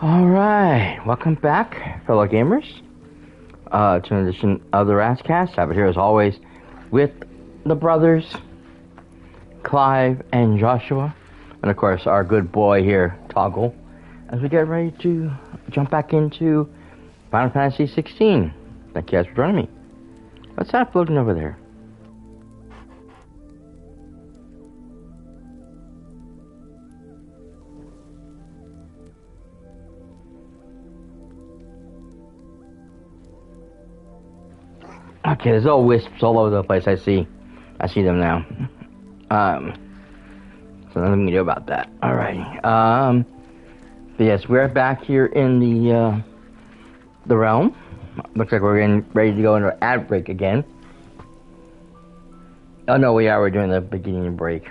Alright, welcome back, fellow gamers, to an edition of the Razzcast. I have it here as always with the brothers, Clive and Joshua, and of course our good boy here, Toggle, as we get ready to jump back into Final Fantasy XVI. Thank you guys for joining me. What's that floating over there? Okay, there's all wisps all over the place. I see them now. So nothing we can do about that. Alright. But yes, we're back here in the realm. Looks like we're getting ready to go into an ad break again. Oh no, we are. We're doing the beginning break.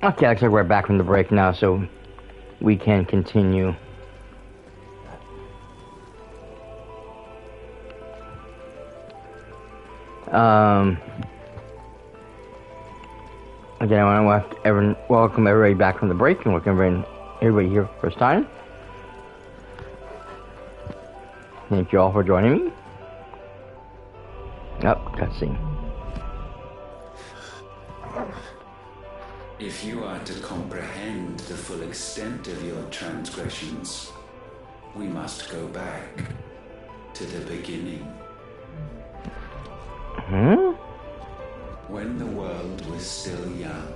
Okay, looks like we're back from the break now, so we can continue. Again, I want to welcome everybody back from the break, and welcome everybody here for the first time. Thank you all for joining me. Oh, cutscene. If you are to comprehend the full extent of your transgressions, we must go back to the beginning. When the world was still young,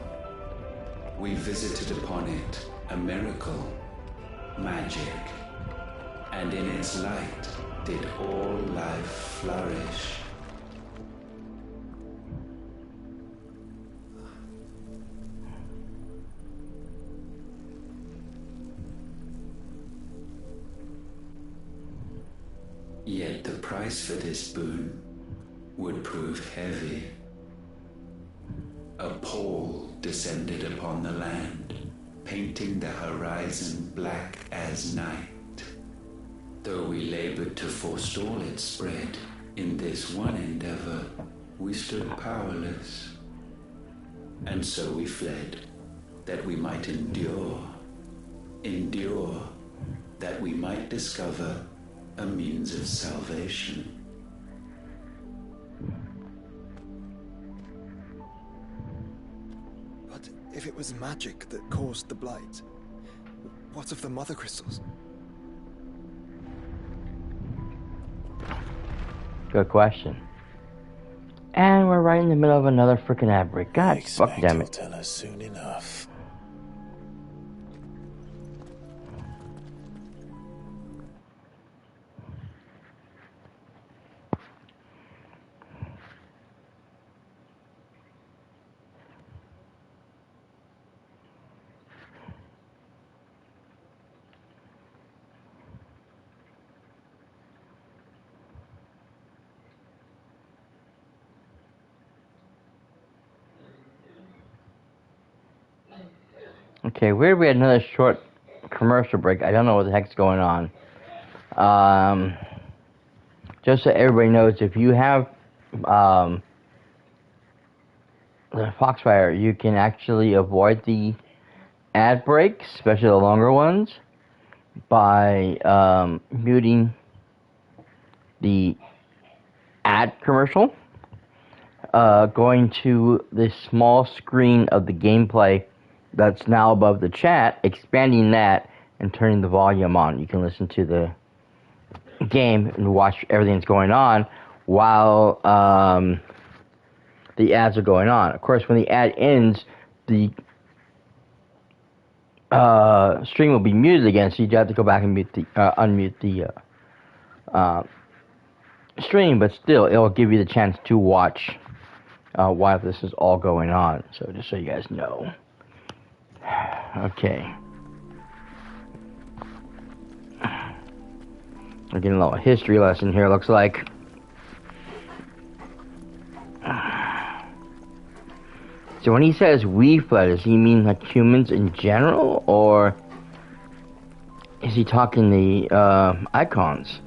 we visited upon it a miracle, magic, and in its light did all life flourish. Yet the price for this boon would prove heavy. A pall descended upon the land, painting the horizon black as night. Though we labored to forestall its spread, in this one endeavor we stood powerless. And so we fled, that we might endure, that we might discover a means of salvation. But if it was magic that caused the blight, what of the mother crystals? Good question. And we're right in the middle of another freaking ad break. God, fuck damn it. Tell us soon enough. Okay, weird we had another short commercial break. I don't know what the heck's going on. Just so everybody knows, if you have the Foxfire, you can actually avoid the ad breaks, especially the longer ones, by muting the ad commercial, going to the small screen of the gameplay that's now above the chat, expanding that, and turning the volume on. You can listen to the game and watch everything that's going on while the ads are going on. Of course, when the ad ends, the stream will be muted again, so you have to go back and unmute the stream, but still, it'll give you the chance to watch while this is all going on. So just so you guys know. Okay. We're getting a little history lesson here, looks like. So when he says we fled, does he mean like humans in general, or is he talking the icons?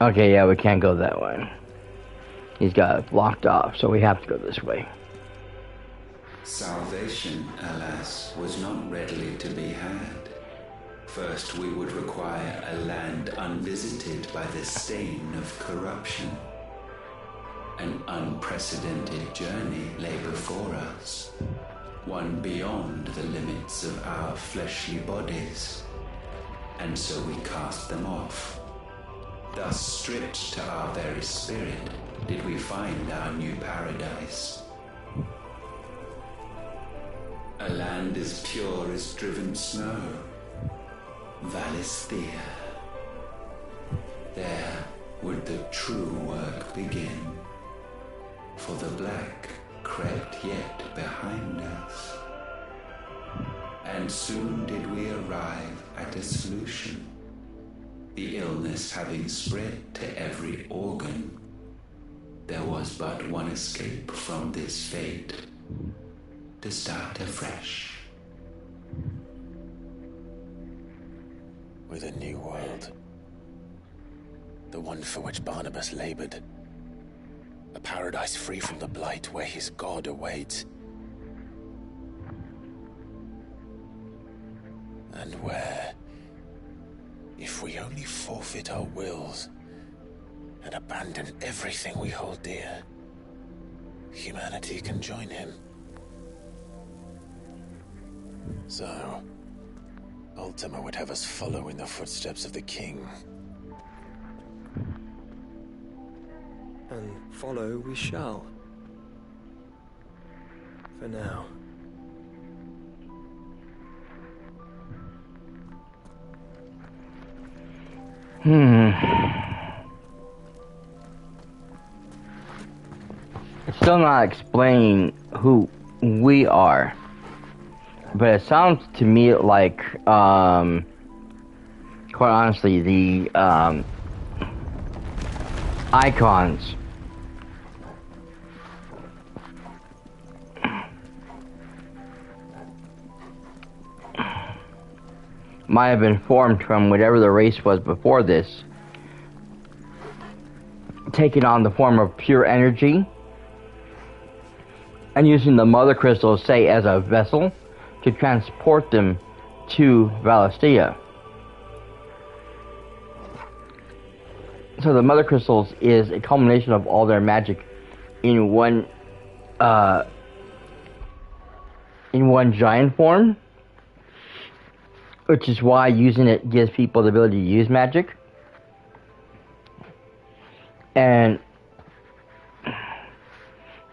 Okay, yeah, we can't go that way. He's got it blocked off, so we have to go this way. Salvation, alas, was not readily to be had. First, we would require a land unvisited by the stain of corruption. An unprecedented journey lay before us, one beyond the limits of our fleshly bodies, and so we cast them off. Thus, stripped to our very spirit, did we find our new paradise. A land as pure as driven snow, Valisthea. There would the true work begin, for the black crept yet behind us. And soon did we arrive at a solution. The illness having spread to every organ, there was but one escape from this fate, to start afresh. With a new world. The one for which Barnabas labored. A paradise free from the blight where his God awaits. And where, if we only forfeit our wills and abandon everything we hold dear, humanity can join him. So, Ultima would have us follow in the footsteps of the king. And follow we shall. For now. It's still not explaining who we are. But it sounds to me like, quite honestly, the icons might have been formed from whatever the race was before this, taking on the form of pure energy, and using the mother crystals, say, as a vessel to transport them to Valisthea. So the mother crystals is a culmination of all their magic in one giant form, which is why using it gives people the ability to use magic. And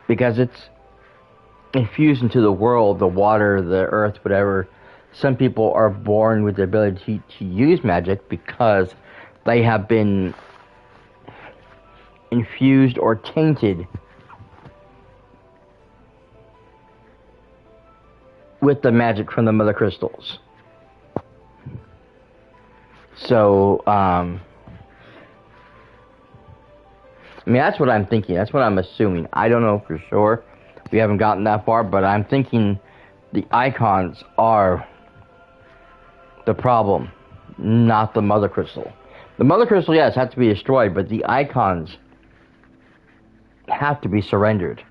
because it's infused into the world, the water, the earth, whatever, some people are born with the ability to use magic because they have been infused or tainted with the magic from the mother crystals. So, I mean, that's what I'm thinking. That's what I'm assuming. I don't know for sure. We haven't gotten that far, but I'm thinking the icons are the problem, not the mother crystal. The mother crystal, yes, has to be destroyed, but the icons have to be surrendered.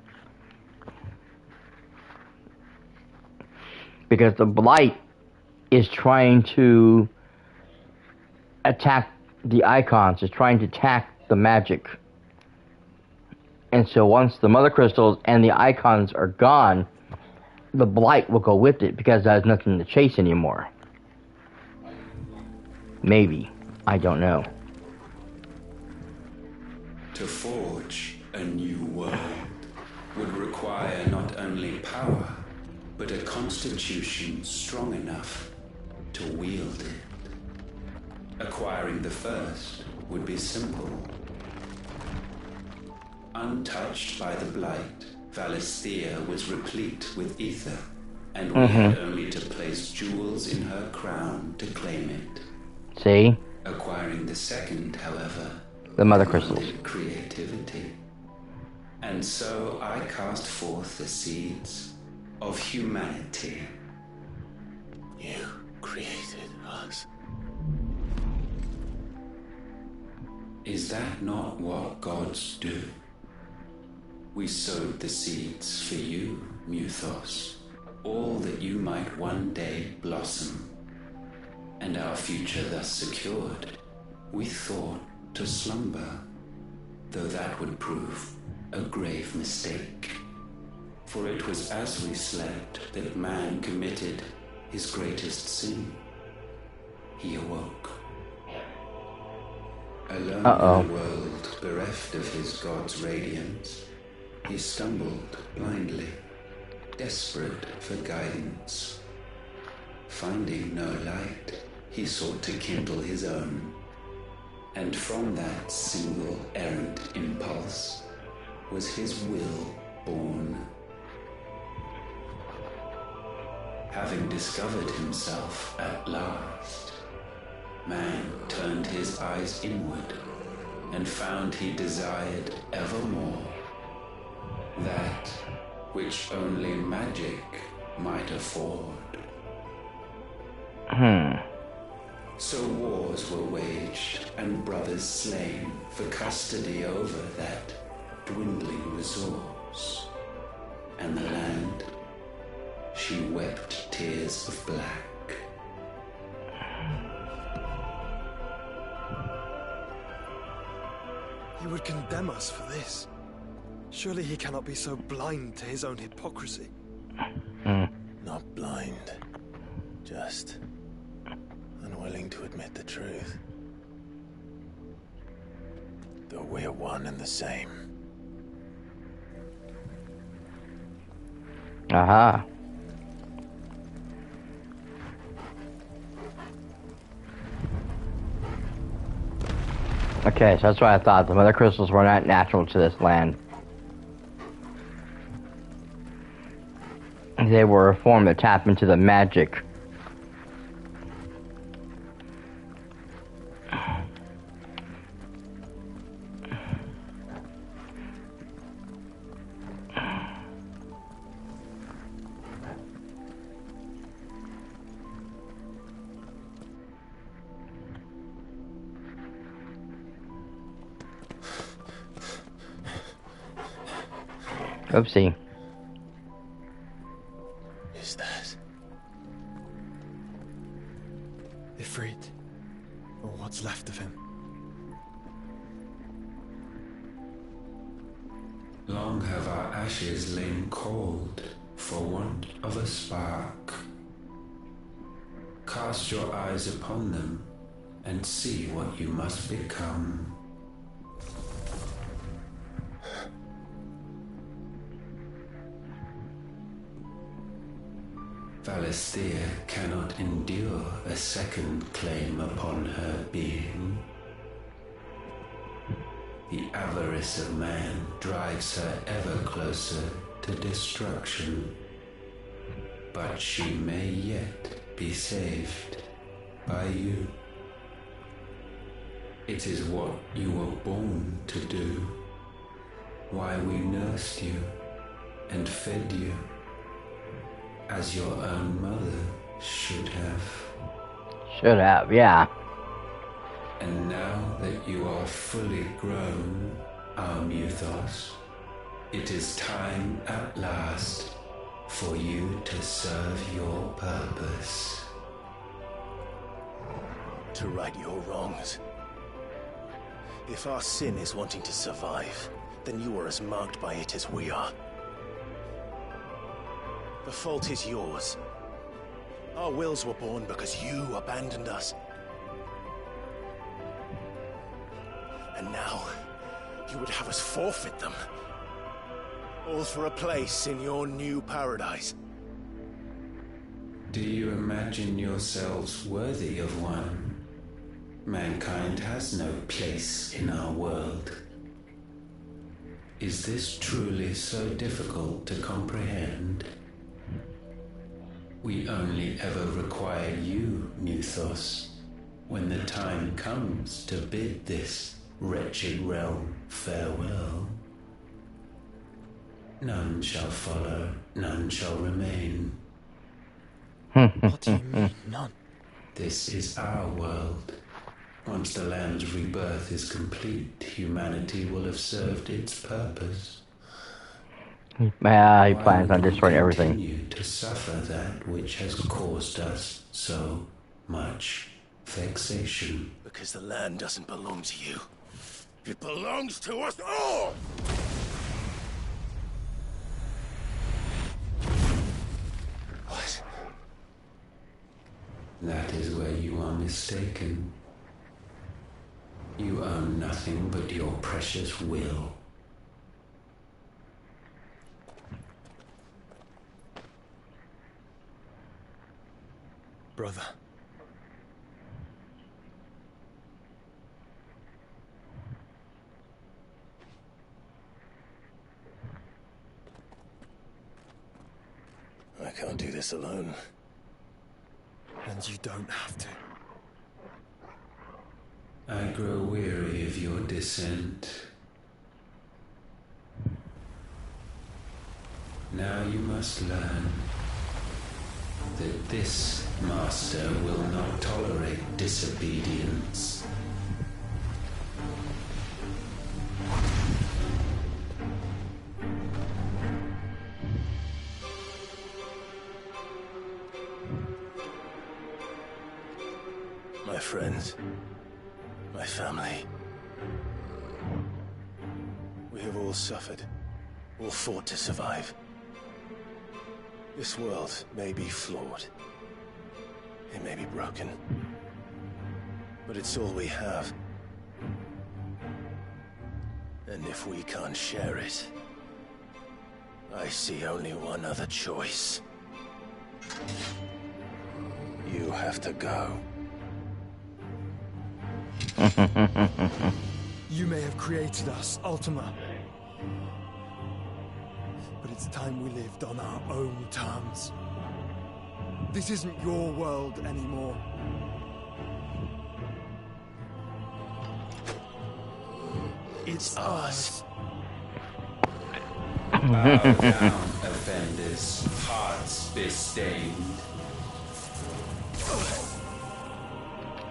Because the blight is trying to attack the icons, is trying to attack the magic. And so once the mother crystals and the icons are gone, the blight will go with it because it has nothing to chase anymore. Maybe. I don't know. To forge a new world would require not only power, but a constitution strong enough to wield it. Acquiring the first would be simple. Untouched by the blight, Valisthea was replete with ether, and we had only to place jewels in her crown to claim it. See? Acquiring the second, however, the mother crystals. Creativity. And so I cast forth the seeds of humanity. You created us. Is that not what gods do? We sowed the seeds for you, Muthos, all that you might one day blossom. And our future thus secured, we thought to slumber, though that would prove a grave mistake. For it was as we slept that man committed his greatest sin. He awoke. Alone in a world bereft of his god's radiance, he stumbled blindly, desperate for guidance. Finding no light, he sought to kindle his own. And from that single errant impulse was his will born. Having discovered himself at last, man turned his eyes inward and found he desired evermore that which only magic might afford. So wars were waged and brothers slain for custody over that dwindling resource. And the land, she wept tears of black. He would condemn us for this. Surely he cannot be so blind to his own hypocrisy. Not blind, just unwilling to admit the truth. Though we're one and the same. Aha. Okay, so that's what I thought. The mother crystals were not natural to this land. They were a form to tap into the magic. Oopsie. Is that Ifrit, or what's left of him. Long have our ashes lain cold for want of a spark. Cast your eyes upon them and see what you must become. Valisthea cannot endure a second claim upon her being. The avarice of man drives her ever closer to destruction. But she may yet be saved by you. It is what you were born to do, why we nursed you and fed you, as your own mother should have. Should have, yeah. And now that you are fully grown, our Muthos, it is time at last for you to serve your purpose. to right your wrongs? If our sin is wanting to survive, then you are as marked by it as we are. The fault is yours. Our wills were born because you abandoned us. And now, you would have us forfeit them. All for a place in your new paradise. Do you imagine yourselves worthy of one? Mankind has no place in our world. Is this truly so difficult to comprehend? We only ever require you, Nuthos, when the time comes to bid this wretched realm farewell. None shall follow, none shall remain. What do you mean, none? This is our world. Once the land's rebirth is complete, humanity will have served its purpose. He plans on destroying everything. Continue to suffer that which has caused us so much vexation. Because the land doesn't belong to you. It belongs to us all! What? That is where you are mistaken. You own nothing but your precious will. Brother. I can't do this alone. And you don't have to. I grow weary of your dissent. Now you must learn that this master will not tolerate disobedience. My friends, my family. We have all suffered, all fought to survive. This world may be flawed. It may be broken. But it's all we have. And if we can't share it, I see only one other choice. You have to go. You may have created us, Ultima. But it's time we lived on our own terms. This isn't your world anymore. It's ours. Bow down, offenders, hearts bestained.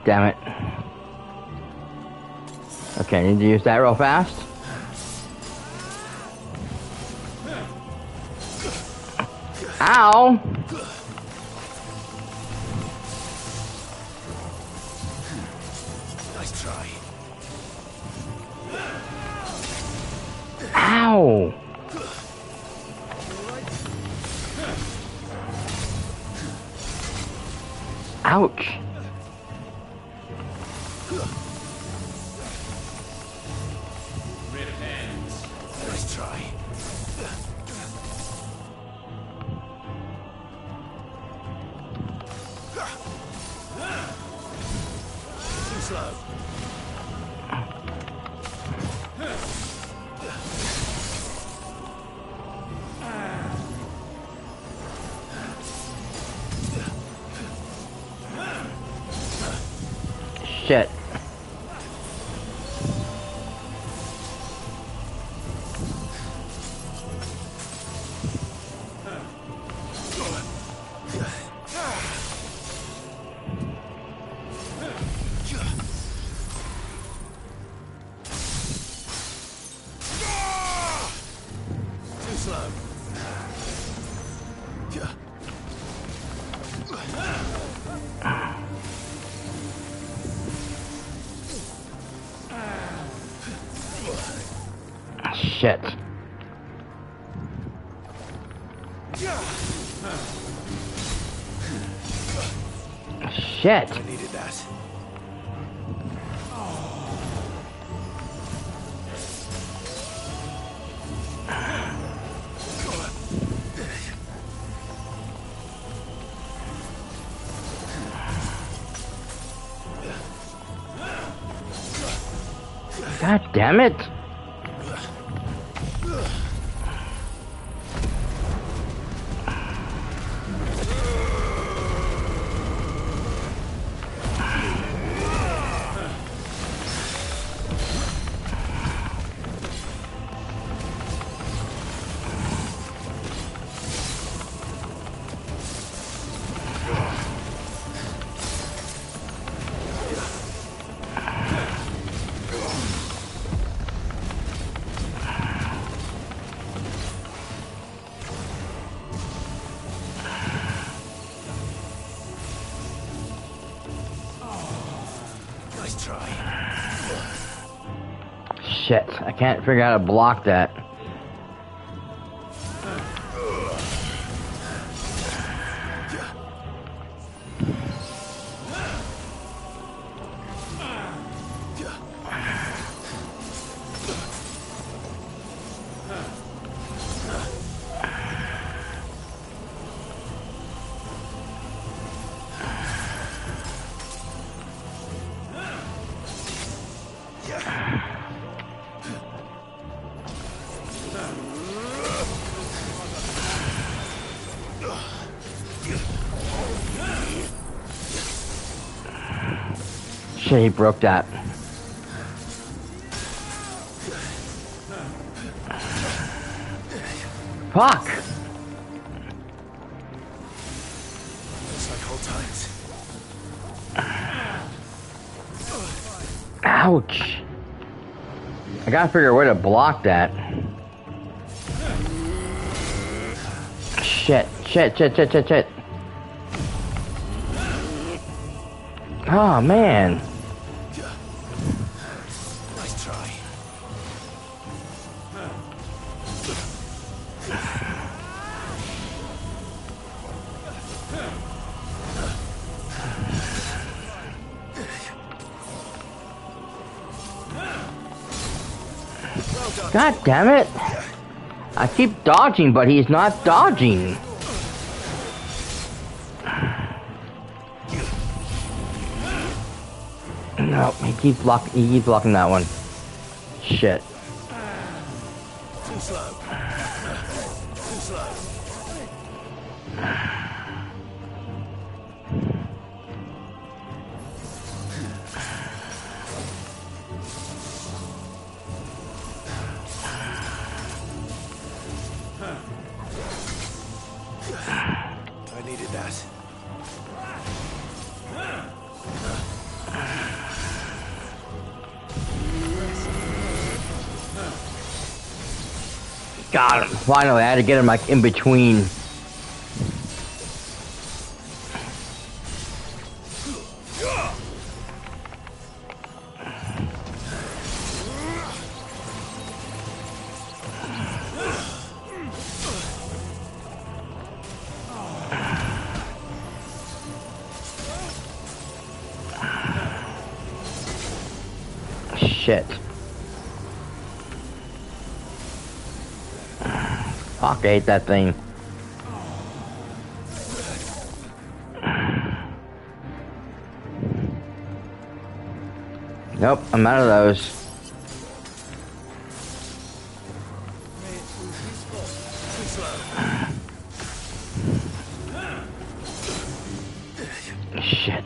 Damn it. Okay, need to use that real fast. Ow! Nice try. Ow! Ouch! Nice try. Too slow. Shit. Too slow. Shit. Shit. I needed that. God damn it. Nice try. Shit. I can't figure out how to block that. Shit, he broke that. Fuck! Looks like old times. Ouch! I gotta figure a way to block that. Shit, shit, shit, shit, shit, shit. Oh, man. Nice try. God damn it! I keep dodging, but he's not dodging. No, he keeps blocking that one. Shit. Too slow. Too slow. I needed that. Got him. Finally, I had to get him like in between. Shit. Fuck, I hate that thing. Nope, I'm out of those. Shit.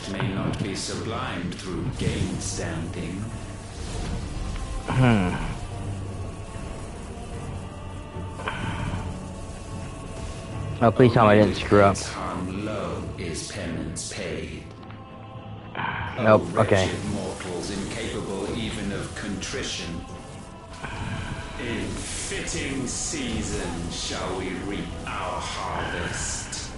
intellect may not be sublimed through game standing. Oh, please tell me I didn't screw up. Hung low is penance paid. Nope, Oh, okay. wretched mortals incapable even of contrition. In fitting season shall we reap our harvest.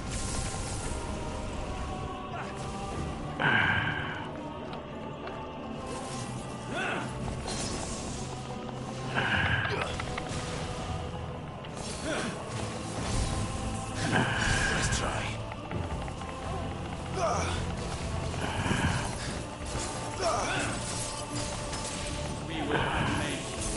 Let's try. We will unmake you.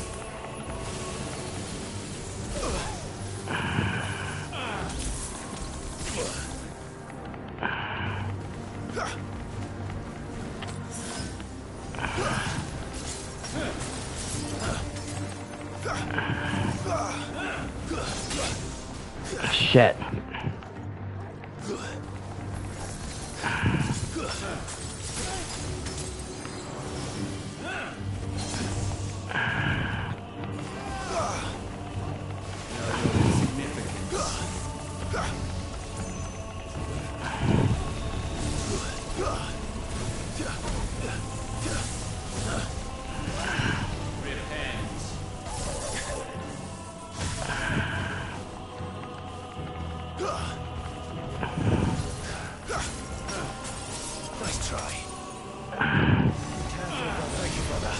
Shit. Nice try. Thank you, brother.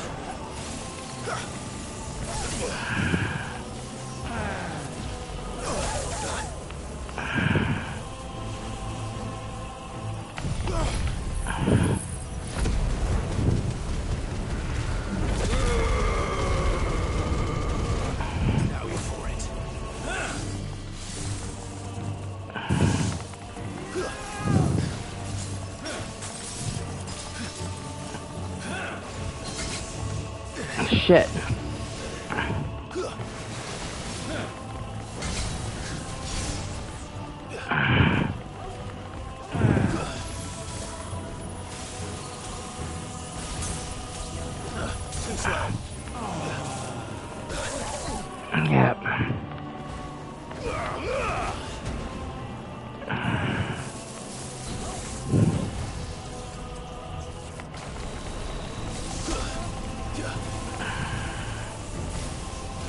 Now you're for it. Shit. Too slow. Yep.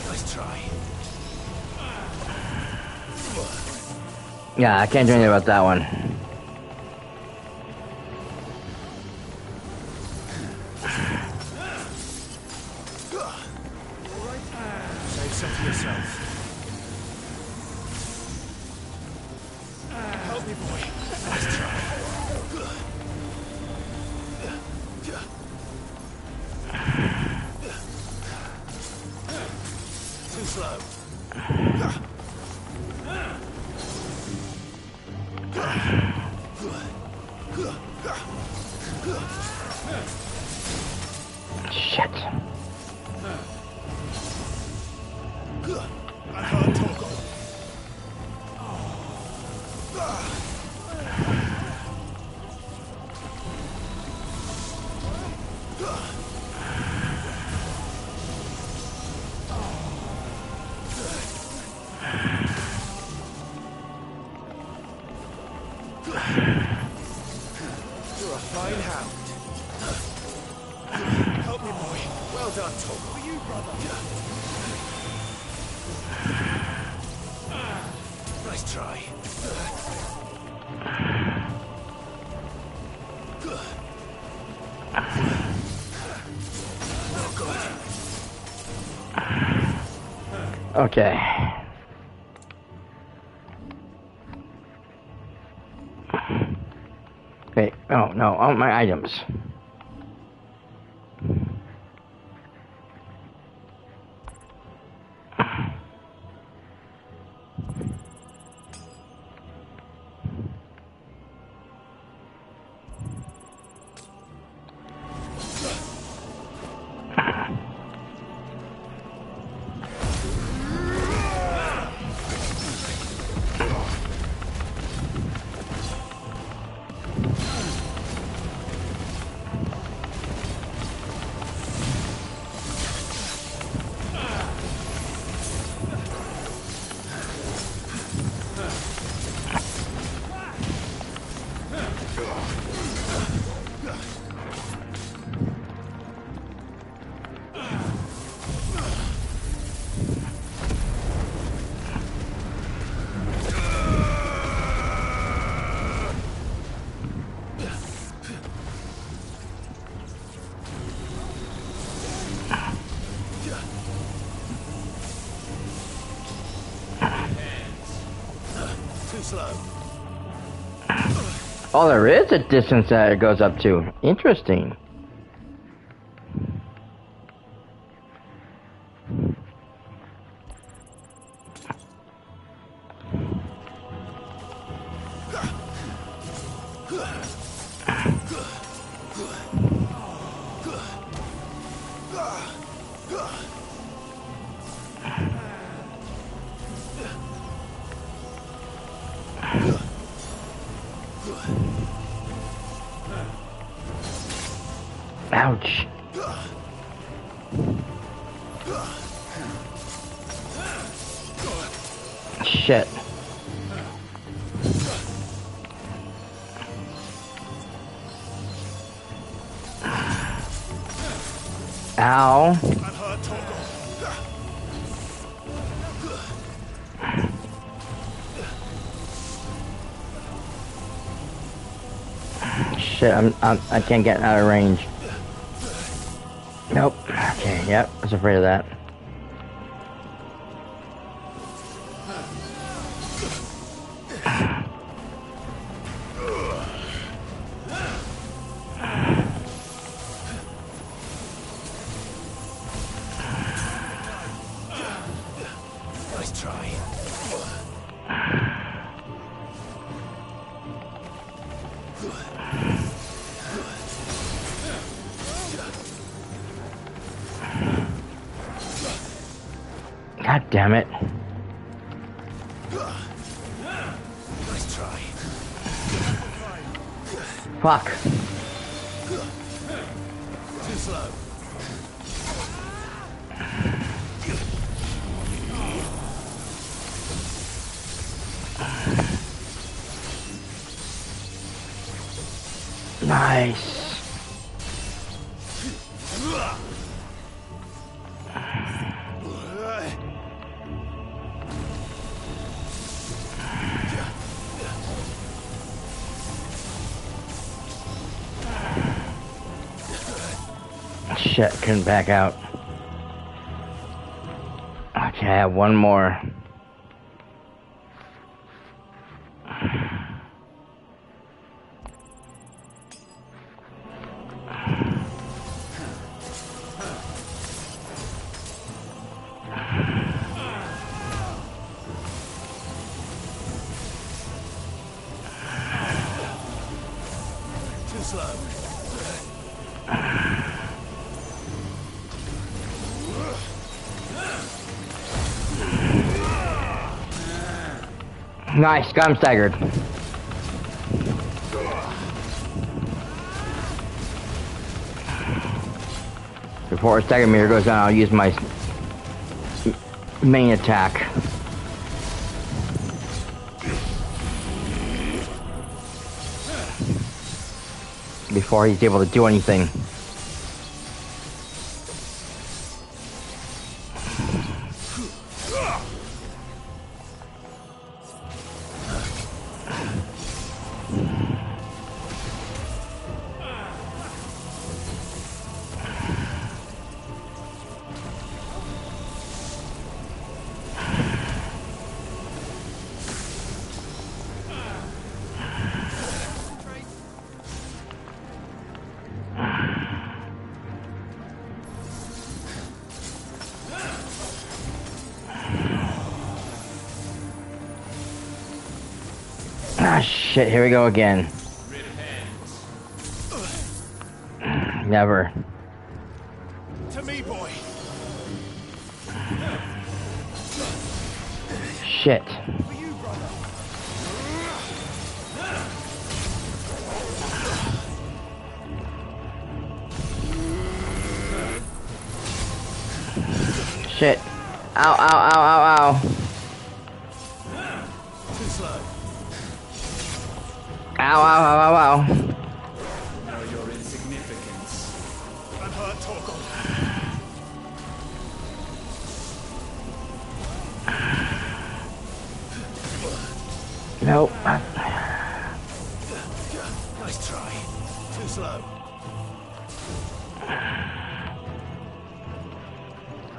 Nice try. Yeah, I can't do anything about that one. Save some for yourself. Help me, boy. Nice try. Too slow. Shit. I can't toggle. You're a fine hound. Help me, boy. Well done, Toggle. For you, brother. Nice try. Not good. Okay. Wait, oh no, oh my items. slow. Oh, there is a distance that it goes up to. Interesting. Ouch. Shit. Ow. Shit, I can't get out of range. Nope. Okay, yep, I was afraid of that. Nice try. God damn it. Nice try. Fuck. Too slow. Nice. Shit, couldn't back out. Okay, I have one more. Too slow. Nice, got him staggered. Before a stagger meter goes down, I'll use my main attack. Before he's able to do anything. Ah, shit, here we go again. Never. To me, boy. Shit. For you, brother. Shit. Ow, ow, ow, ow, ow. Too slow. Ow, ow, ow, ow, ow. Know your insignificance. I'm hurt, Torgal. Nope. Nice try. Too slow.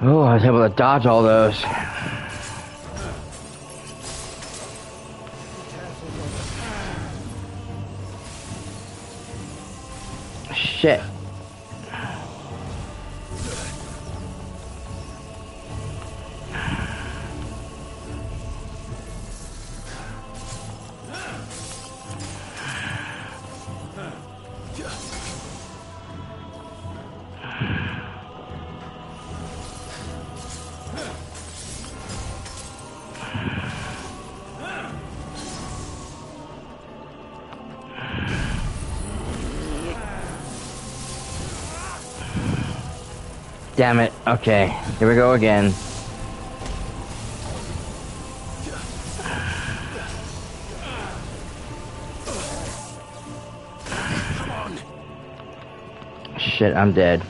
Oh, I was able to dodge all those. shit. Damn it. Okay, here we go again. Shit, I'm dead.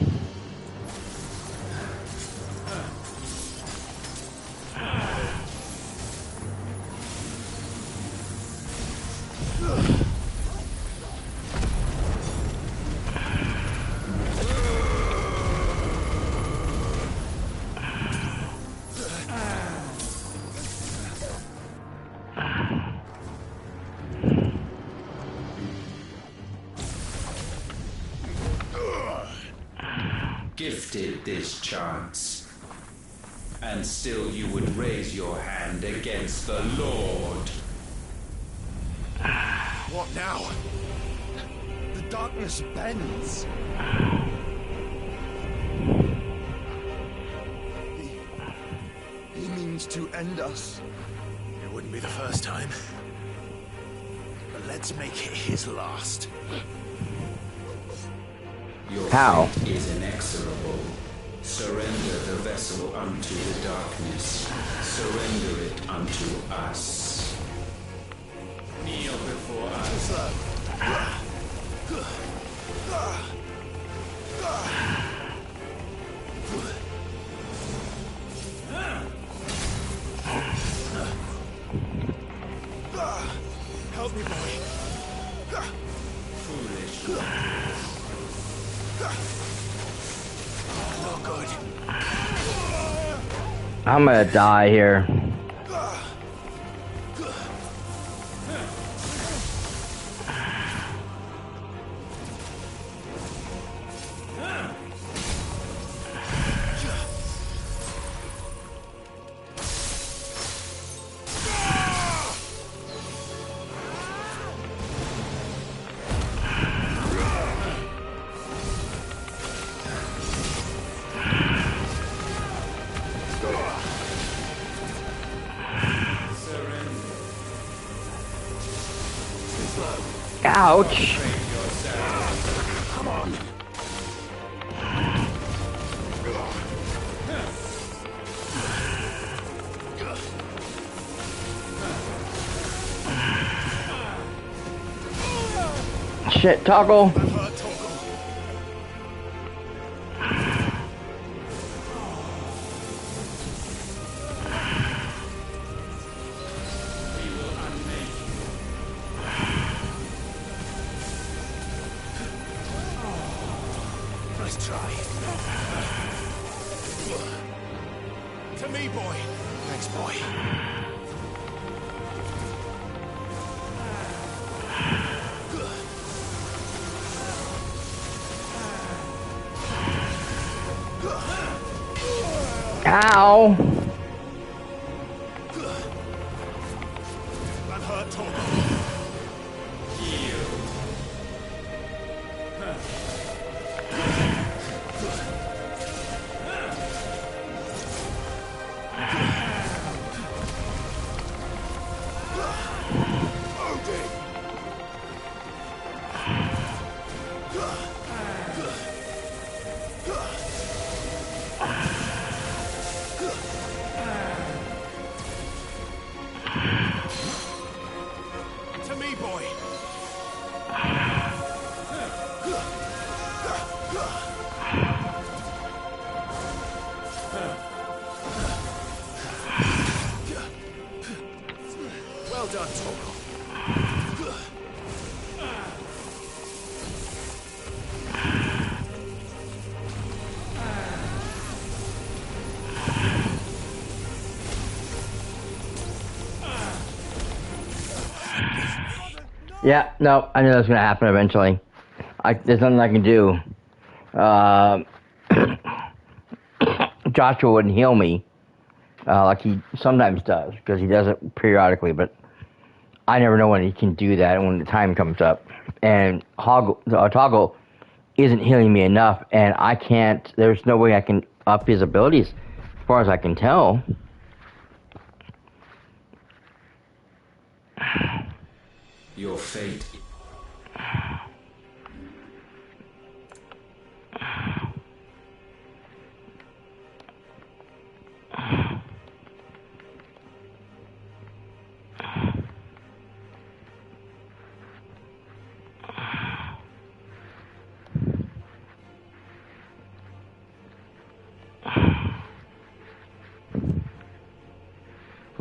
Gifted this chance, and still you would raise your hand against the Lord. What now? The darkness bends. He means to end us. It wouldn't be the first time. But let's make it his last. Your How? fate is inexorable. Surrender the vessel unto the darkness. Surrender it unto us. Kneel before us. Help me, boy. Foolish. Not good. I'm gonna die here. Ouch. Come on. Shit, toggle. Nice try. To me, boy. Thanks, boy. Ow. That hurt, Torgo. To me, boy. Well done, Torgo. Yeah, no, I knew that was gonna happen eventually. There's nothing I can do. Joshua wouldn't heal me like he sometimes does, because he does it periodically, but I never know when he can do that and when the time comes up. And Toggle isn't healing me enough, and I can't, there's no way I can up his abilities as far as I can tell. Your fate.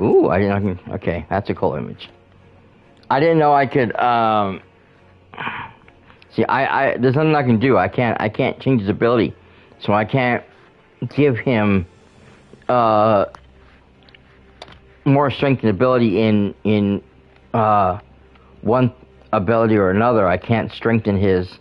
Ooh, I didn't. Okay, that's a cool image. I didn't know I could. See, there's nothing I can do. I can't change his ability, so I can't give him more strength and ability in one ability or another. I can't strengthen his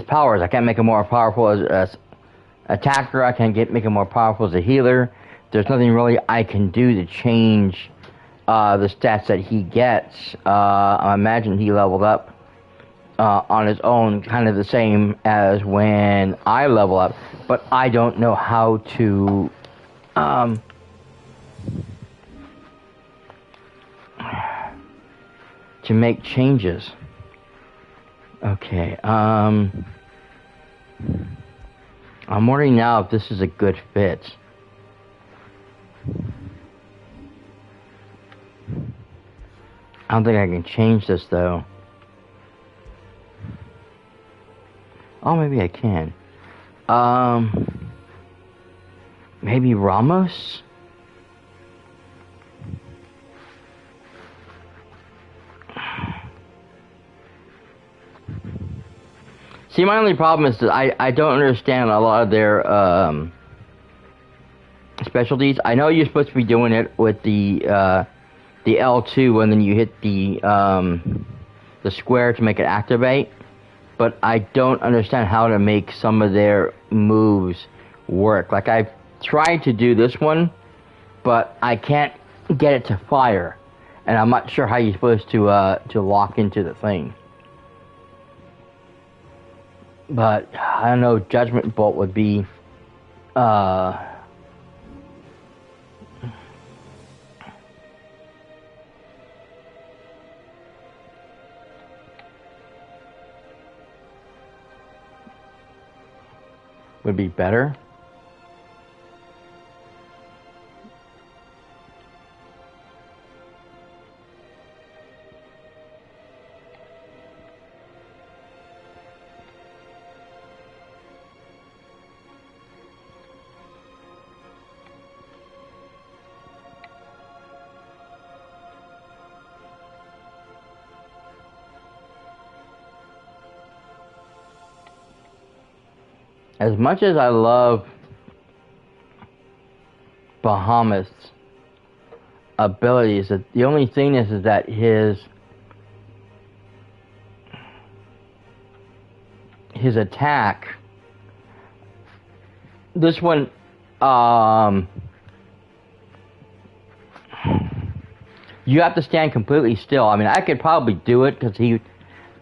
powers. I can't make him more powerful as attacker. I can't make him more powerful as a healer. There's nothing really I can do to change the stats that he gets. I imagine he leveled up on his own, kind of the same as when I level up, but I don't know how to make changes. Okay, I'm wondering now if this is a good fit. I don't think I can change this though. Oh, maybe I can. Maybe Ramos? See, my only problem is that I don't understand a lot of their specialties. I know you're supposed to be doing it with the L2, and then you hit the square to make it activate. But I don't understand how to make some of their moves work. Like, I've tried to do this one, but I can't get it to fire, and I'm not sure how you're supposed to lock into the thing. But I don't know. Judgment Bolt would be better. As much as I love Bahamut's abilities, the only thing is that his attack, this one, you have to stand completely still. I mean, I could probably do it because he,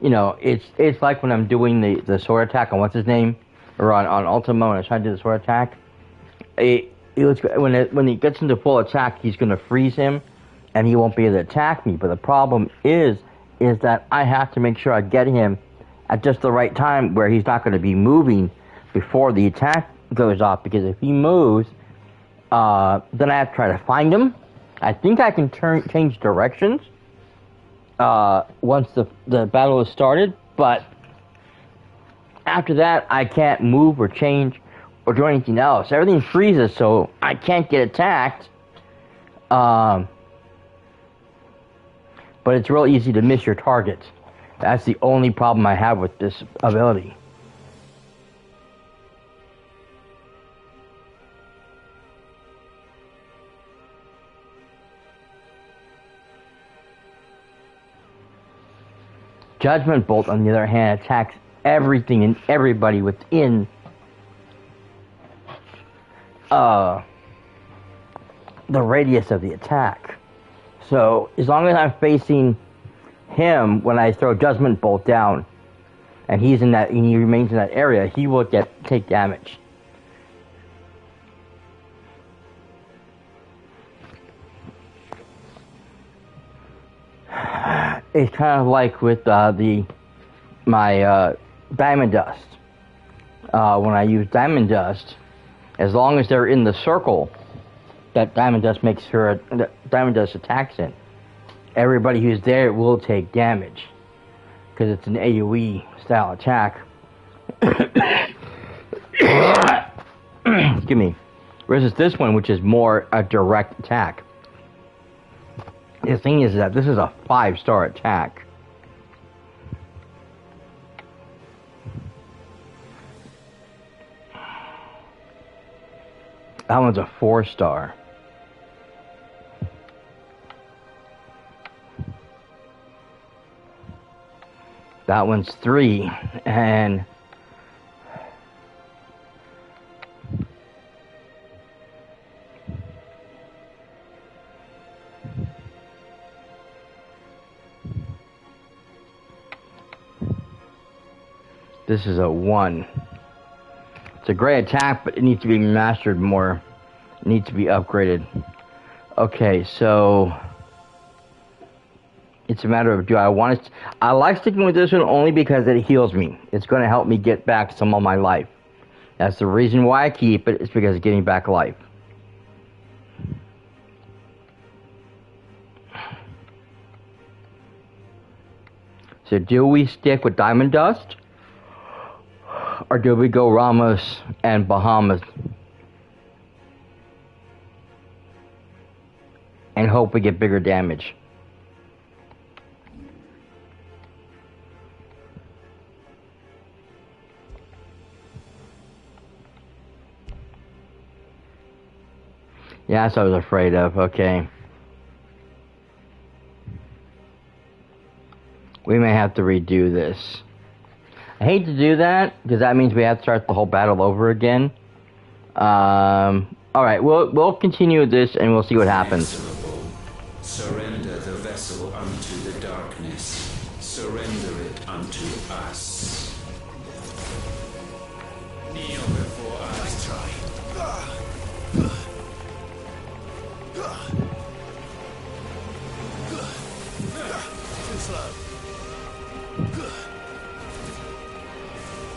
it's like when I'm doing the sword attack on what's his name, or on Ultimo, and I try to do the sword attack. When he gets into full attack, he's going to freeze him, and he won't be able to attack me. But the problem is that I have to make sure I get him at just the right time where he's not going to be moving before the attack goes off. Because if he moves, then I have to try to find him. I think I can change directions once the battle is started, but after that, I can't move or change or do anything else. Everything freezes, so I can't get attacked. But it's real easy to miss your target. That's the only problem I have with this ability. Judgment Bolt, on the other hand, attacks everything and everybody within the radius of the attack. So as long as I'm facing him when I throw Judgment Bolt down, and he remains in that area, he will take damage. It's kind of like with my Diamond Dust. When I use Diamond Dust, as long as they're in the circle that Diamond Dust makes sure that Diamond Dust attacks in, everybody who's there will take damage because it's an AoE style attack. Excuse me. Versus this one, which is more a direct attack. The thing is that this is a 5-star attack. That one's a 4-star. That one's 3, and this is a 1. It's a great attack, but it needs to be mastered more. It needs to be upgraded. Okay, so it's a matter of, do I want to... I like sticking with this one only because it heals me. It's going to help me get back some of my life. That's the reason why I keep it. It's because it's getting back life. So do we stick with Diamond Dust? Or do we go Ramos and Bahamas? And hope we get bigger damage? Yeah, that's what I was afraid of. Okay. We may have to redo this. I hate to do that, because that means we have to start the whole battle over again. Alright, we'll continue this and we'll see what happens. Surrender the vessel unto the darkness. Surrender it unto us. Kneel before us. Try. Too slow.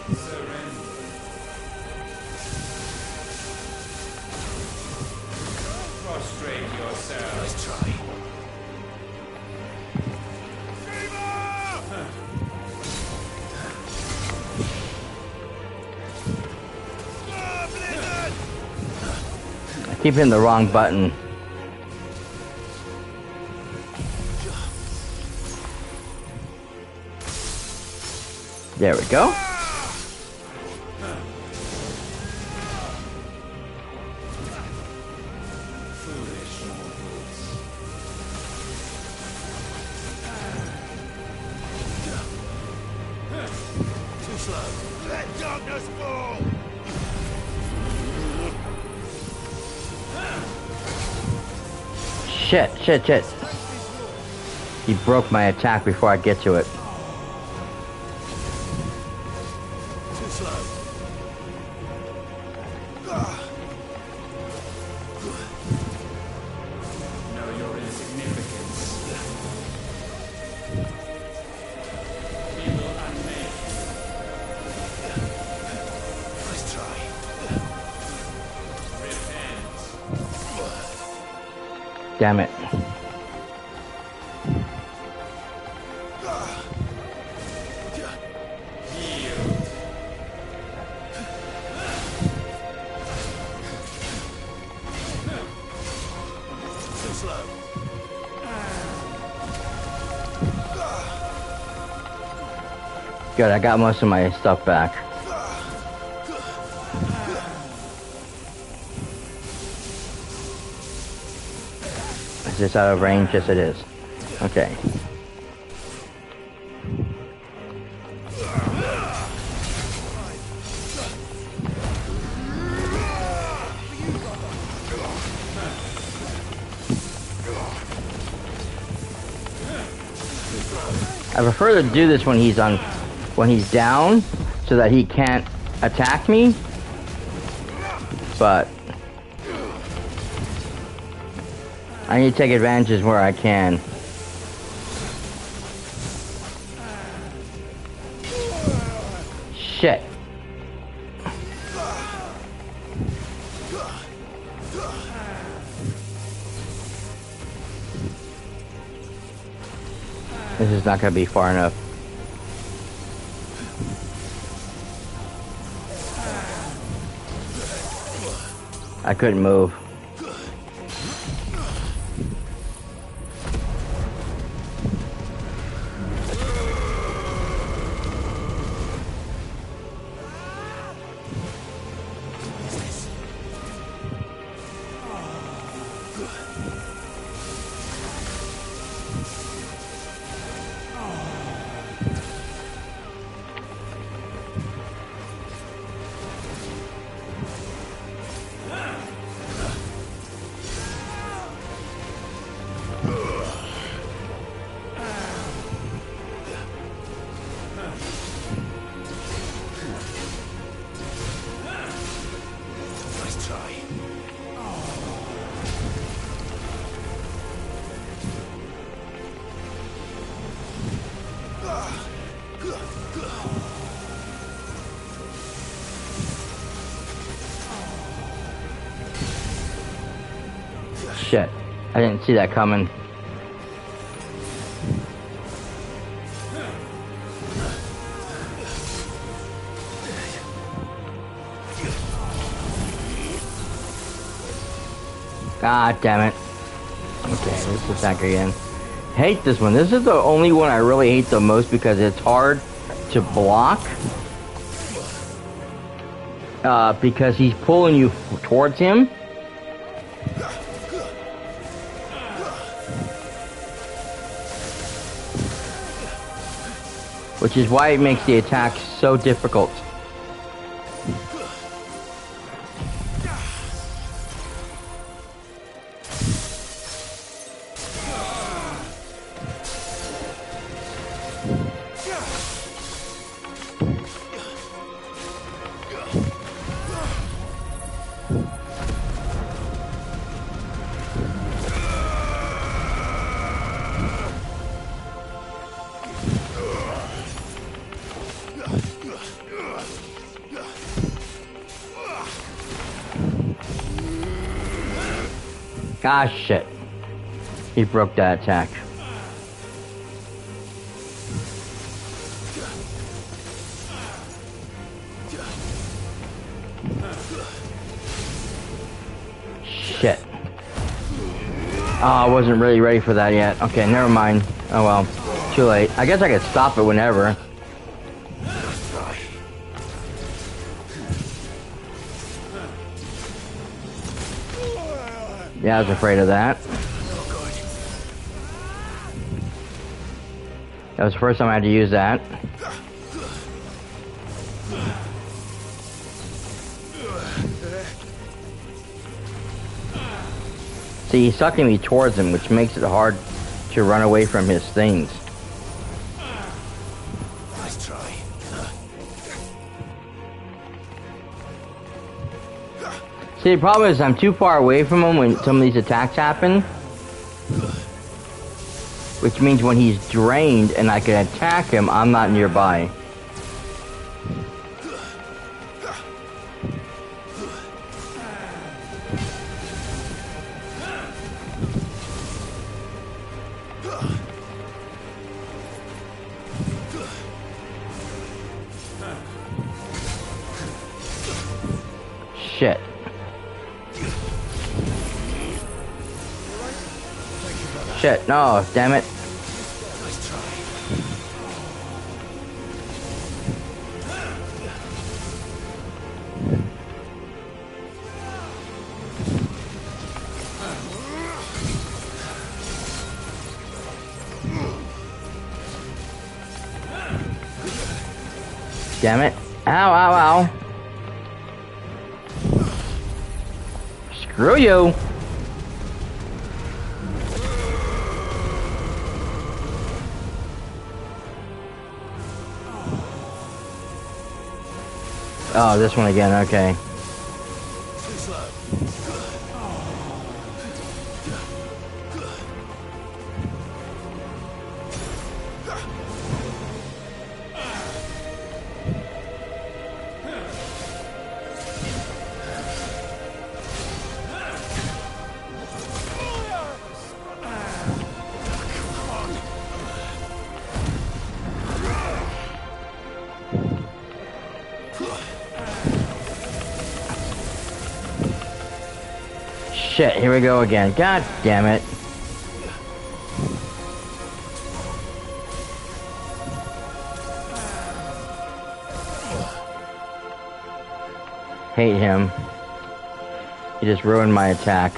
Surrender. Prostrate yourselves. Let's try. I keep hitting the wrong button. There we go. Foolish mortals. Too slow. Let darkness fall! Shit. He broke my attack before I get to it. Too slow. Know your insignificance. We will unmake Let's try. repent. Damn it. Yield. Too slow. Good, I got most of my stuff back. Is this out of range? Yes, it is. Okay. I prefer to do this when he's down, so that he can't attack me. But I need to take advantages where I can. Shit. This is not going to be far enough. I couldn't move. Shit. I didn't see that coming. God damn it. Okay, let's attack again. Hate this one. This is the only one I really hate the most because it's hard to block. Because he's pulling you towards him. Which is why it makes the attack so difficult. Ah, shit. He broke that attack. Shit. Oh, I wasn't really ready for that yet. Okay, never mind. Oh well. Too late. I guess I could stop it whenever. Yeah, I was afraid of that. That was the first time I had to use that. See, he's sucking me towards him, which makes it hard to run away from his things. Nice try. See, the problem is I'm too far away from him when some of these attacks happen. Which means when he's drained and I can attack him, I'm not nearby. Shit. Shit, no, damn it. Nice try. Damn it. Ow, ow, ow. Screw you. Oh, this one again, okay. Too slow. Shit, here we go again. God damn it. Hate him. He just ruined my attack.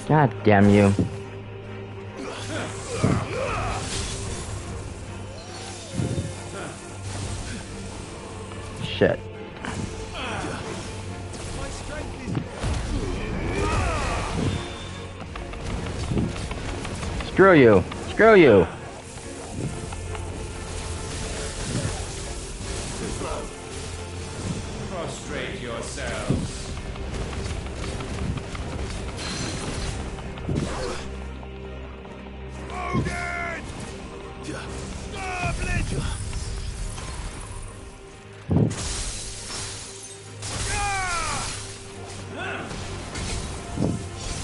God damn you. Shit. Screw you. Screw you. Prostrate yourselves.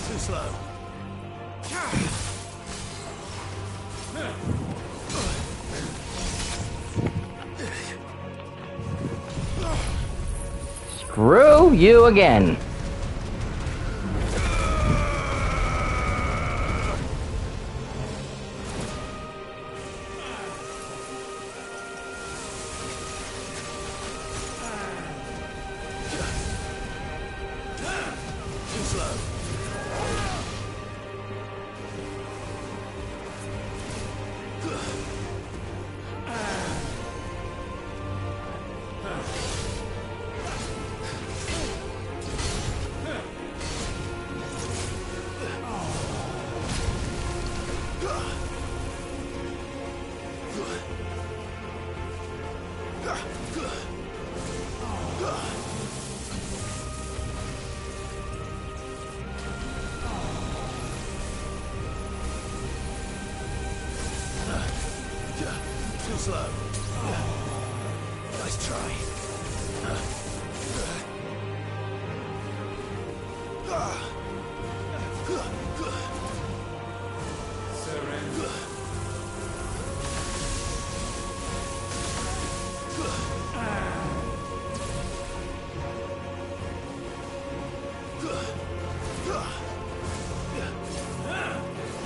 Too slow. Screw you again. Too slow. Too slow. Nice try. Surrender.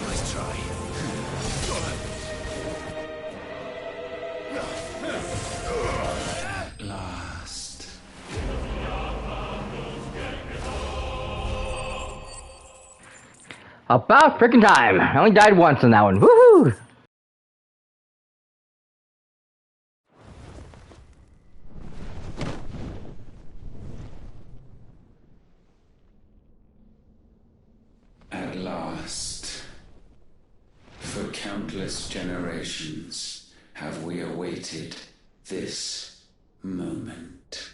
Nice try. Last. About freaking time. I only died once on that one. Woohoo! At last, for countless generations, have we awaited this moment.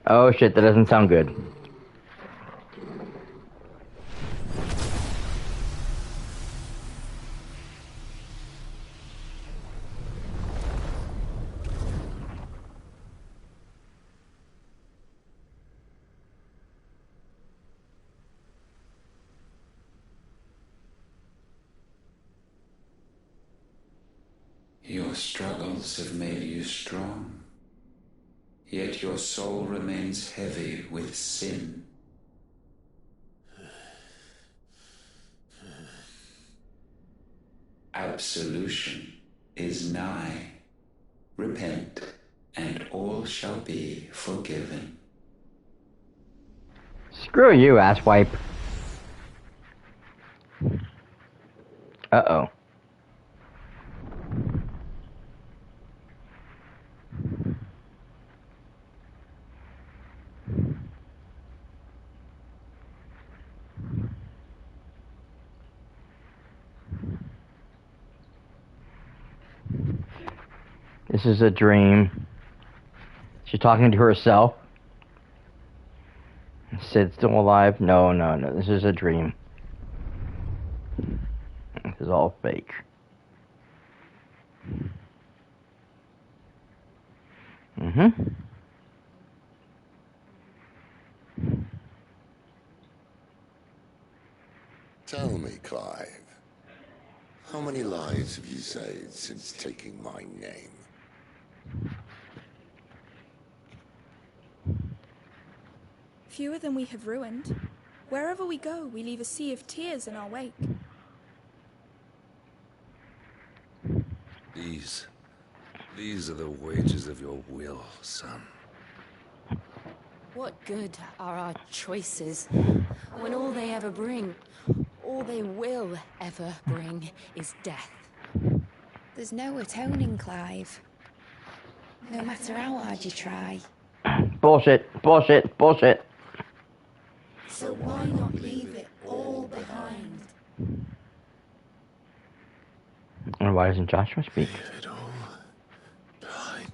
Oh shit, that doesn't sound good. Your struggles have made you strong, yet your soul remains heavy with sin. Absolution is nigh. Repent, and all shall be forgiven. Screw you, asswipe. Uh-oh. This is a dream. She's talking to herself. Sid's still alive? No. This is a dream. This is all fake. Tell me, Clive, how many lives have you saved since taking my name? Fewer than we have ruined. Wherever we go, we leave a sea of tears in our wake. These are the wages of your will, son. What good are our choices when all they ever bring, all they will ever bring, is death? There's no atoning, Clive. No matter how hard you try. Bullshit. So why not leave it all behind? And why doesn't Joshua speak? Leave it all behind.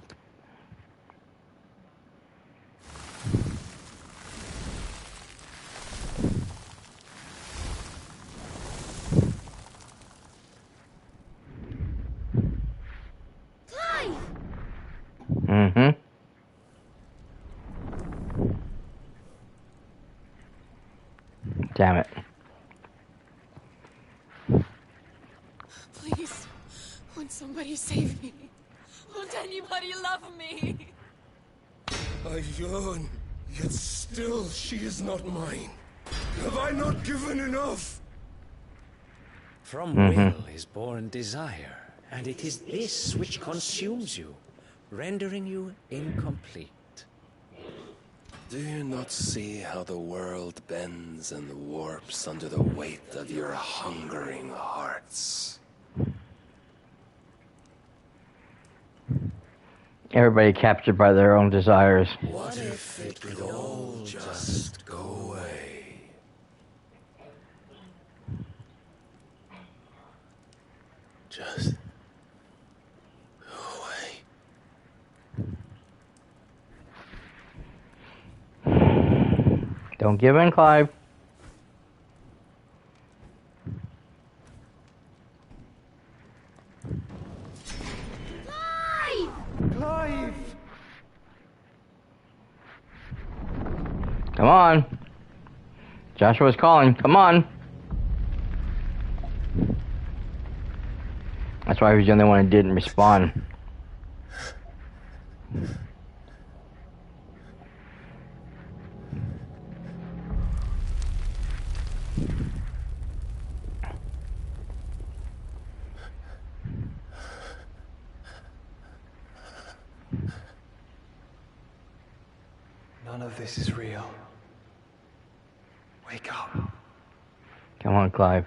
Clive! Damn it. Please, won't somebody save me? Won't anybody love me? I yearn, yet still she is not mine. Have I not given enough? From will is born desire, and it is this which consumes you, rendering you incomplete. Do you not see how the world bends and warps under the weight of your hungering hearts? Everybody captured by their own desires. What if it could all just go away? Just go away. Don't give in, Clive. Clive! Come on. Joshua's calling. Come on. That's why he was the only one who didn't respond. None of this is real. Wake up. Come on, Clive.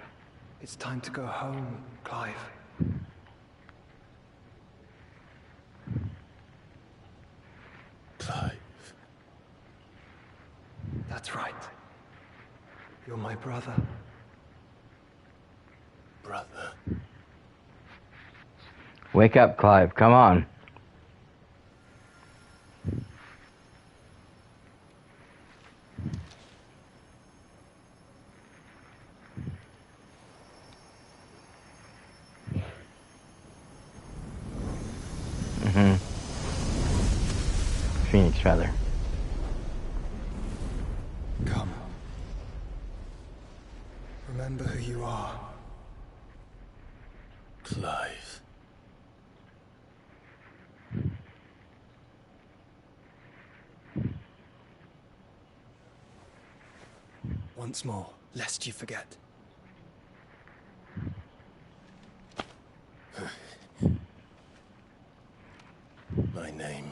It's time to go home, Clive. Clive. That's right. You're my brother. Brother. Wake up, Clive. Come on. Phoenix feather. Come. Remember who you are. Clive. Once more, lest you forget. My name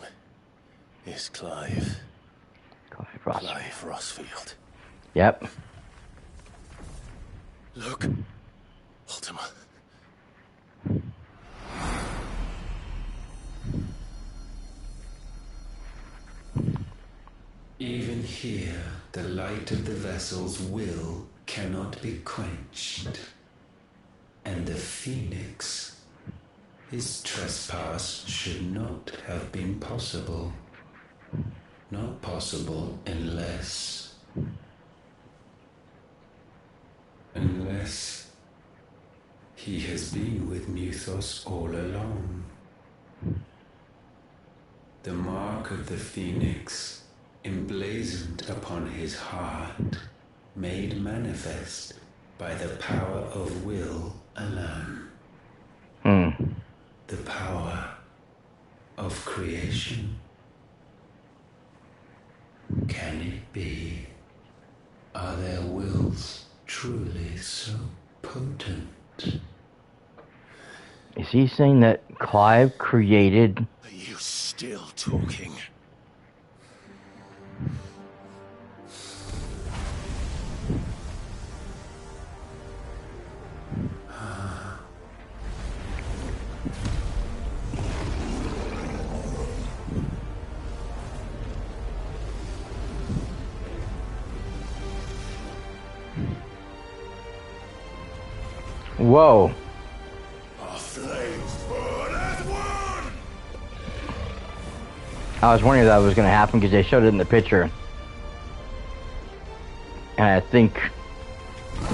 is Clive. Clive Ross. Clive Rossfield. Yep. Look. Ultima. Even here, the light of the vessel's will cannot be quenched, and the Phoenix His trespass should not have been possible. Not possible unless he has been with Mythos all along. The mark of the Phoenix, emblazoned upon his heart, made manifest by the power of will alone. The power of creation. Can it be? Are their wills truly so potent? Is he saying that Clive created... Are you still talking? Whoa. Our flames burn as one! I was wondering if that was going to happen because they showed it in the picture. And I think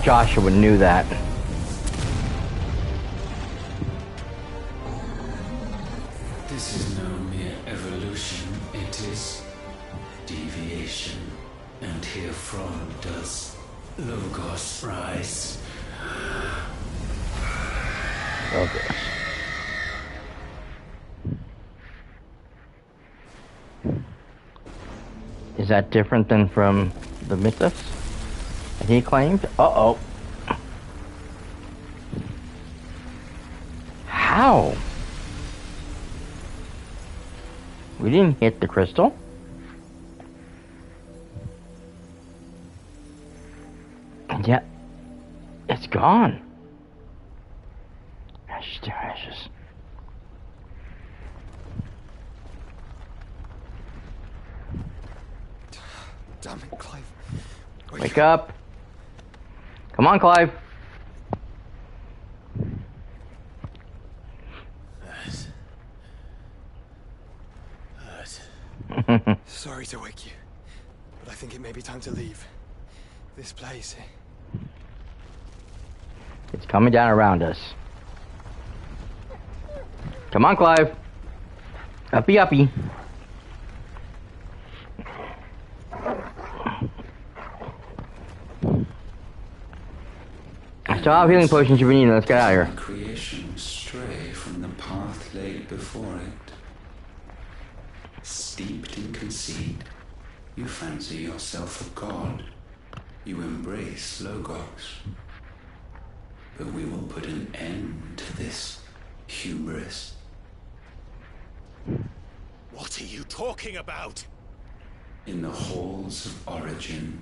Joshua knew that. This is no mere evolution, it is deviation. And herefrom does Logos rise. Okay. Is that different than from the Mythos that he claimed? Uh-oh. How? We didn't hit the crystal. And yet, it's gone. Ashes to ashes. Damn it, Clive. Wake up. Come on, Clive. Sorry to wake you, but I think it may be time to leave. This place. It's coming down around us. Come on, Clive. Uppy, uppy. I still have healing potions if we need. Let's get out of here. Creation stray from the path laid before it. Steeped in conceit, you fancy yourself a god. You embrace Logos. But we will put an end to this hubris. What are you talking about? In the halls of origin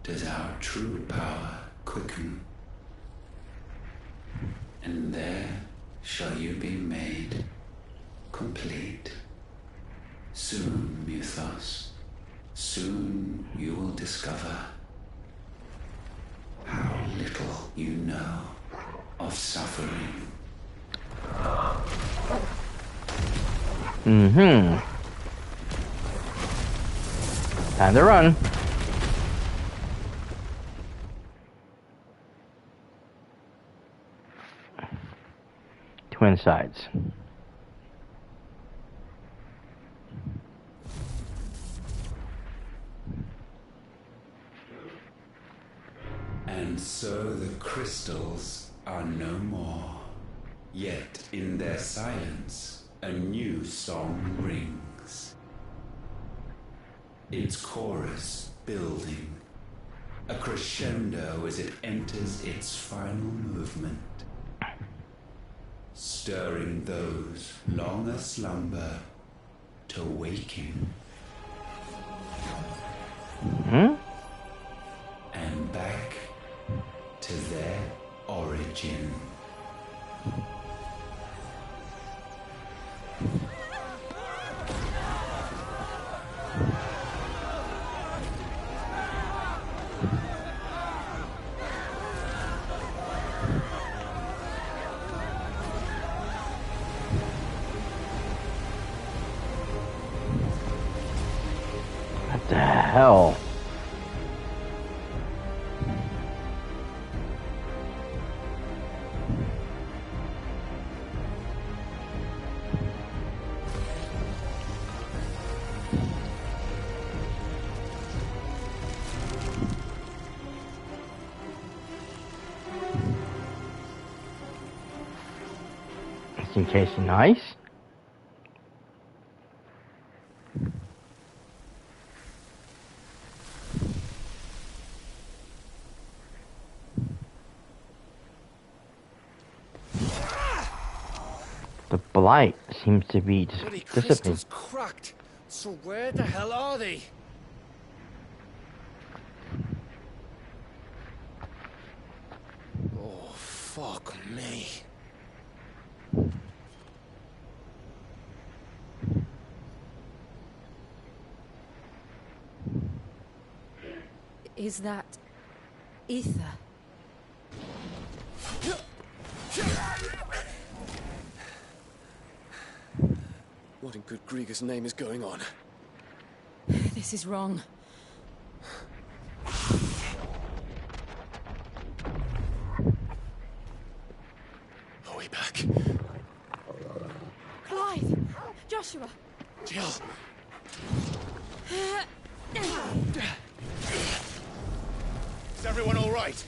does our true power quicken. And there shall you be made complete. Soon, Mythos, soon you will discover how little you know of suffering. Time to run. Twin sides. And so the crystals are no more. Yet in their silence, a new song rings. Its chorus building, a crescendo as it enters its final movement, stirring those long aslumber to waking. And back to their origin. the hell? Just in case, nice. The blight seems to be just Bloody dissipating. crystal's cracked. So where the hell are they? Oh, fuck me. Is that ether? What in good Grieger's name is going on? This is wrong. Are we back? Clive! Joshua! Jill! Is everyone all right?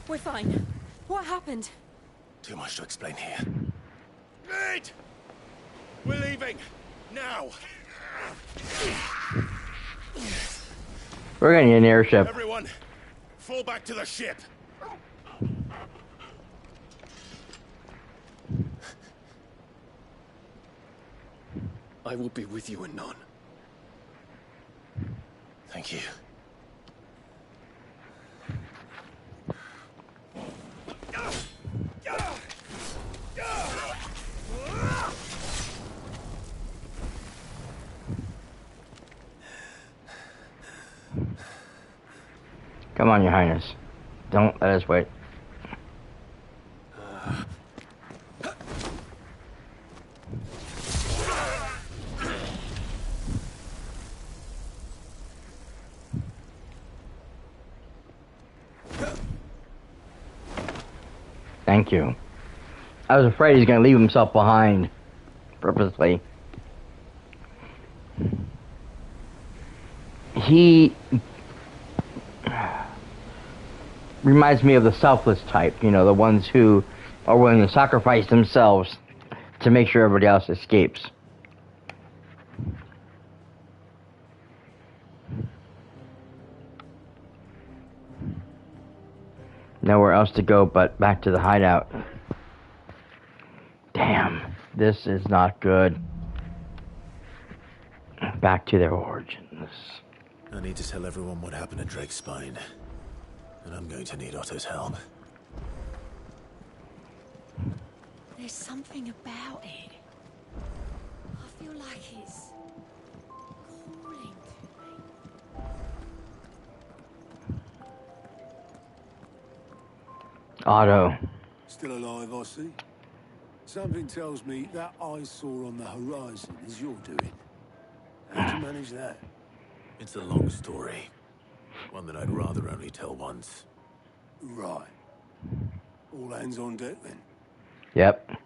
We're fine. What happened? Too much to explain here. Nate! We're leaving! Now! We're getting an airship. Everyone, fall back to the ship! I will be with you anon. Thank you. Come on, Your Highness. Don't let us wait. Thank you. I was afraid he's going to leave himself behind purposely. He reminds me of the selfless type, you know, the ones who are willing to sacrifice themselves to make sure everybody else escapes. Nowhere else to go but back to the hideout. Damn, this is not good. Back to their origins. I need to tell everyone what happened at Drake's Spine. And I'm going to need Otto's help. There's something about it. I feel like it's calling to me. Otto. Still alive, I see. Something tells me that eyesore on the horizon is your doing. How'd you manage that? It's a long story. One that I'd rather only tell once. Right. All hands on deck then. Yep.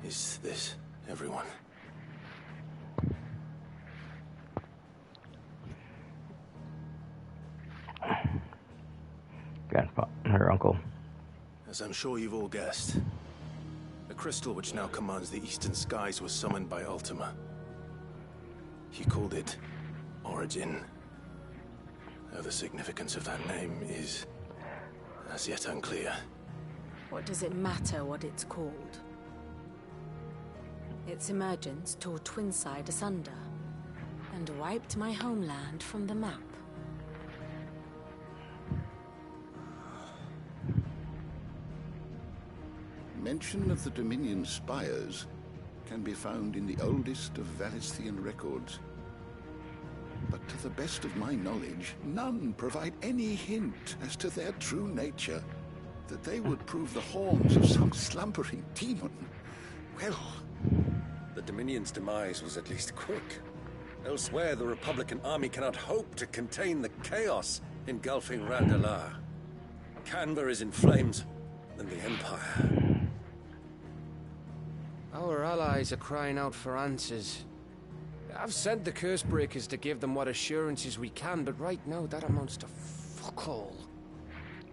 Is this everyone? Grandpa, her uncle. As I'm sure you've all guessed, the crystal which now commands the eastern skies was summoned by Ultima. He called it Origin. Though the significance of that name is as yet unclear. What does it matter what it's called? Its emergence tore Twinside asunder and wiped my homeland from the map. Mention of the Dominion spires can be found in the oldest of Valisthian records. but to the best of my knowledge, none provide any hint as to their true nature. That they would prove the horns of some slumbering demon. Well, The Dominion's demise was at least quick. Elsewhere, the Republican army cannot hope to contain the chaos engulfing Randalar. Canberra is in flames, and the Empire. Our allies are crying out for answers. I've sent the Cursebreakers to give them what assurances we can, but right now that amounts to fuck all.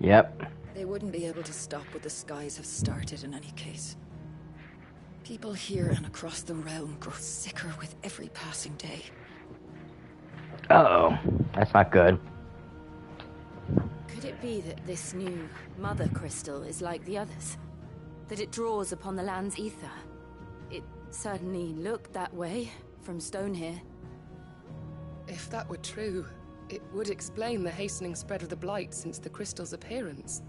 Yep. They wouldn't be able to stop what the skies have started in any case. People here and across the realm grow sicker with every passing day. Uh-oh. That's not good. Could it be that this new mother crystal is like the others? That it draws upon the land's ether? It certainly looked that way from stone here. If that were true, it would explain the hastening spread of the Blight since the crystal's appearance.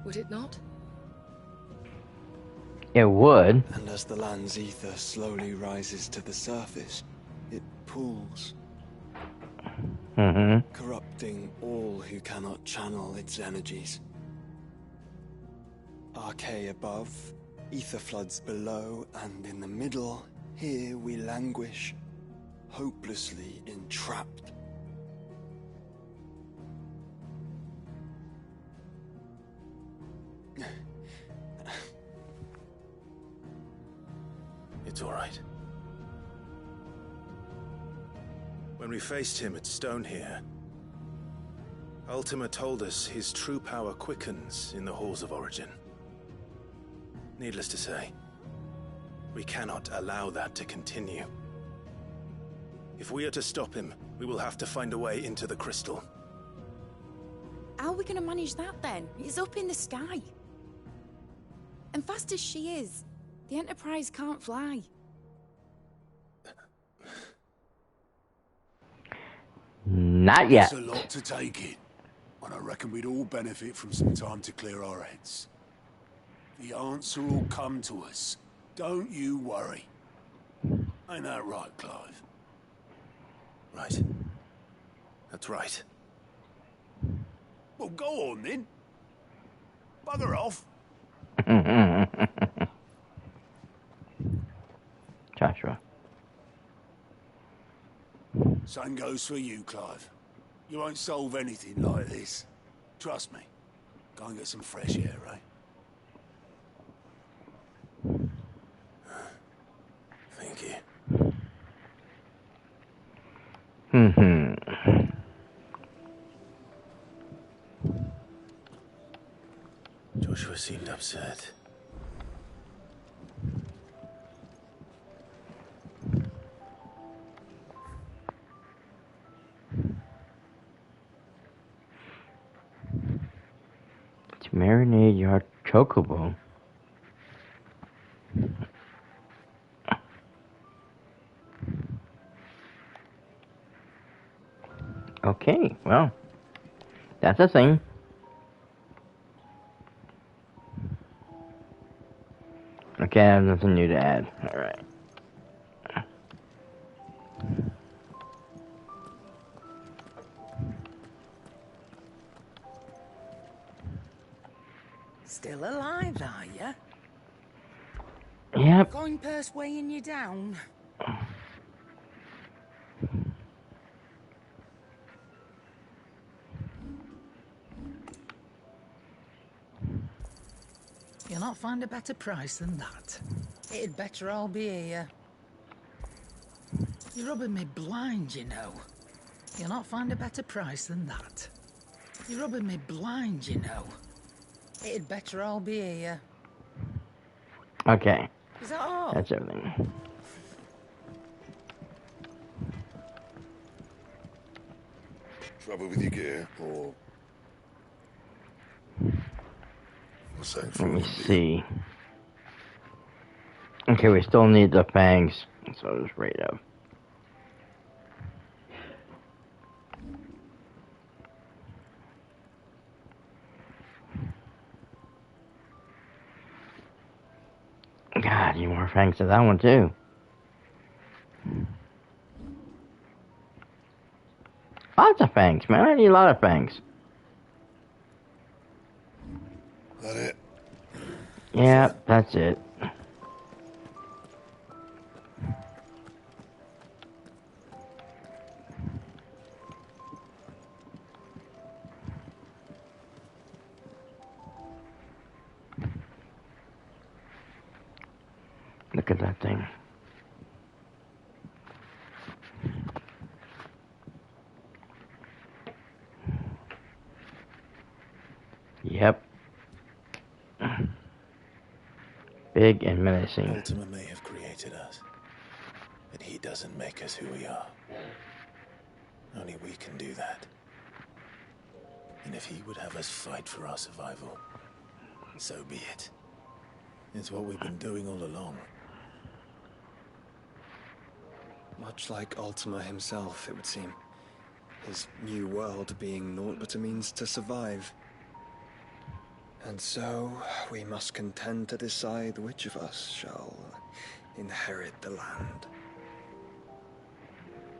Would it not? It would. And as the land's ether slowly rises to the surface, it pools, corrupting all who cannot channel its energies. Archay above, ether floods below, and in the middle, here we languish, hopelessly entrapped. It's all right. When we faced him at Stone here, Ultima told us his true power quickens in the Halls of Origin. Needless to say, we cannot allow that to continue. If we are to stop him, we will have to find a way into the crystal. How are we going to manage that then? It's up in the sky. And fast as she is, the Enterprise can't fly. Not yet. It's a lot to take in, and I reckon we'd all benefit from some time to clear our heads. The answer will come to us. Don't you worry. Ain't that right, Clive? Right. That's right. Well, go on then. Bugger off. Joshua. Same goes for you, Clive. You won't solve anything like this. Trust me. Go and get some fresh air, eh? Thank you. Joshua seemed upset. To marinate your chocobo. Okay, well, that's a thing. Okay, I have nothing new to add. Alright. Still alive, are you? Yep. Going purse weighing you down? You'll not find a better price than that. It'd better all be here. You're rubbing me blind, you know. You'll not find a better price than that. You're rubbing me blind, you know. It'd better all be here. Okay. Is that all? That's everything. Trouble with your gear, or Let me see. Okay, we still need the fangs, so I'll just rate up. God, need more fangs to that one too. Lots of fangs, man. I need a lot of fangs. That it? Yeah, that's it. Look at that thing. Yep. Big and menacing. Ultima may have created us, but he doesn't make us who we are. Only we can do that. And if he would have us fight for our survival, so be it. It's what we've been doing all along. Much like Ultima himself, it would seem. His new world being naught but a means to survive. And so, we must contend to decide which of us shall inherit the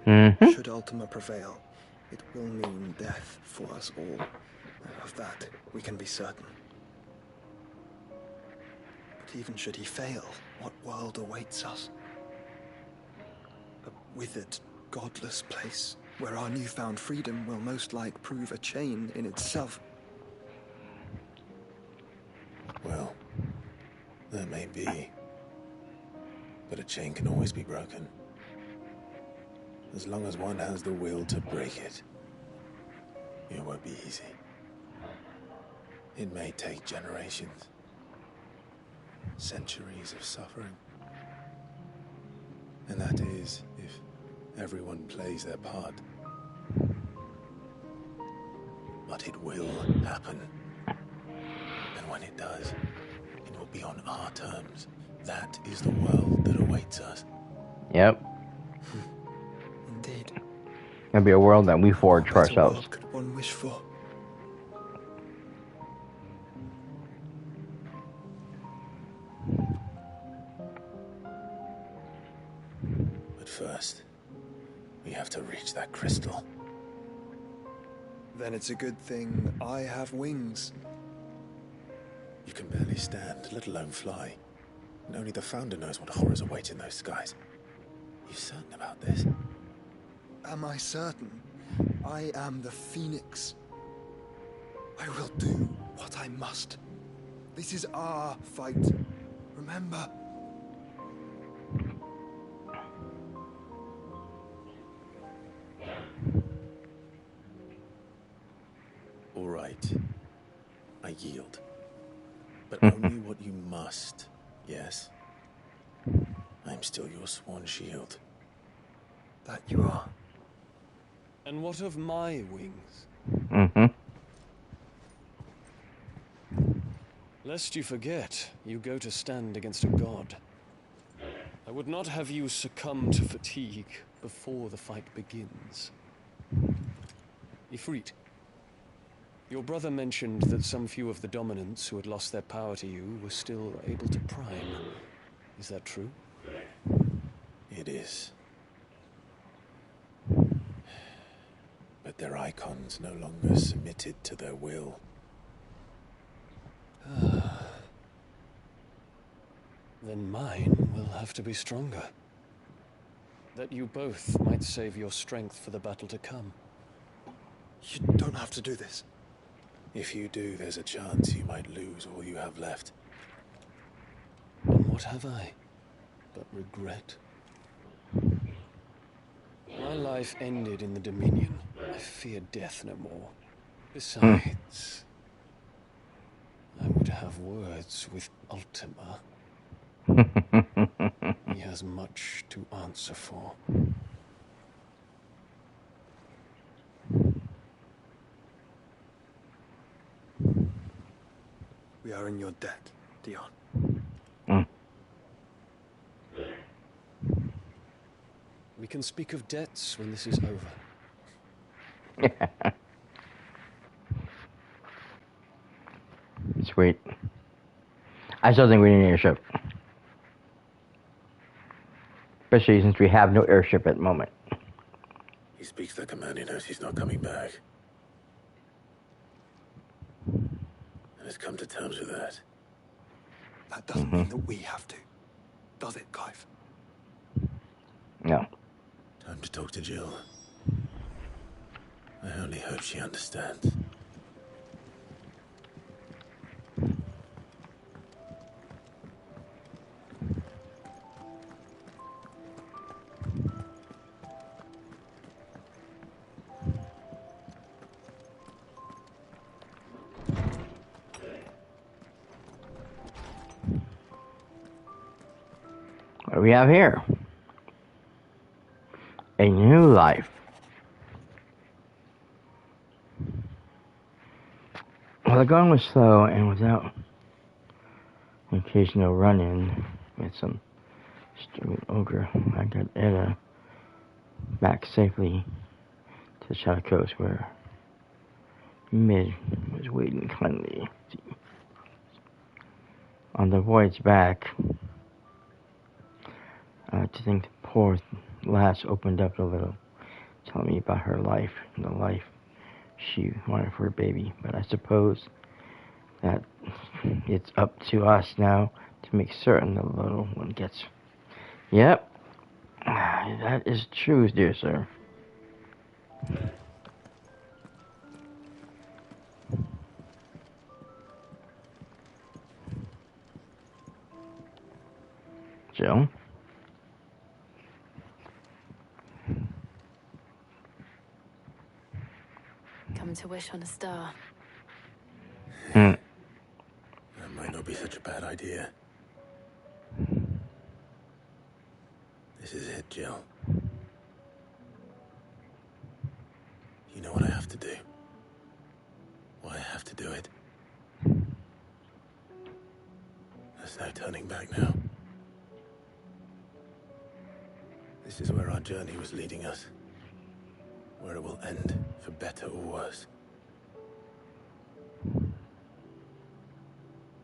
land. Should Ultima prevail, it will mean death for us all. Of that, we can be certain. But even should he fail, what world awaits us? A withered, godless place, where our newfound freedom will most like prove a chain in itself. Well, that may be. But a chain can always be broken. As long as one has the will to break it. It won't be easy. It may take generations. Centuries of suffering. And that is if everyone plays their part. But it will happen. And when it does, it will be on our terms. That is the world that awaits us. Yep. Indeed. It'll be a world that we forge for ourselves. What could one wish for? But first, we have to reach that crystal. Then it's a good thing I have wings. You can barely stand, let alone fly. And only the Founder knows what horrors await in those skies. You certain about this? Am I certain? I am the Phoenix. I will do what I must. This is our fight. Remember? All right. I yield. But only what you must, yes? I'm still your sworn shield. That you are. And what of my wings? Lest you forget, you go to stand against a god. I would not have you succumb to fatigue before the fight begins. Ifrit, your brother mentioned that some few of the dominants who had lost their power to you were still able to prime. Is that true? It is. But their icons no longer submitted to their will. Then mine will have to be stronger. That you both might save your strength for the battle to come. You don't have to do this. If you do, there's a chance you might lose all you have left. And what have I but regret? My life ended in the Dominion. I fear death no more. Besides, I would have words with Ultima. He has much to answer for. We are in your debt, Dion. We can speak of debts when this is over. Sweet. I still think we need an airship. Especially since we have no airship at the moment. He speaks like a man who knows he's not coming back. And has come to terms with that. That doesn't mean that we have to, does it, Clive? No. Time to talk to Jill. I only hope she understands. What do we have here? A new life. Well, the going was slow and without an occasional run-in with some stupid ogre, I got Etta back safely to the Shadow Coast where Mid was waiting kindly. On the voyage back, to think the poor lass opened up a little, telling me about her life and the life she wanted for her baby. But I suppose that it's up to us now to make certain the little one gets. Yep, that is true, dear sir. Jill? Come to wish on a star. That might not be such a bad idea. This is it, Jill. You know what I have to do. Why I have to do it. There's no turning back now. This is where our journey was leading us. Where it will end, for better or worse.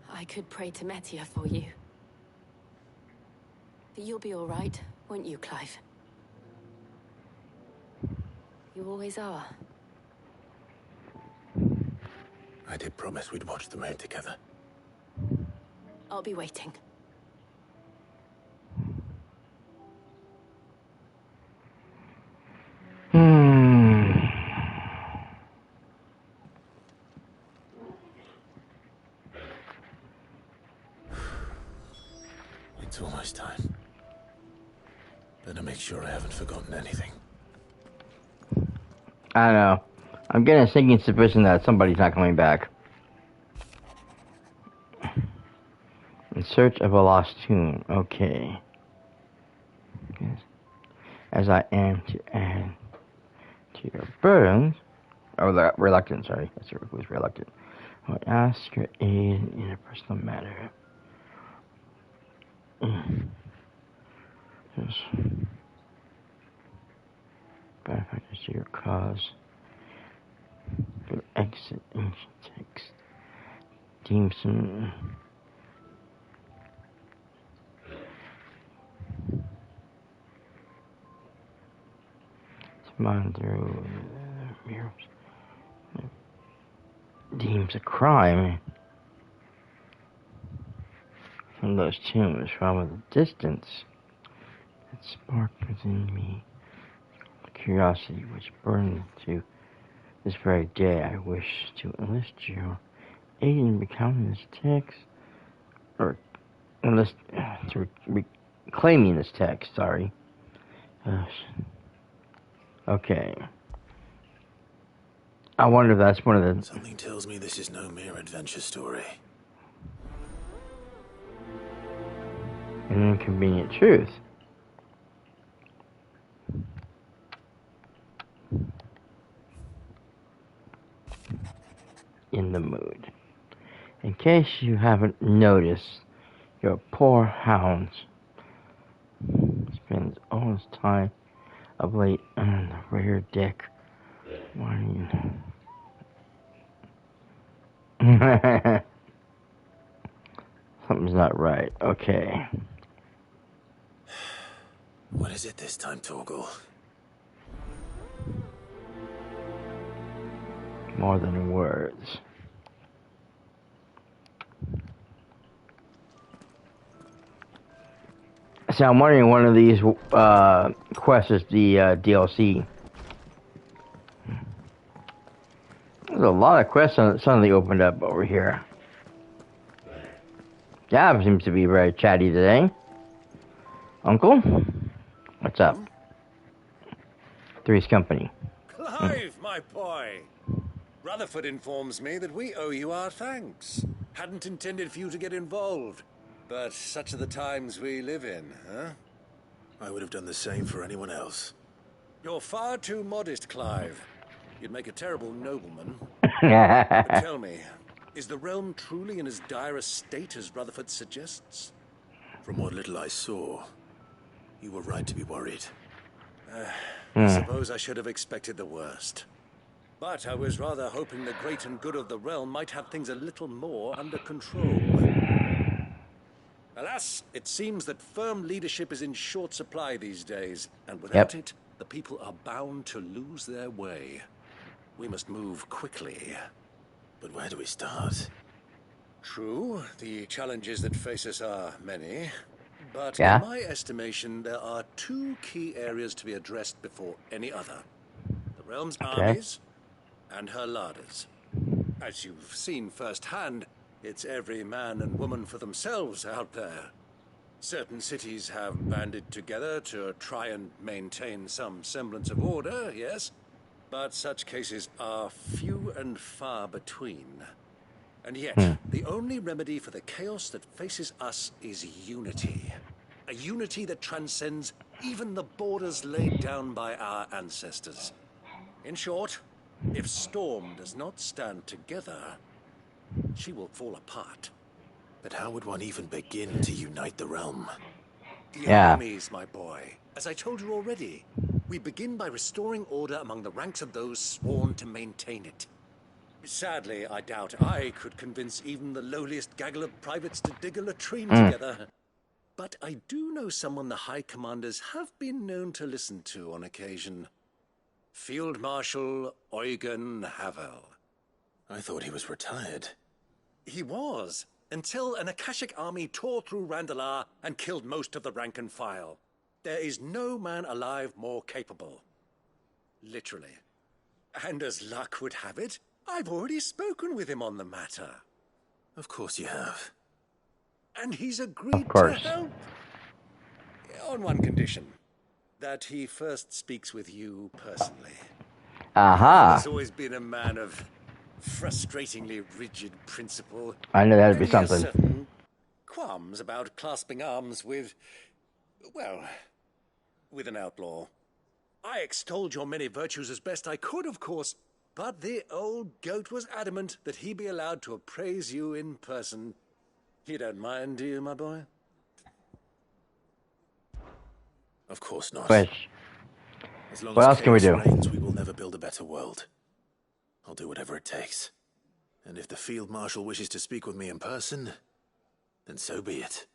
I could pray to Metia for you. But you'll be all right, won't you, Clive? You always are. I did promise we'd watch the moon together. I'll be waiting. It's almost time. Better make sure I haven't forgotten anything. I know. I'm getting a sinking suspicion that somebody's not coming back. In search of a lost tomb. Okay. As I am to add to your burdens. Oh, reluctant, sorry. That's who's reluctant. I'll ask your aid in a personal matter. Yes. Benefactors to your cause. Your exit ancient text. Deemson. Smile through the mirrors. Deems a crime. From those tombs from a distance. That sparked within me. Curiosity which burned to this very day. I wish to enlist your aid in recounting this text, or enlist to reclaiming this text. Sorry. Okay. I wonder if that's one of the. Something tells me this is no mere adventure story. An inconvenient truth. In the mood. In case you haven't noticed, your poor hound spends all his time of late on the rear deck whining. Something's not right. Okay. What is it this time, Torgal? More than words. So I'm wondering one of these quests is the DLC. There's a lot of quests suddenly opened up over here. Gab seems to be very chatty today. Uncle? What's up? Three's Company. Clive, my boy! Rutherford informs me that we owe you our thanks. Hadn't intended for you to get involved, but such are the times we live in, huh? I would have done the same for anyone else. You're far too modest, Clive. You'd make a terrible nobleman. But tell me, is the realm truly in as dire a state as Rutherford suggests? From what little I saw, you were right to be worried. I suppose I should have expected the worst. But I was rather hoping the great and good of the realm might have things a little more under control. Alas, it seems that firm leadership is in short supply these days, and without it, the people are bound to lose their way. We must move quickly. But where do we start? True, the challenges that face us are many. But in my estimation, there are two key areas to be addressed before any other. The realm's armies and her larders. As you've seen firsthand, it's every man and woman for themselves out there. Certain cities have banded together to try and maintain some semblance of order, yes, but such cases are few and far between. And yet, the only remedy for the chaos that faces us is unity. A unity that transcends even the borders laid down by our ancestors. In short, if Storm does not stand together, she will fall apart. But how would one even begin to unite the realm? The armies, my boy. As I told you already, we begin by restoring order among the ranks of those sworn to maintain it. Sadly, I doubt I could convince even the lowliest gaggle of privates to dig a latrine together. But I do know someone the High Commanders have been known to listen to on occasion. Field Marshal Eugen Havel. I thought he was retired. He was, until an Akashic army tore through Randalar and killed most of the rank and file. There is no man alive more capable. Literally. And as luck would have it, I've already spoken with him on the matter. Of course you have. And he's agreed to help. On one condition. That he first speaks with you personally. He's always been a man of frustratingly rigid principle. I knew that'd be He has something. certain qualms about clasping arms with, well, with an outlaw. I extolled your many virtues as best I could, of course, but the old goat was adamant that he be allowed to appraise you in person. You don't mind, do you, my boy? Of course not. Which? As long What as else can we chaos do? reigns, we will never build a better world. I'll do whatever it takes. And if the Field Marshal wishes to speak with me in person, then so be it.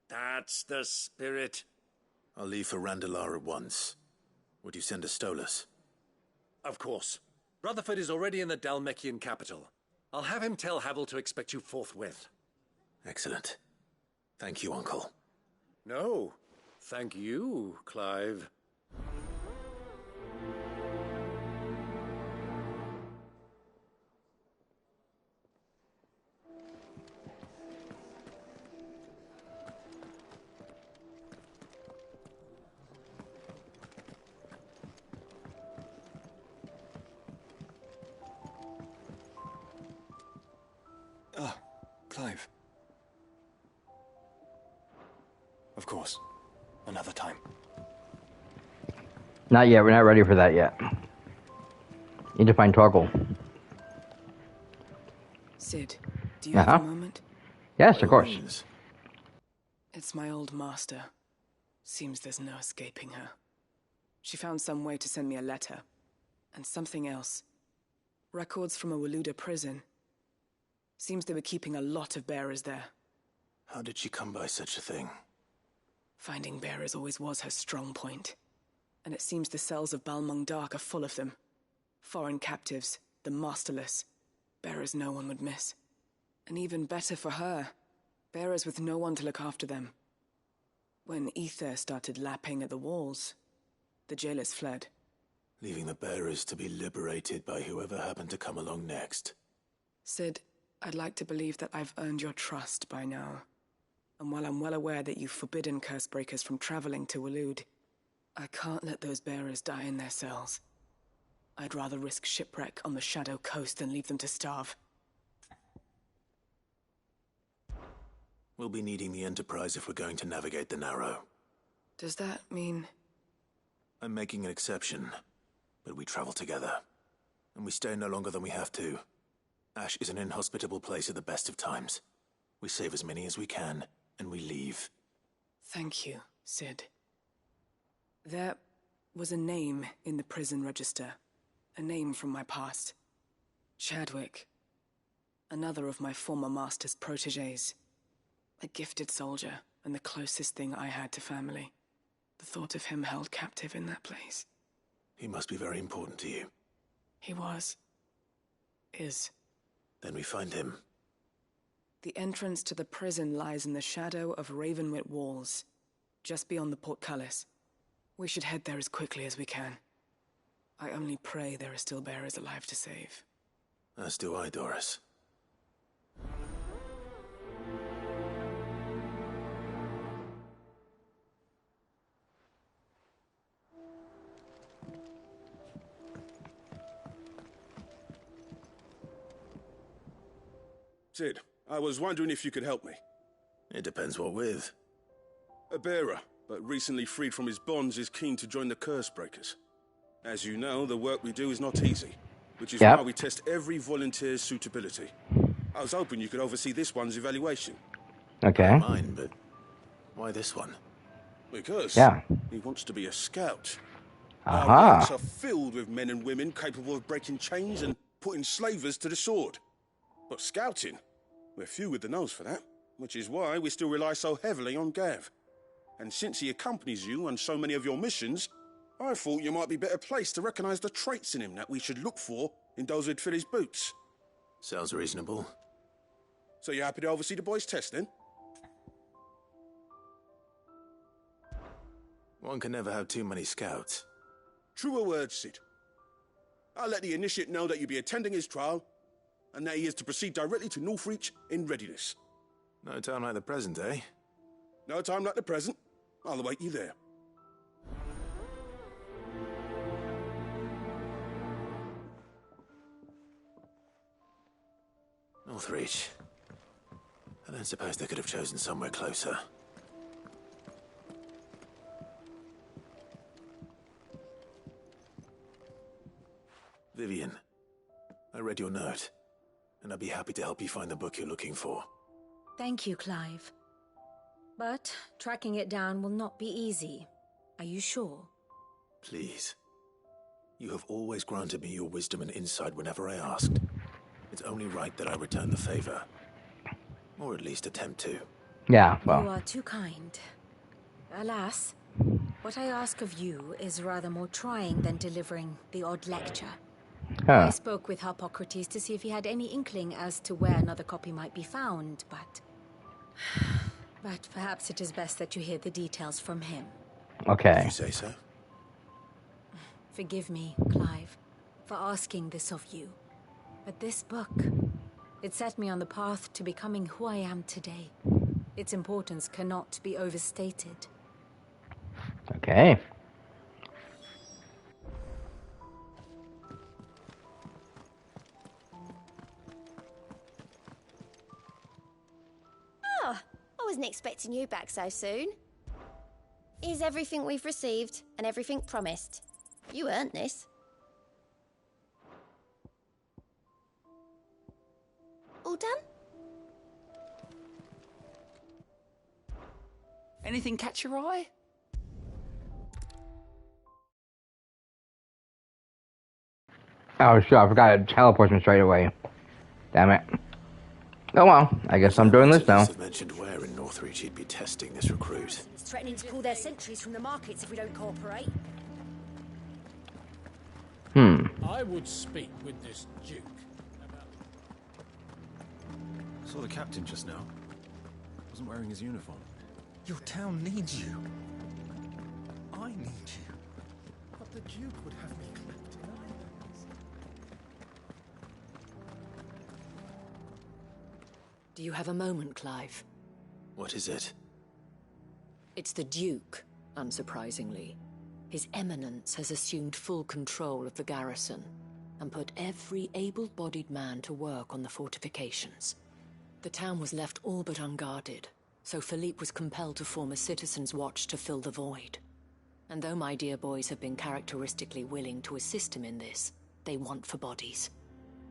That's the spirit. I'll leave for Randalar at once. Would you send a Stolas? Of course. Rutherford is already in the Dalmekian capital. I'll have him tell Havel to expect you forthwith. Excellent. Thank you, Uncle. No, thank you, Clive. Ah, Clive. Of course. Another time. Not yet. We're not ready for that yet. Need to find Torgal. Sid, do you have a moment? Yes, of course. It's my old master. Seems there's no escaping her. She found some way to send me a letter. And something else. Records from a Waluda prison. Seems they were keeping a lot of bearers there. How did she come by such a thing? Finding bearers always was her strong point. And it seems the cells of Balmung Dark are full of them. Foreign captives, the masterless. Bearers no one would miss. And even better for her, bearers with no one to look after them. When ether started lapping at the walls, the jailers fled. Leaving the bearers to be liberated by whoever happened to come along next. Sid, I'd like to believe that I've earned your trust by now. And while I'm well aware that you've forbidden Cursebreakers from traveling to Waloed, I can't let those bearers die in their cells. I'd rather risk shipwreck on the Shadow Coast than leave them to starve. We'll be needing the Enterprise if we're going to navigate the Narrow. Does that mean... I'm making an exception, but we travel together. And we stay no longer than we have to. Ash is an inhospitable place at the best of times. We save as many as we can, and we leave. Thank you, Sid. There was a name in the prison register. A name from my past. Chadwick. Another of my former master's protégés. A gifted soldier, and the closest thing I had to family. The thought of him held captive in that place. He must be very important to you. He was. Is. Then we find him. The entrance to the prison lies in the shadow of Ravenwit Walls, just beyond the portcullis. We should head there as quickly as we can. I only pray there are still bearers alive to save. As do I, Doris. Sid, I was wondering if you could help me. It depends what with. A bearer, but recently freed from his bonds, is keen to join the Cursebreakers. As you know, the work we do is not easy, which is why we test every volunteer's suitability. I was hoping you could oversee this one's evaluation. Okay. Mine, but why this one? Because he wants to be a scout. Aha. Our ranks are filled with men and women capable of breaking chains and putting slavers to the sword. But scouting, we're few with the nose for that, which is why we still rely so heavily on Gav. And since he accompanies you on so many of your missions, I thought you might be better placed to recognize the traits in him that we should look for in those who'd fill his boots. Sounds reasonable. So you happy to oversee the boys' test, then? One can never have too many scouts. Truer words, Sid. I'll let the initiate know that you'll be attending his trial, and that he is to proceed directly to Northreach in readiness. No time like the present, eh? No time like the present. I'll await you there. Northreach. I don't suppose they could have chosen somewhere closer. Vivian, I read your note, and I'd be happy to help you find the book you're looking for. Thank you, Clive. But tracking it down will not be easy. Are you sure? Please. You have always granted me your wisdom and insight whenever I asked. It's only right that I return the favor. Or at least attempt to. Yeah, well. You are too kind. Alas, what I ask of you is rather more trying than delivering the odd lecture. I spoke with Harpocrates to see if he had any inkling as to where another copy might be found, but perhaps it is best that you hear the details from him. Okay. If you say so. Forgive me, Clive, for asking this of you. But this book, it set me on the path to becoming who I am today. Its importance cannot be overstated. Okay. Oh, I wasn't expecting you back so soon. Here's everything we've received and everything promised. You earned this. All done? Anything catch your eye? Oh, sure, I forgot it teleports me straight away. Damn it. Oh well, I guess I'm doing this now. Have mentioned where in Northreach he'd be testing this recruit. It's threatening to pull their sentries from the markets if we don't cooperate. I I would speak with this Duke about... Saw the captain just now. Wasn't wearing his uniform. Your town needs you. I need you. But the Duke would have me clapped in irons. Do you have a moment, Clive? What is it? It's the Duke, unsurprisingly. His Eminence has assumed full control of the garrison and put every able-bodied man to work on the fortifications. The town was left all but unguarded, so Philippe was compelled to form a citizen's watch to fill the void. And though my dear boys have been characteristically willing to assist him in this, they want for bodies.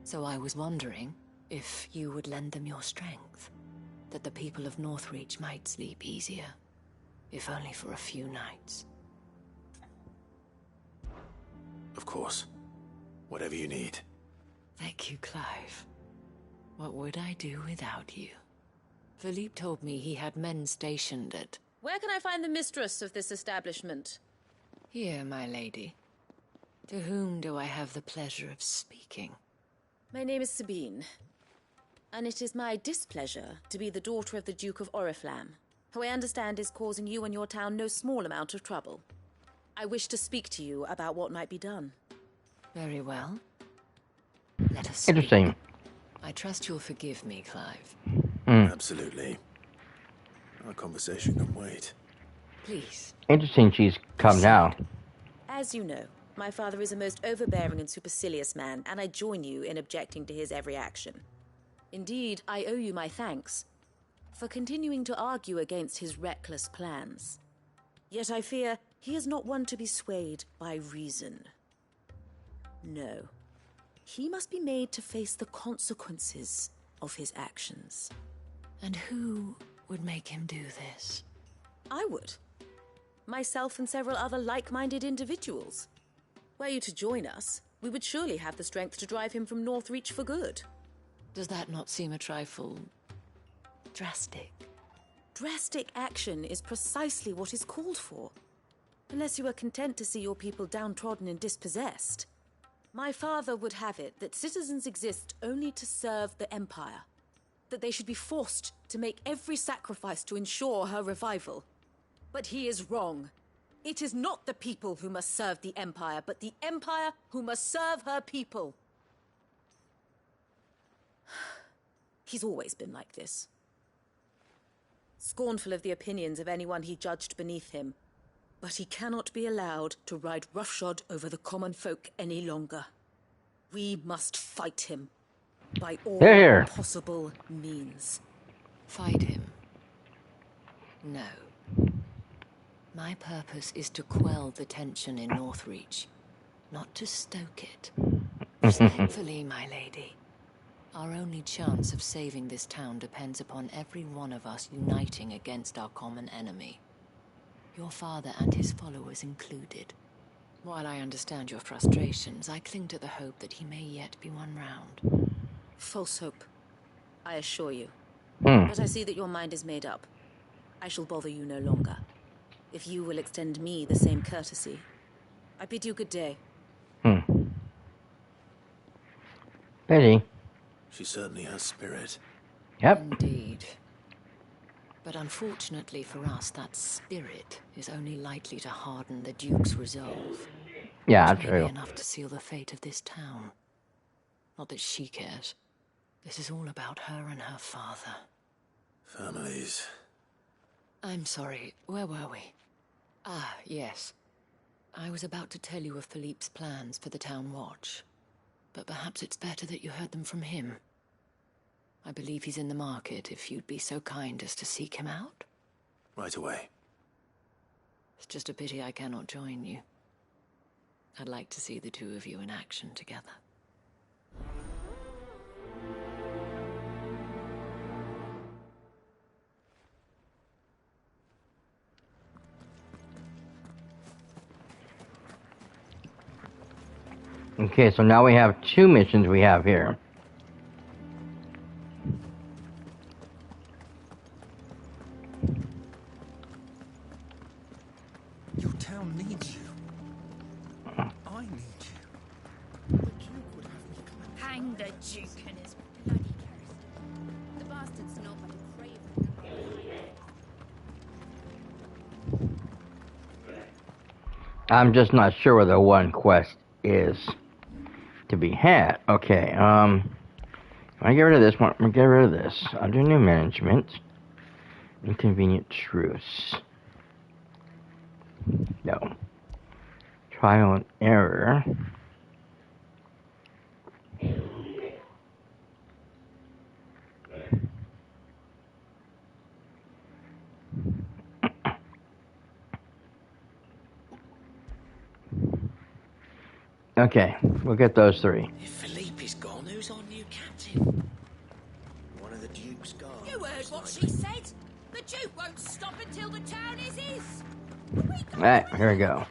So I was wondering if you would lend them your strength, that the people of Northreach might sleep easier, if only for a few nights. Of course. Whatever you need. Thank you, Clive. What would I do without you? Philippe told me he had men stationed at... Where can I find the mistress of this establishment? Here, my lady. To whom do I have the pleasure of speaking? My name is Sabine, and it is my displeasure to be the daughter of the Duke of Oriflamme, who I understand is causing you and your town no small amount of trouble. I wish to speak to you about what might be done. Very well. Let us Interesting. Speak. I trust you'll forgive me, Clive. Absolutely. Our conversation can wait. Please. Interesting she's come now. As you know, my father is a most overbearing and supercilious man, and I join you in objecting to his every action. Indeed, I owe you my thanks for continuing to argue against his reckless plans. Yet I fear he is not one to be swayed by reason. No. He must be made to face the consequences of his actions. And who would make him do this? I would. Myself and several other like-minded individuals. Were you to join us, we would surely have the strength to drive him from Northreach for good. Does that not seem a trifle... drastic? Drastic action is precisely what is called for. Unless you are content to see your people downtrodden and dispossessed. My father would have it that citizens exist only to serve the Empire. That they should be forced to make every sacrifice to ensure her revival. But he is wrong. It is not the people who must serve the Empire, but the Empire who must serve her people. He's always been like this. Scornful of the opinions of anyone he judged beneath him. But he cannot be allowed to ride roughshod over the common folk any longer. We must fight him by all possible means. Fight him? No. My purpose is to quell the tension in Northreach, not to stoke it. Respectfully, my lady. Our only chance of saving this town depends upon every one of us uniting against our common enemy. Your father and his followers included. While I understand your frustrations, I cling to the hope that he may yet be won round. False hope, I assure you. But I see that your mind is made up. I shall bother you no longer. If you will extend me the same courtesy, I bid you good day. Betty. She certainly has spirit. Yep. Indeed. But unfortunately for us, that spirit is only likely to harden the Duke's resolve. Yeah, which may true. be enough to seal the fate of this town. Not that she cares. This is all about her and her father. Families. I'm sorry, where were we? Ah, yes. I was about to tell you of Philippe's plans for the town watch. But perhaps it's better that you heard them from him. I believe he's in the market, if you'd be so kind as to seek him out. Right away. It's just a pity I cannot join you. I'd like to see the two of you in action together. Okay, so now we have 2 missions we have here. Your town needs you. I need you. The Hang the Duke and his bloody garrison. The bastard's not but a craven. I'm just not sure where the one quest is to be had. Okay, I get rid of this one. I'm gonna get rid of this. Under new management, inconvenient truce. No. Trial and error. Okay, we'll get those three. If Philippe is gone, who's our new captain? One of the Duke's guards. You heard what she said? The Duke won't stop until the town is his. Alright, here we go.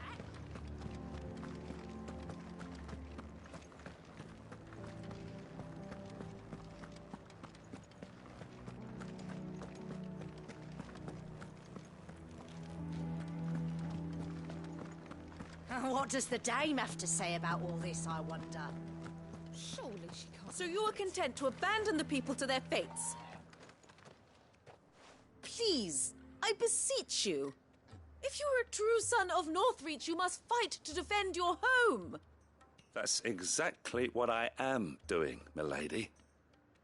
What does the dame have to say about all this, I wonder? Surely she can't. So you are content to abandon the people to their fates? Please, I beseech you. If you are a true son of Northreach, you must fight to defend your home. That's exactly what I am doing, milady.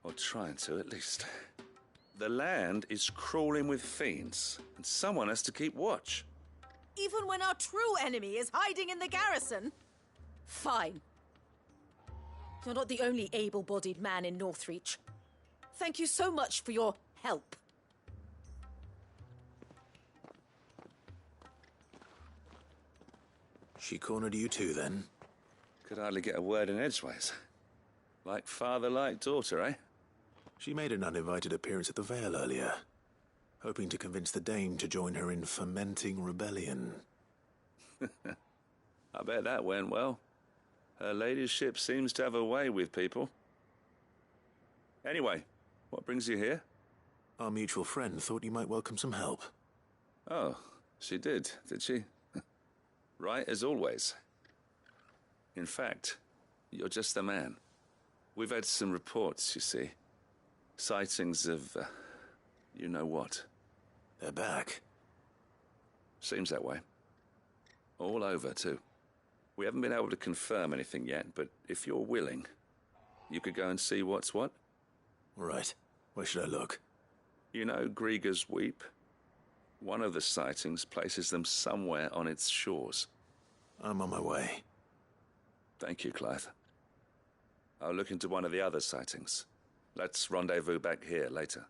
Or trying to, at least. The land is crawling with fiends, and someone has to keep watch. Even when our true enemy is hiding in the garrison? Fine. You're not the only able-bodied man in Northreach. Thank you so much for your help. She cornered you too, then? Could hardly get a word in edgeways. Like father, like daughter, eh? She made an uninvited appearance at the Vale earlier, hoping to convince the Dame to join her in fomenting rebellion. I bet that went well. Her ladyship seems to have a way with people. Anyway, what brings you here? Our mutual friend thought you might welcome some help. Oh, she did she? Right as always. In fact, you're just the man. We've had some reports, you see. Sightings of, you know what. They're back. Seems that way. All over, too. We haven't been able to confirm anything yet, but if you're willing, you could go and see what's what. Right. Where should I look? You know Grieger's Weep? One of the sightings places them somewhere on its shores. I'm on my way. Thank you, Clive. I'll look into one of the other sightings. Let's rendezvous back here later.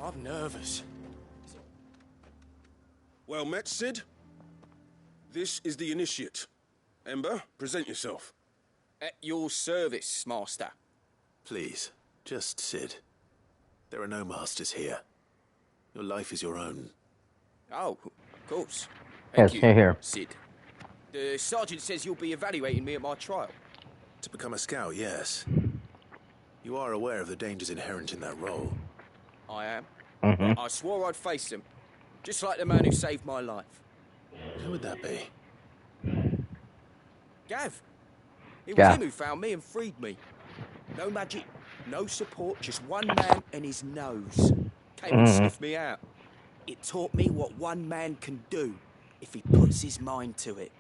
I'm nervous. Well met, Sid. This is the Initiate. Ember, present yourself. At your service, Master. Please, just Sid. There are no masters here. Your life is your own. Oh, of course. Yes, Thank you, here. Sid. The sergeant says you'll be evaluating me at my trial. To become a scout, yes. You are aware of the dangers inherent in that role. I am. Mm-hmm. I swore I'd face them. Just like the man who saved my life. Who would that be? Gav. It was Gav. him who found me and freed me. No magic, no support, just one man and his nose. Came and sniffed me out. It taught me what one man can do if he puts his mind to it.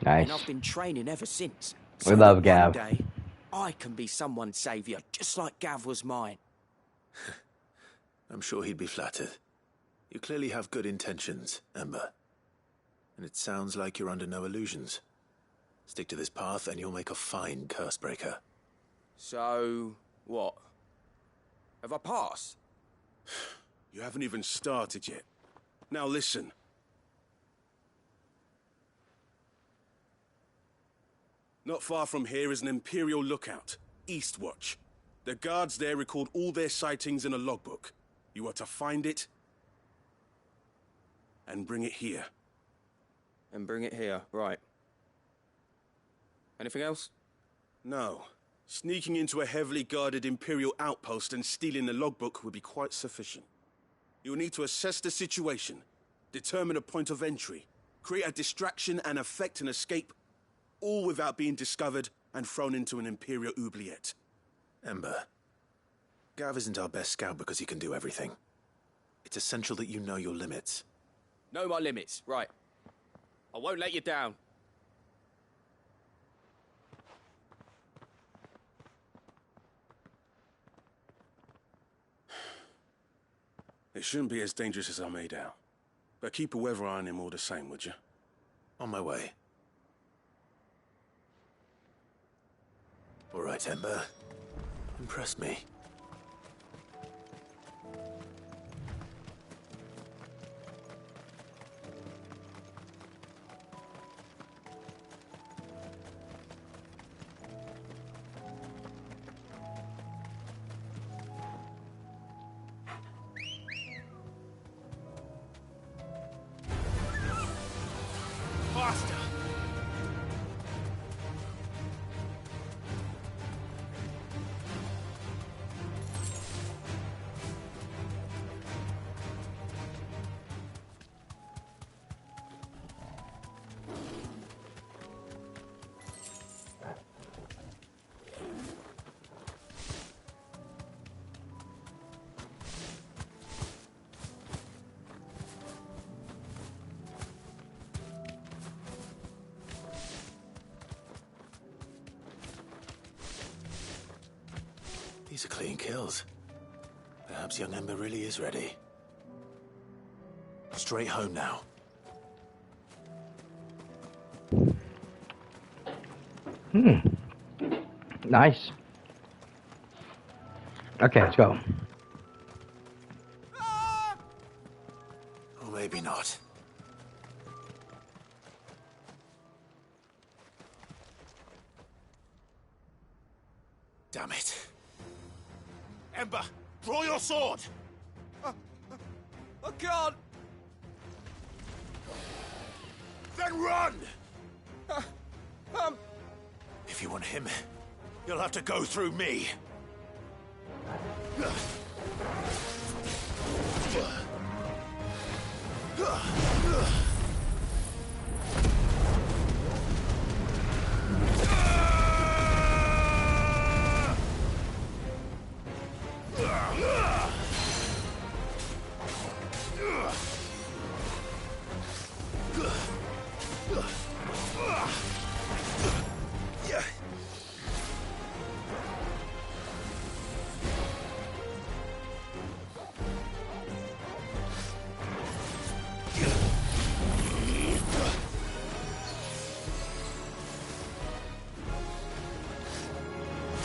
Nice. And I've been training ever since. We So love that one Gav. day, I can be someone's saviour, just like Gav was mine. I'm sure he'd be flattered. You clearly have good intentions, Ember. And it sounds like you're under no illusions. Stick to this path and you'll make a fine cursebreaker. So, what? Have I passed? You haven't even started yet. Now listen. Not far from here is an Imperial lookout, Eastwatch. The guards there record all their sightings in a logbook. You are to find it and bring it here. And bring it here, right. Anything else? No. Sneaking into a heavily guarded Imperial outpost and stealing the logbook would be quite sufficient. You'll need to assess the situation, determine a point of entry, create a distraction and effect an escape, all without being discovered and thrown into an Imperial oubliette. Ember, Gav isn't our best scout because he can do everything. It's essential that you know your limits. Know my limits, right. I won't let you down. It shouldn't be as dangerous as I made out. But keep a weather eye on him all the same, would you? On my way. All right, Ember. Impress me. Faster! These are clean kills. Perhaps young Ember really is ready. Straight home now. Nice. Okay, let's go. Or maybe not. Damn it. Ember, draw your sword! I can't! Then run! If you want him, you'll have to go through me.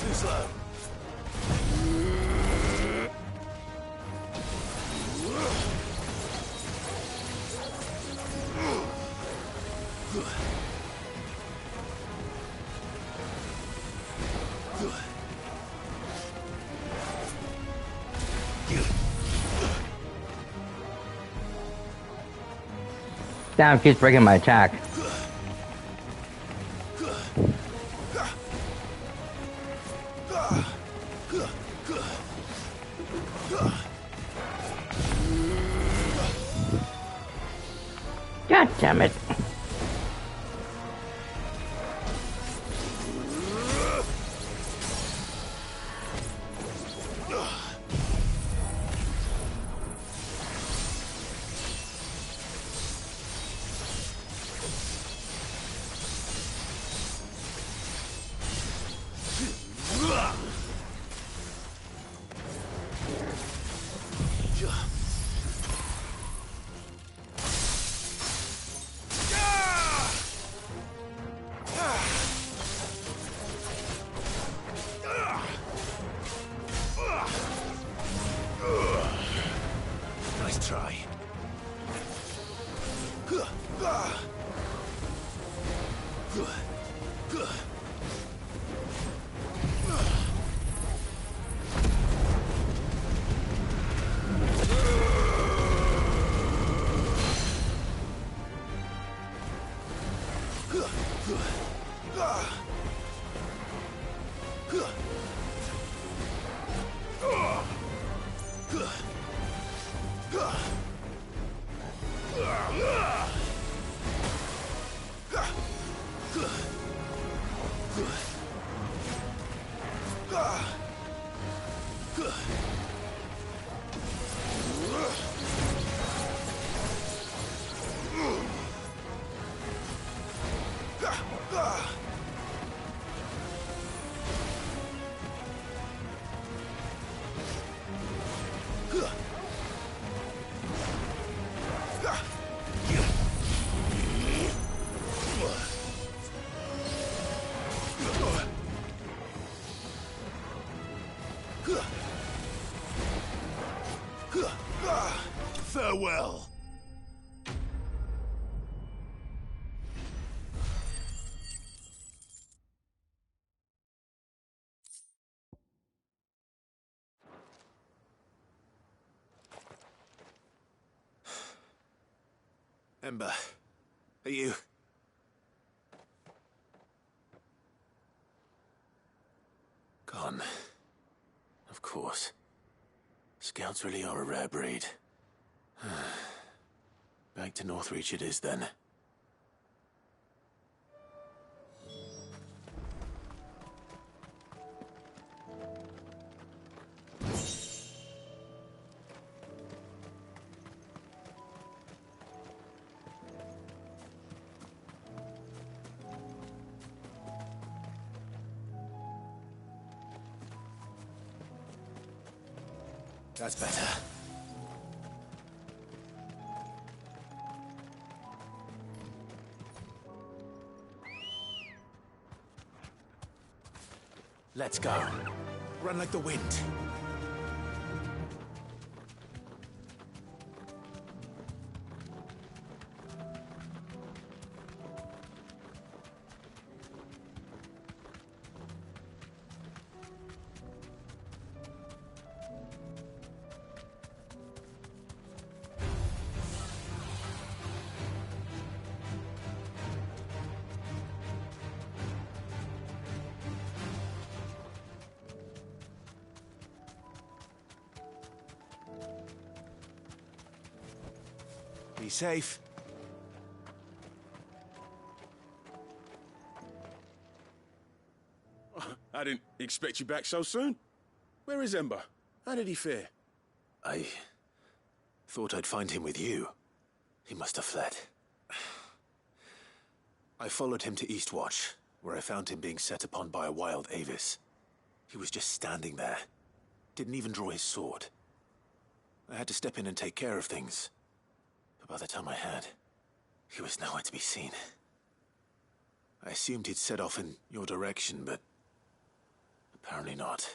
Too slow. Damn, keeps breaking my attack. God damn it. Nice try. Farewell. Ember, are you... Gone. Of course. Scouts really are a rare breed. Back to Northreach it is then. That's better. Let's go. Run like the wind. Be safe. I didn't expect you back so soon. Where is Ember? How did he fare? I thought I'd find him with you. He must have fled. I followed him to Eastwatch, where I found him being set upon by a wild Avis. He was just standing there. Didn't even draw his sword. I had to step in and take care of things. But by the time I had, he was nowhere to be seen. I assumed he'd set off in your direction, but apparently not.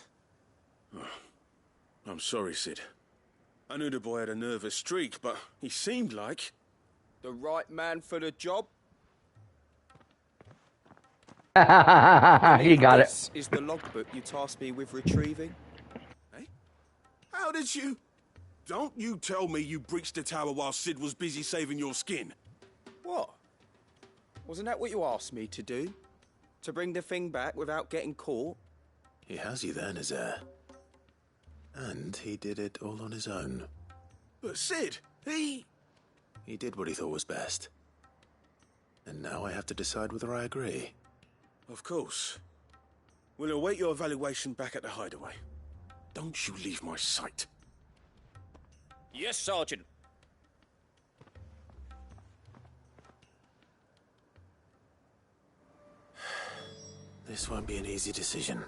I'm sorry, Sid. I knew the boy had a nervous streak, but he seemed like... The right man for the job? You got it. This is the logbook you tasked me with retrieving. Hey? How did you... Don't you tell me you breached the tower while Sid was busy saving your skin. What? Wasn't that what you asked me to do? To bring the thing back without getting caught? He has you there, Nazaire. And he did it all on his own. But Sid, he did what he thought was best. And now I have to decide whether I agree. Of course. We'll await your evaluation back at the hideaway. Don't you leave my sight. Yes, Sergeant. This won't be an easy decision.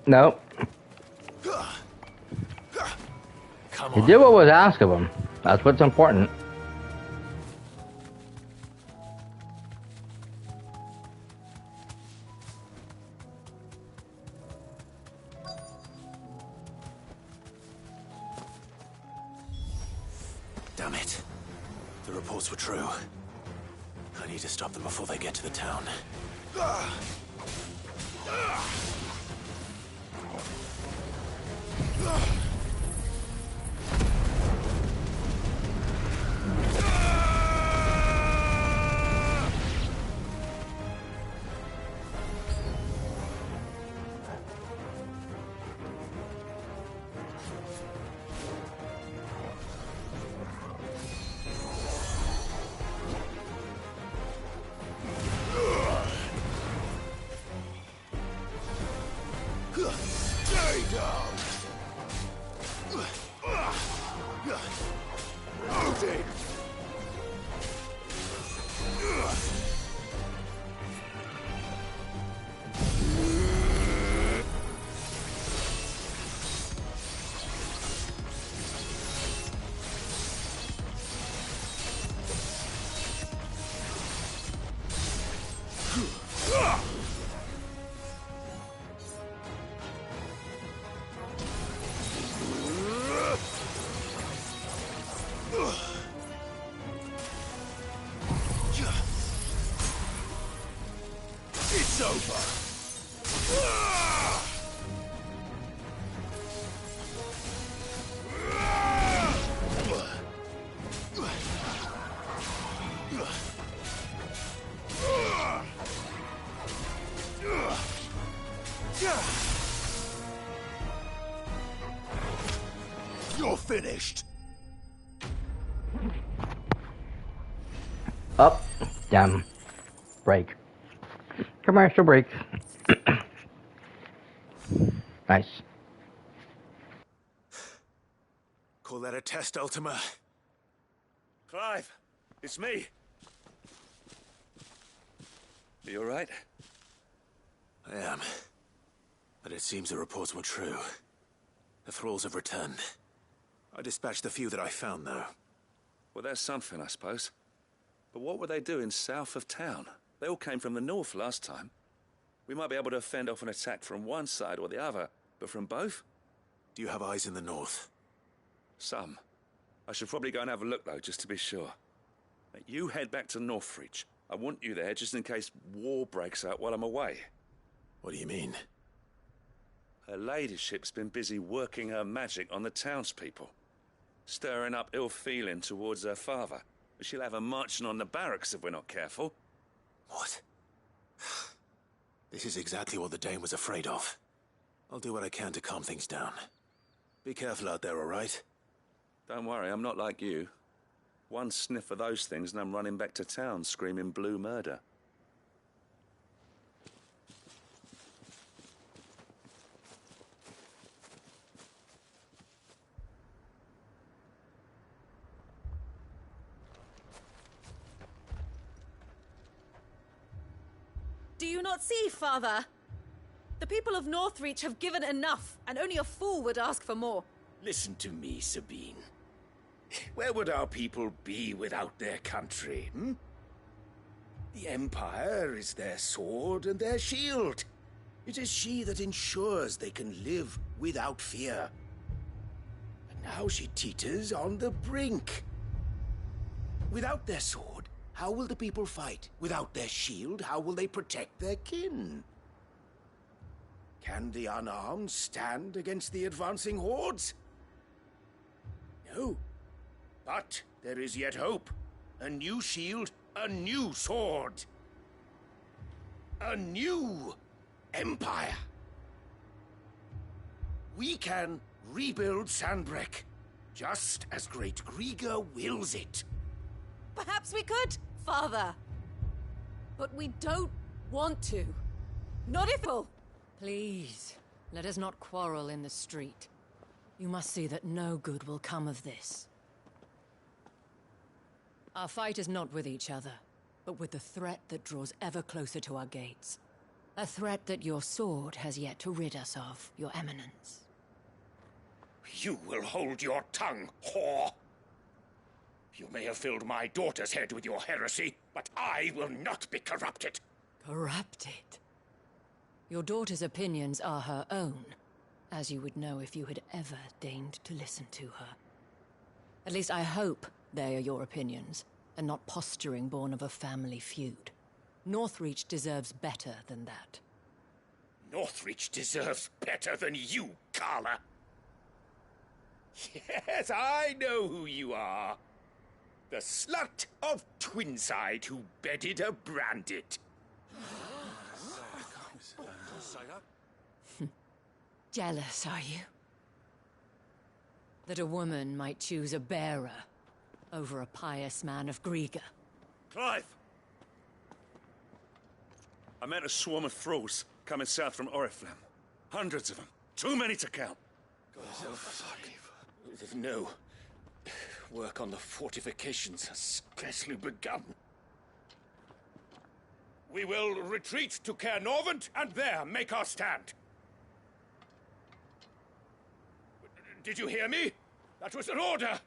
Nope. Come He on. did what was asked of him. That's what's important. Damn it. The reports were true. I need to stop them before they get to the town. over. You're finished. Up, down, break. Commercial break. Nice. Call that a test, Ultima? Clive, it's me. Are you alright? I am. But it seems the reports were true. The thralls have returned. I dispatched the few that I found, though. Well, there's something, I suppose. But what were they doing south of town? They all came from the north last time. We might be able to fend off an attack from one side or the other, but from both? Do you have eyes in the north? Some. I should probably go and have a look, though, just to be sure. You head back to Northreach. I want you there just in case war breaks out while I'm away. What do you mean? Her ladyship's been busy working her magic on the townspeople, stirring up ill feeling towards her father. She'll have her marching on the barracks if we're not careful. What? This is exactly what the Dane was afraid of. I'll do what I can to calm things down. Be careful out there, all right? Don't worry, I'm not like you. One sniff of those things and I'm running back to town screaming blue murder. Do you not see, Father? The people of Northreach have given enough, and only a fool would ask for more. Listen to me, Sabine. Where would our people be without their country, hmm? The Empire is their sword and their shield. It is she that ensures they can live without fear. And now she teeters on the brink. Without their sword, how will the people fight? Without their shield, how will they protect their kin? Can the unarmed stand against the advancing hordes? No. But there is yet hope. A new shield, a new sword. A new empire. We can rebuild Sandbreck, just as Great Grieger wills it. Perhaps we could, Father. But we don't want to. Not if... Please, let us not quarrel in the street. You must see that no good will come of this. Our fight is not with each other, but with the threat that draws ever closer to our gates. A threat that your sword has yet to rid us of, Your Eminence. You will hold your tongue, whore! You may have filled my daughter's head with your heresy, but I will not be corrupted. Corrupted? Your daughter's opinions are her own, as you would know if you had ever deigned to listen to her. At least I hope they are your opinions, and not posturing born of a family feud. Northreach deserves better than that. Northreach deserves better than you, Carla. Yes, I know who you are. The slut of Twinside who bedded a Brandit. Jealous, are you? That a woman might choose a bearer over a pious man of Grieger. Clive! I met a swarm of thralls coming south from Oriflamme. Hundreds of them. Too many to count. No. Work on the fortifications has scarcely begun. We will retreat to Caer Norvent and there make our stand. Did you hear me? That was an order!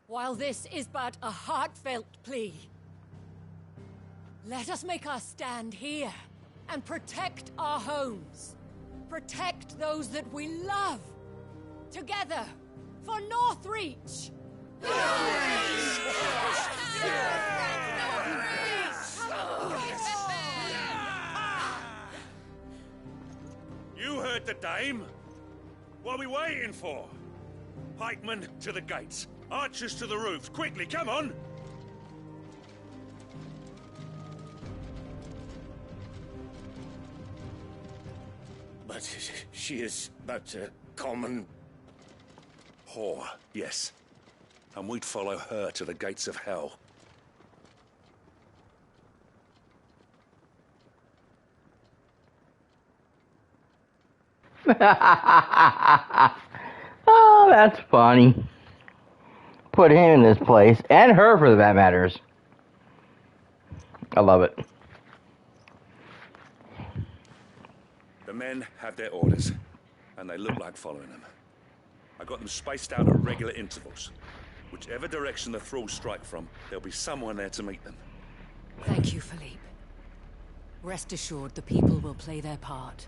While this is but a heartfelt plea, let us make our stand here and protect our homes. Protect those that we love. Together, for Northreach! Northreach! game? What are we waiting for? Pikemen to the gates. Archers to the roofs. Quickly, come on! But she is but a common whore, yes. And we'd follow her to the gates of hell. Oh, that's funny. Put him in this place, and her for that matters. I love it. The men have their orders, and they look like following them. I got them spaced out at regular intervals. Whichever direction the thralls strike from, there'll be someone there to meet them. Thank you, Philippe. Rest assured, the people will play their part.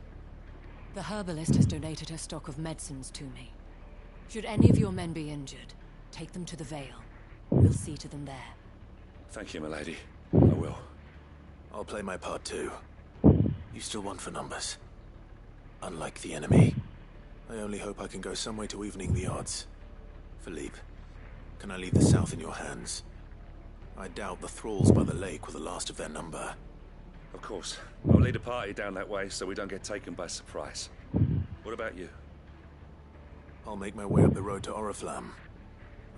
The herbalist has donated her stock of medicines to me. Should any of your men be injured, take them to the Vale. We'll see to them there. Thank you, milady. I will. I'll play my part too. You still want for numbers. Unlike the enemy. I only hope I can go some way to evening the odds. Philippe, can I leave the south in your hands? I doubt the thralls by the lake were the last of their number. Of course. I'll lead a party down that way so we don't get taken by surprise. What about you? I'll make my way up the road to Oriflamme.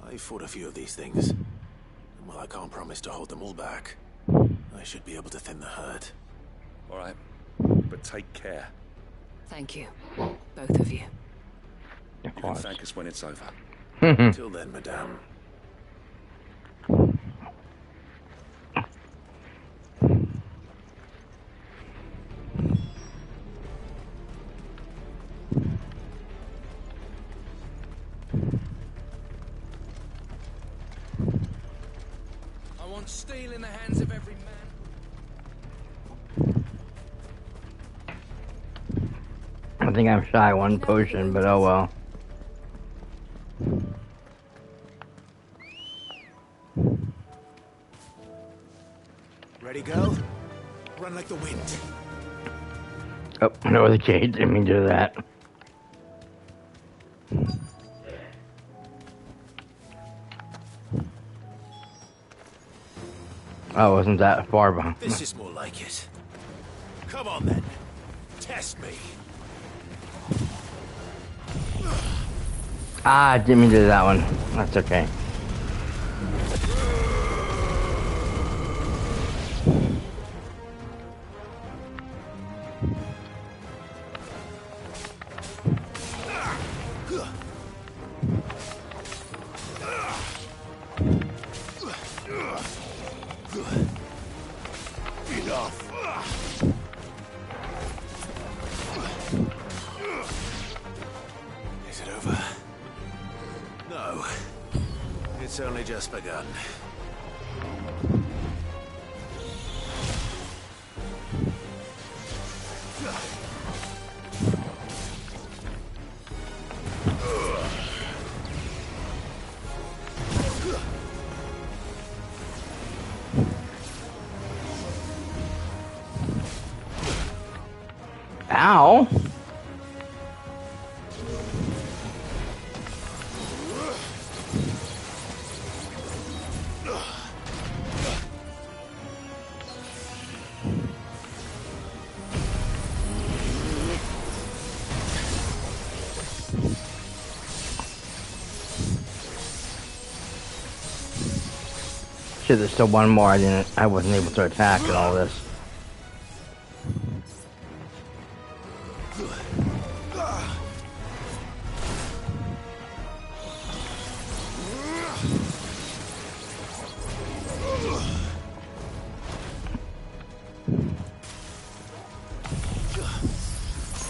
I fought a few of these things. And while I can't promise to hold them all back, I should be able to thin the herd. All right. But take care. Thank you. Both of you. You can thank us when it's over. Till then, madame. I want steel in the hands of every man. I think I'm shy one potion, but oh well. Ready, go? Run like the wind. Oh, no, the gate didn't mean to do that. Oh, wasn't that far behind? This is more like it. Come on then. Test me. Ah, didn't mean to do that one. That's okay. Is it over? No. It's only just begun. Ow! Shit, there's still one more I wasn't able to attack in all this.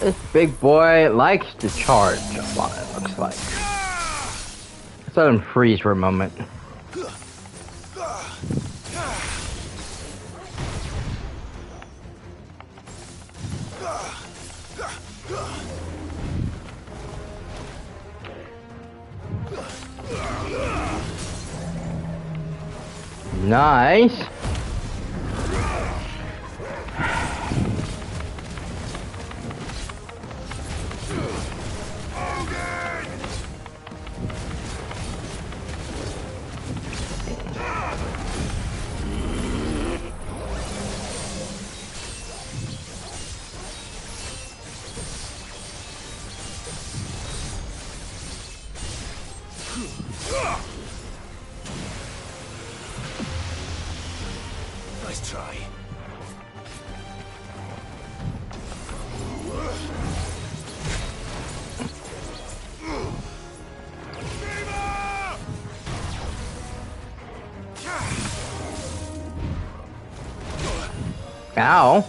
This big boy likes to charge a lot, it looks like. Let's let him freeze for a moment. Nice. Nice try. Ow.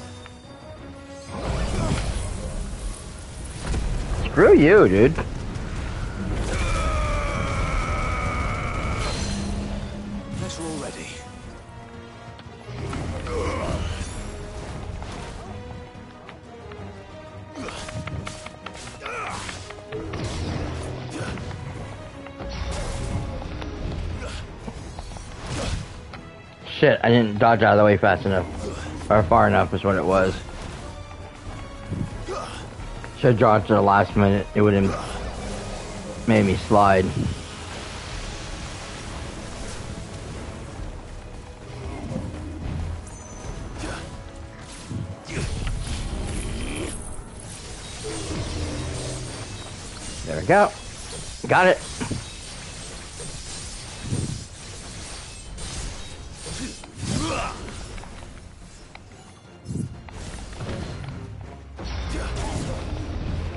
Screw you, dude. Guess we're all ready. Shit, I didn't dodge out of the way fast enough. Or far enough is what it was. Should have dodged at the last minute. It would have made me slide. There we go. Got it.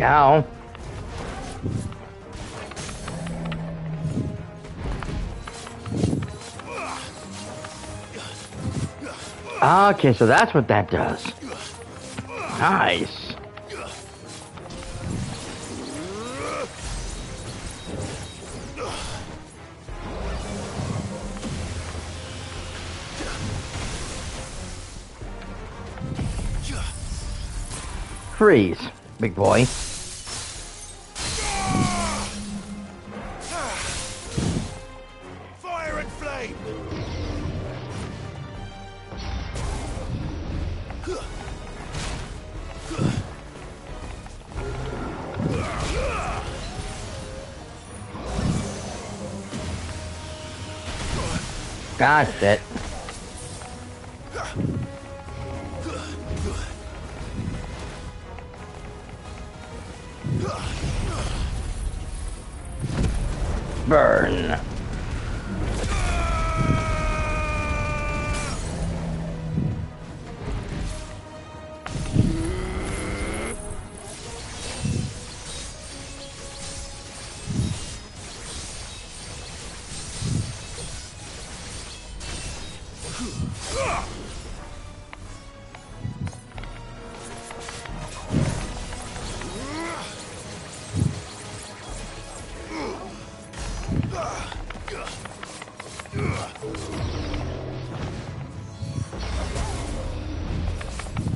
Ow. Okay, so that's what that does. Nice. Freeze, big boy. Fire and flame! Got it. Burn.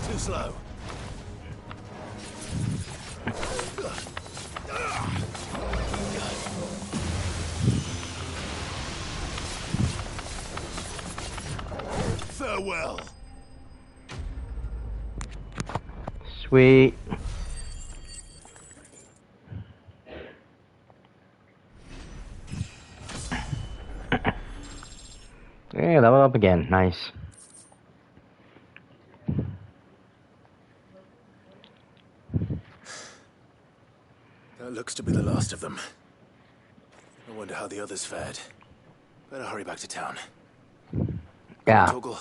Too slow. Farewell. Sweet. Hey, level up again. Nice. That looks to be the last of them. I wonder how the others fared. Better hurry back to town. Yeah. Toggle.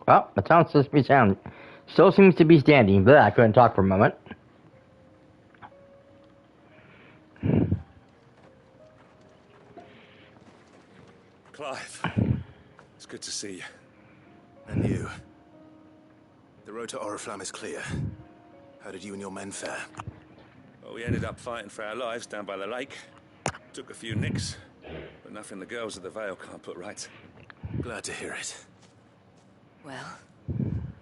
Well, the town still seems to be standing, but I couldn't talk for a moment. Clive, it's good to see you. And you. The road to Oriflamme is clear. How did you and your men fare? Well, we ended up fighting for our lives down by the lake. Took a few nicks, but nothing the girls of the Vale can't put right. Glad to hear it. Well,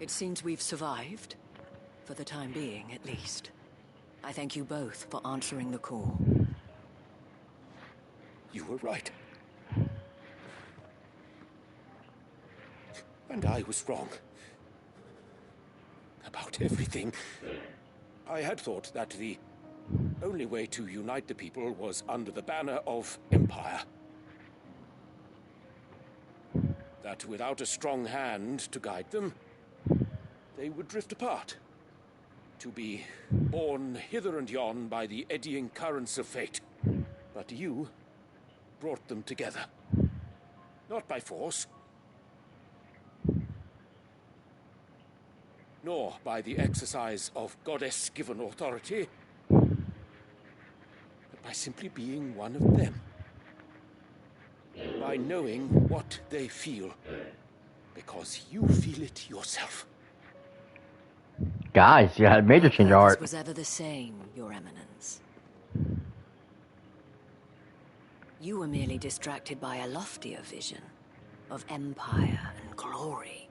it seems we've survived. For the time being, at least. I thank you both for answering the call. You were right. And I was wrong. About everything. I had thought that the only way to unite the people was under the banner of Empire. That without a strong hand to guide them, they would drift apart. To be borne hither and yon by the eddying currents of fate. But you brought them together. Not by force, nor by the exercise of goddess-given authority, but by simply being one of them. By knowing what they feel, because you feel it yourself. Guys, you had a major change of heart. Was ever the same, Your Eminence. You were merely distracted by a loftier vision of empire and glory,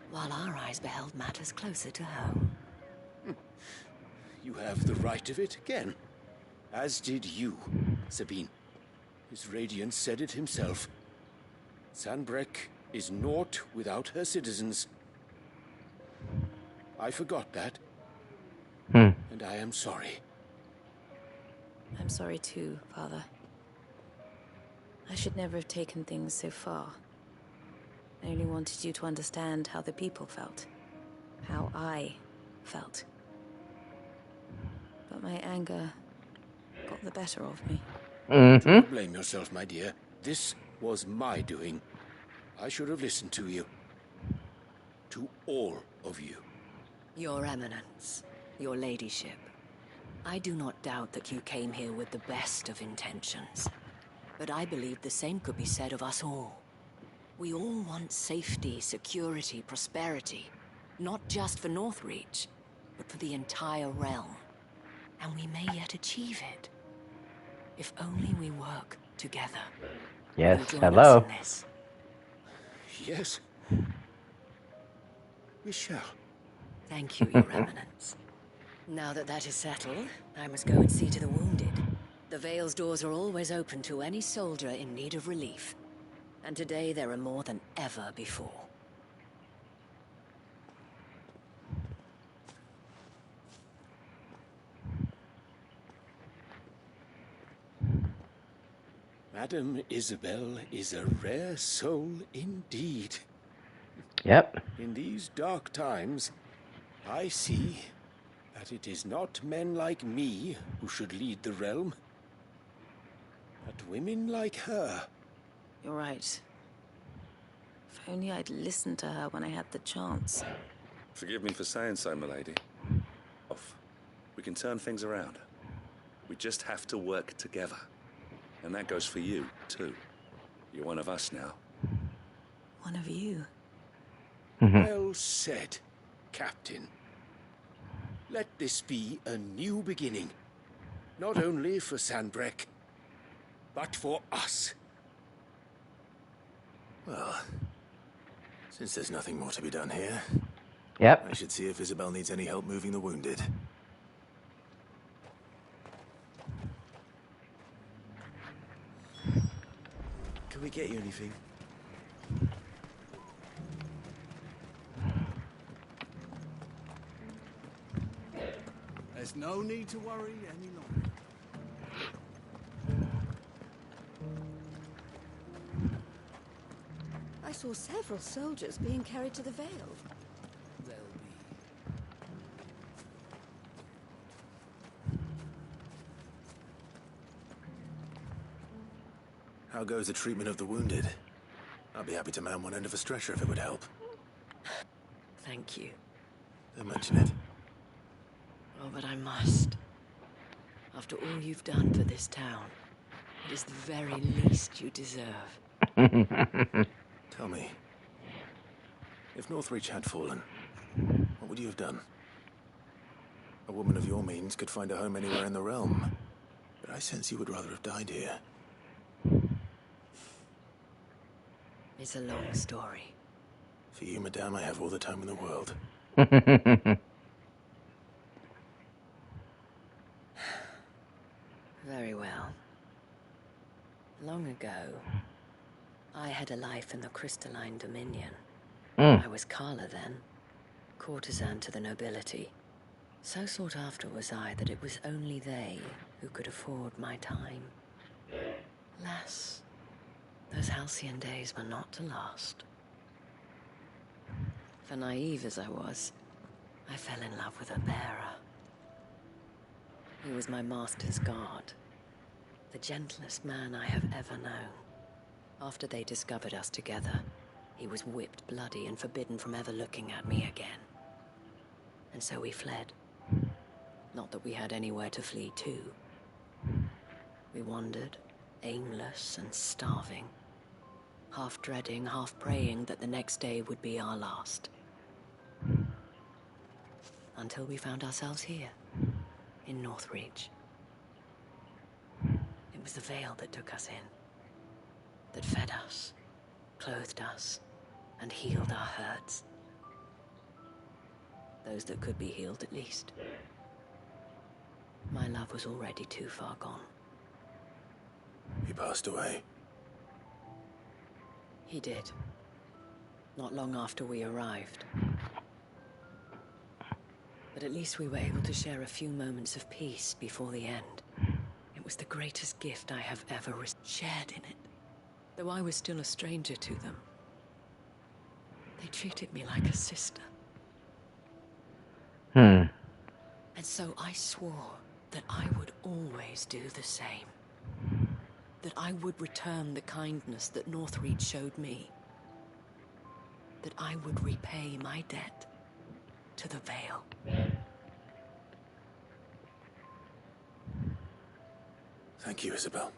while our eyes beheld matters closer to home. You have the right of it again, as did you, Sabine. His radiance said it himself. Sanbreque is naught without her citizens. I forgot that. And I am sorry. I'm sorry too, Father. I should never have taken things so far. I only wanted you to understand how the people felt. How I felt. But my anger got the better of me. Don't blame yourself, my dear. This was my doing. I should have listened to you. To all of you. Your Eminence, your ladyship, I do not doubt that you came here with the best of intentions. But I believe the same could be said of us all. We all want safety, security, prosperity. Not just for Northreach, but for the entire realm. And we may yet achieve it. If only we work together. Yes, Will you join hello. us in this? Yes. We shall. Thank you, Your Eminence. Now that that is settled, I must go and see to the wounded. The Vale's doors are always open to any soldier in need of relief. And today there are more than ever before. Madame Isabel is a rare soul indeed. Yep. In these dark times, I see that it is not men like me who should lead the realm, but women like her. You're right. If only I'd listened to her when I had the chance. Forgive me for saying so, milady. We can turn things around. We just have to work together. And that goes for you, too. You're one of us now. One of you. Well said, Captain. Let this be a new beginning. Not only for Sanbreque, but for us. Well, since there's nothing more to be done here, yep, I should see if Isabel needs any help moving the wounded. Can we get you anything? There's no need to worry any longer. I saw several soldiers being carried to the Vale. How goes the treatment of the wounded? I'd be happy to man one end of a stretcher if it would help. Thank you. Don't mention it. Oh, but I must. After all you've done for this town, it is the very least you deserve. Tell me, if Northreach had fallen, what would you have done? A woman of your means could find a home anywhere in the realm, but I sense you would rather have died here. It's a long story. For you, madame, I have all the time in the world. Very well. Long ago, I had a life in the Crystalline Dominion. I was Carla then, courtesan to the nobility. So sought after was I that it was only they who could afford my time. Alas, those halcyon days were not to last. For naive as I was, I fell in love with a bearer. He was my master's guard, the gentlest man I have ever known. After they discovered us together, he was whipped bloody and forbidden from ever looking at me again. And so we fled. Not that we had anywhere to flee to. We wandered, aimless and starving, half dreading, half praying that the next day would be our last. Until we found ourselves here, in Northreach. It was the veil that took us in, that fed us, clothed us, and healed our hurts. Those that could be healed, at least. My love was already too far gone. He passed away. He did. Not long after we arrived. But at least we were able to share a few moments of peace before the end. It was the greatest gift I have ever shared in it. Though I was still a stranger to them. They treated me like a sister. And so I swore that I would always do the same. That I would return the kindness that Northreach showed me. That I would repay my debt to the Veil. Thank you, Isabel,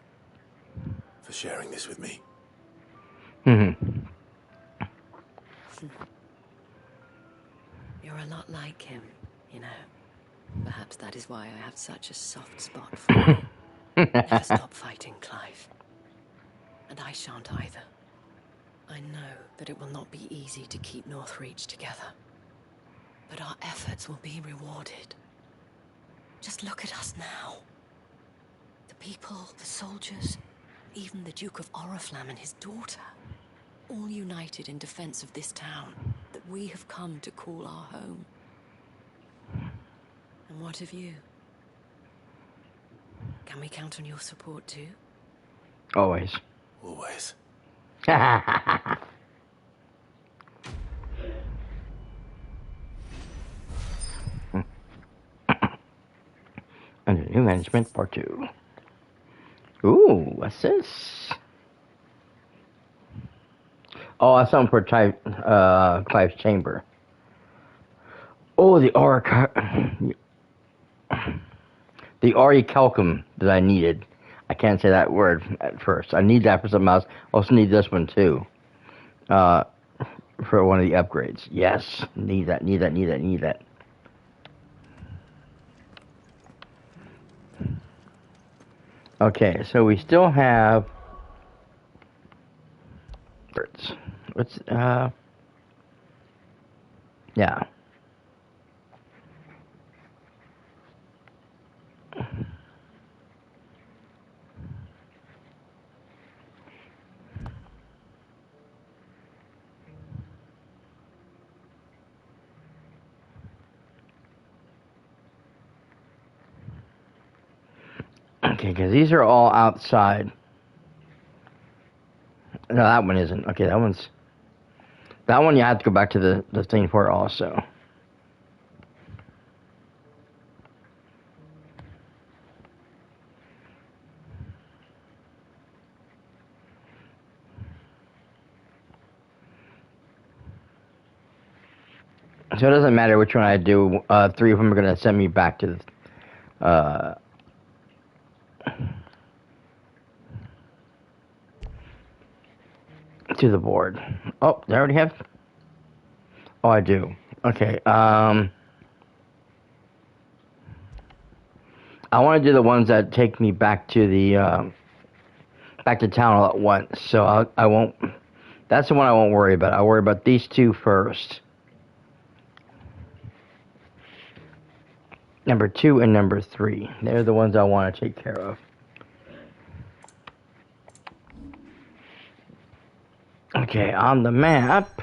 for sharing this with me. You're a lot like him, you know. Perhaps that is why I have such a soft spot for you. Never stop fighting, Clive. And I shan't either. I know that it will not be easy to keep Northreach together. But our efforts will be rewarded. Just look at us now. The people, the soldiers, even the Duke of Oriflamme and his daughter. All united in defense of this town that we have come to call our home. And what of you? Can we count on your support too? Always. Always. Under new management, part 2. Ooh, what's this? Oh, that's something for Clive's chamber. Oh, the orichalcum that I needed. I can't say that word at first. I need that for something else. I also need this one too. For one of the upgrades. Yes, need that. Okay, so we still have... What's, yeah. Okay, because these are all outside. No, that one isn't. Okay, that one you have to go back to the thing for also. So it doesn't matter which one I do. 3 of them are going to send me back to the board. Oh, they already have? Oh, I do. Okay, I want to do the ones that take me back to the, back to town all at once. So I won't, that's the one I won't worry about. I'll worry about these 2 first. Number 2 and number 3. They're the ones I want to take care of. Okay, on the map.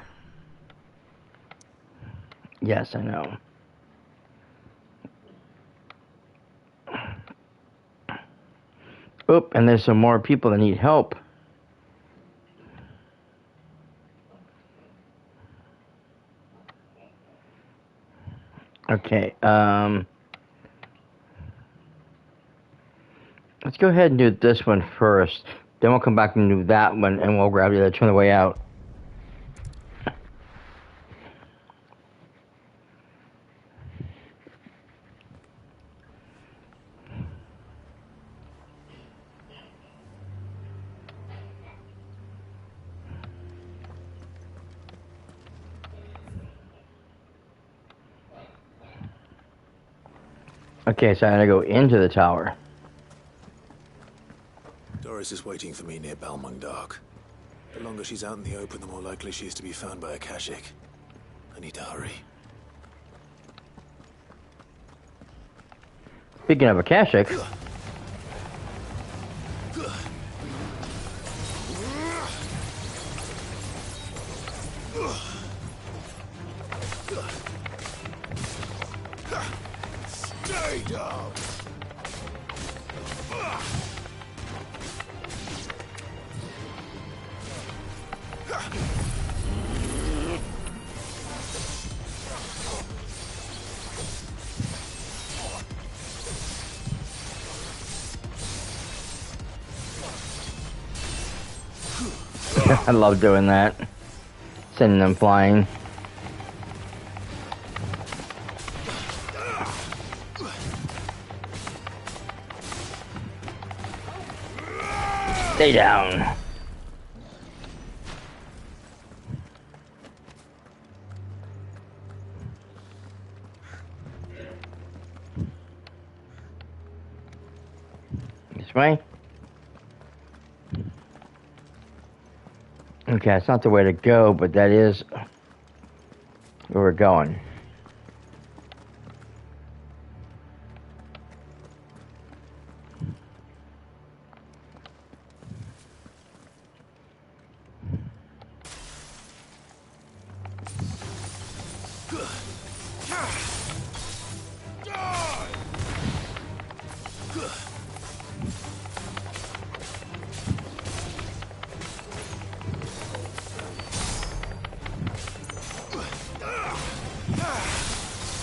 Yes, I know. Oop, and there's some more people that need help. Okay, let's go ahead and do this one first. Then we'll come back and do that one, and we'll grab the other two on the way out. Okay, so I'm gonna go into the tower. Doris is waiting for me near Balmung Dark. The longer she's out in the open, the more likely she is to be found by a Kashik. I need to hurry. Speaking of a Kashik, Stay down. I love doing that. Sending them flying. Stay down. This way. Okay, that's not the way to go, but that is where we're going.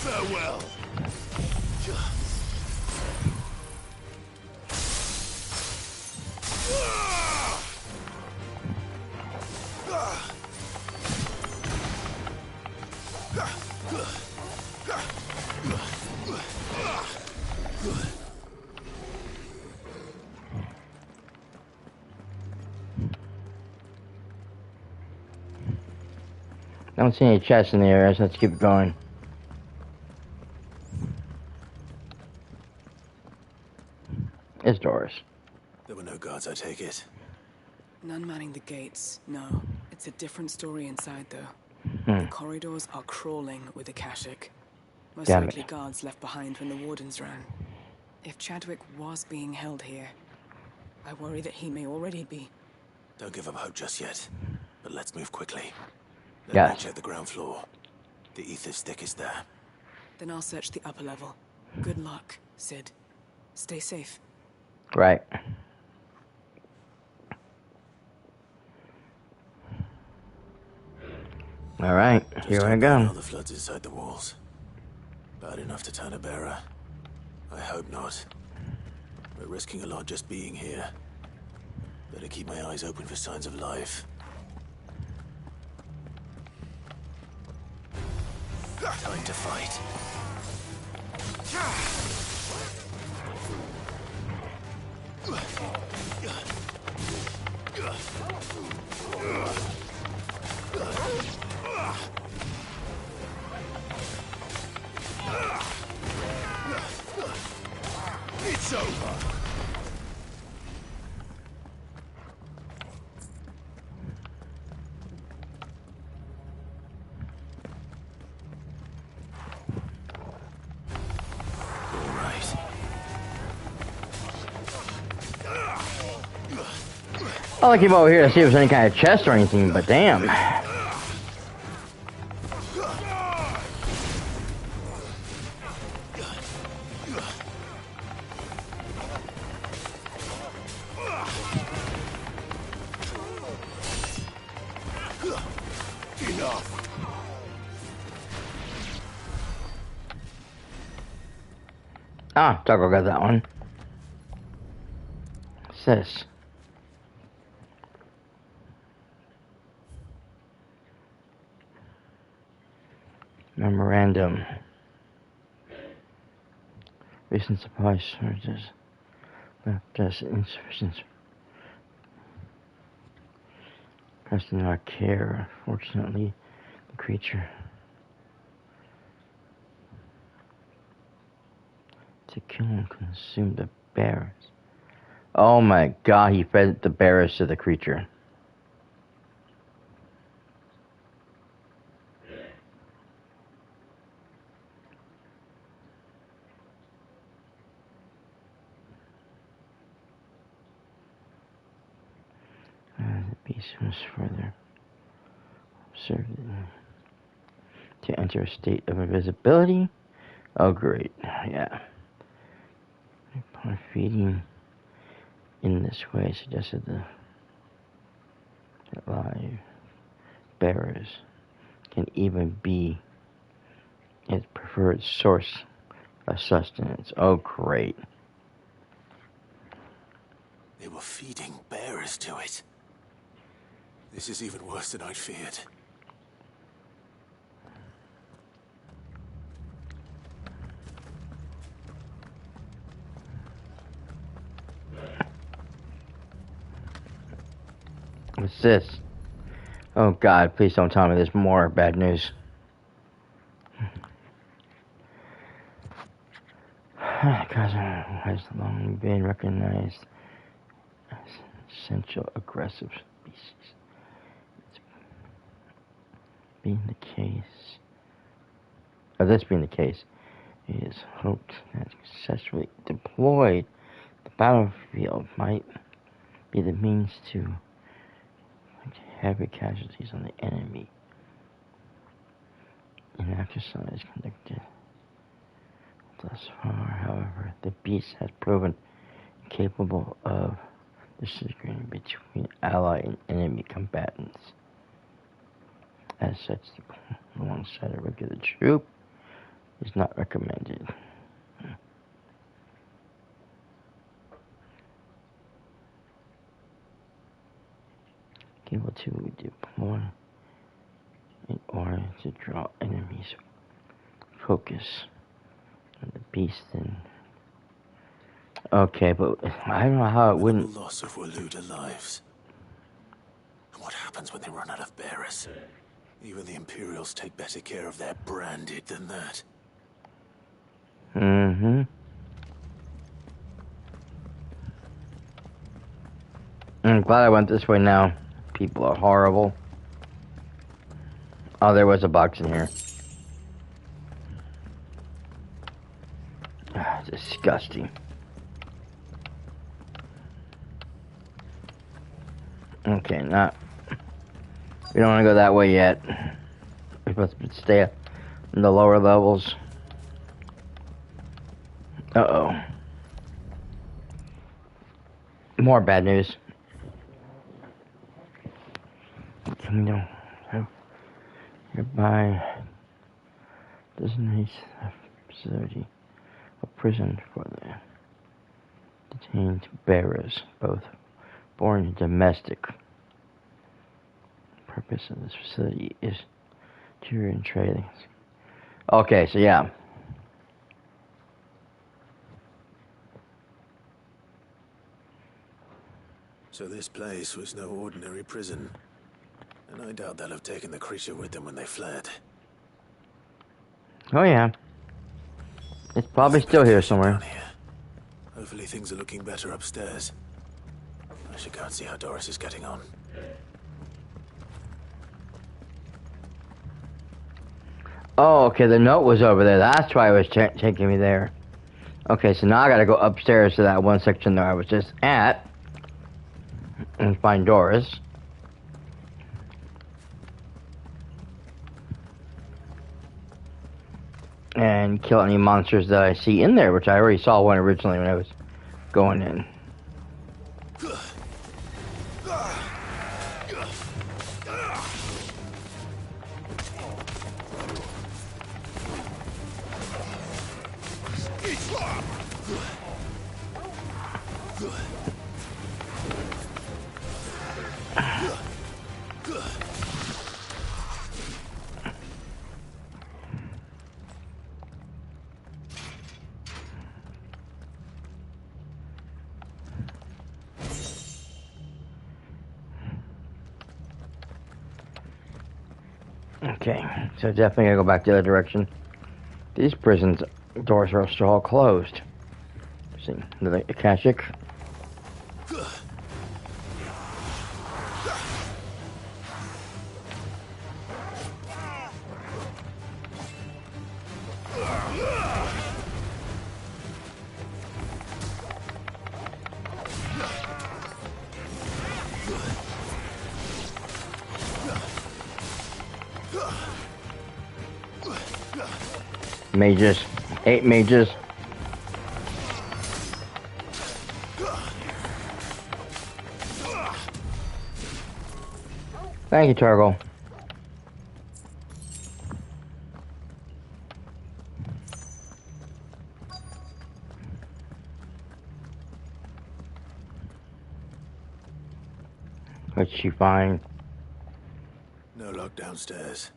Farewell. I don't see any chests in the area, so let's keep going. It's Doris. There were no guards, I take it. None manning the gates, no. It's a different story inside, though. The corridors are crawling with the Kashik. Most likely guards left behind when the wardens ran. If Chadwick was being held here, I worry that he may already be. Don't give up hope just yet, but let's move quickly. Yes. Let me check the ground floor. The ether's thickest there. Then I'll search the upper level. Good luck, Sid. Stay safe. Right. All right, here I go. The floods inside the walls. Bad enough to turn a bearer. I hope not. We're risking a lot just being here. Better keep my eyes open for signs of life. Time to fight. It's over. I came over here to see if there's any kind of chest or anything, but damn. Ah, Taco got that one. What's this? Memorandum. Recent supply shortages. Just insufficient. Pressed in our care. Fortunately, the creature. To kill and consume the bears. Oh my god, he fed the bears to the creature. The beast was further observed to enter a state of invisibility. Oh great, yeah. Upon feeding in this way suggested the live bearers can even be its preferred source of sustenance. Oh great. They were feeding bearers to it. This is even worse than I'd feared. What's this? Oh god, please don't tell me there's more bad news. Because has long been recognized as essential aggressive species. It's being the case. This being the case, it is hoped that successfully deployed, the battlefield might be the means to heavy casualties on the enemy. An exercise conducted thus far, however, the beast has proven capable of distinguishing between ally and enemy combatants. As such, the alongside a regular troop is not recommended. Able to deploy in order to draw enemies' focus on the beast. And okay, but I don't know how it wouldn't. The loss of Waluda lives. And what happens when they run out of bearers? Even the Imperials take better care of their branded than that. Mm-hmm. I'm glad I went this way now. People are horrible. Oh, there was a box in here. Disgusting. Okay, not. We don't want to go that way yet. We're supposed to stay in the lower levels. Uh-oh. More bad news. We don't have nearby designates a facility, a prison for the detained bearers, both foreign and domestic. The purpose of this facility is touring and trading. Okay, so yeah. So this place was no ordinary prison. And I doubt they'll have taken the creature with them when they fled. Oh yeah. It's probably still here somewhere. Hopefully things are looking better upstairs. I should go and see how Doris is getting on. Oh, okay, the note was over there. That's why it was taking me there. Okay, so now I gotta go upstairs to that one section that I was just at. And find Doris. And kill any monsters that I see in there, which I already saw one originally when I was going in. Okay, so definitely gotta go back the other direction. These prisons doors are still all closed. See, another Akashic. Mages. 8 mages. Thank you, Targle. What'd she find? No lock downstairs.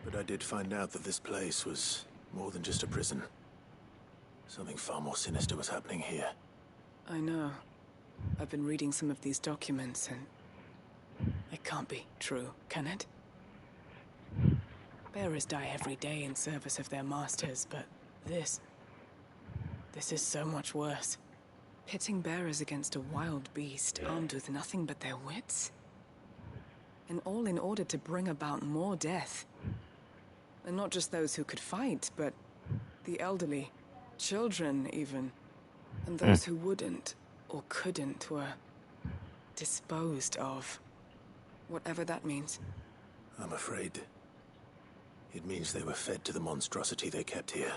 But I did find out that this place was more than just a prison. Something far more sinister was happening here. I know. I've been reading some of these documents and it can't be true, can it? Bearers die every day in service of their masters, but this is so much worse. Pitting bearers against a wild beast armed with nothing but their wits? And all in order to bring about more death. And not just those who could fight, but the elderly, children even. And those who wouldn't or couldn't were disposed of. Whatever that means. I'm afraid it means they were fed to the monstrosity they kept here.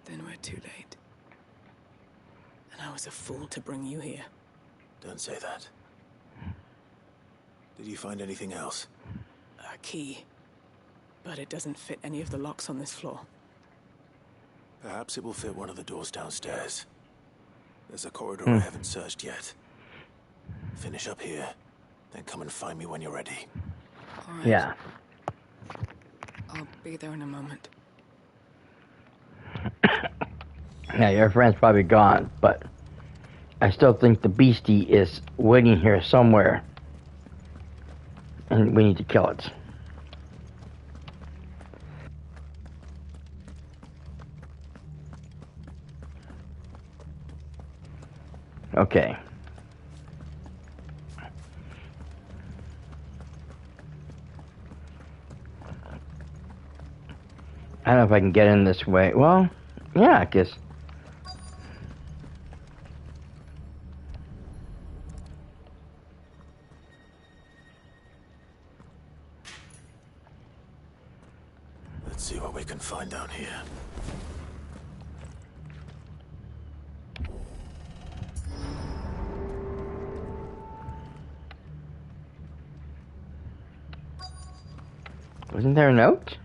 Then we're too late. And I was a fool to bring you here. Don't say that. Did you find anything else? A key. But it doesn't fit any of the locks on this floor. Perhaps it will fit one of the doors downstairs. There's a corridor I haven't searched yet. Finish up here, then come and find me when you're ready. All right. Yeah. I'll be there in a moment. Yeah, your friend's probably gone, but I still think the beastie is waiting here somewhere. And we need to kill it. Okay. I don't know if I can get in this way. Well, yeah, I guess. Let's see what we can find down here. Wasn't there a note?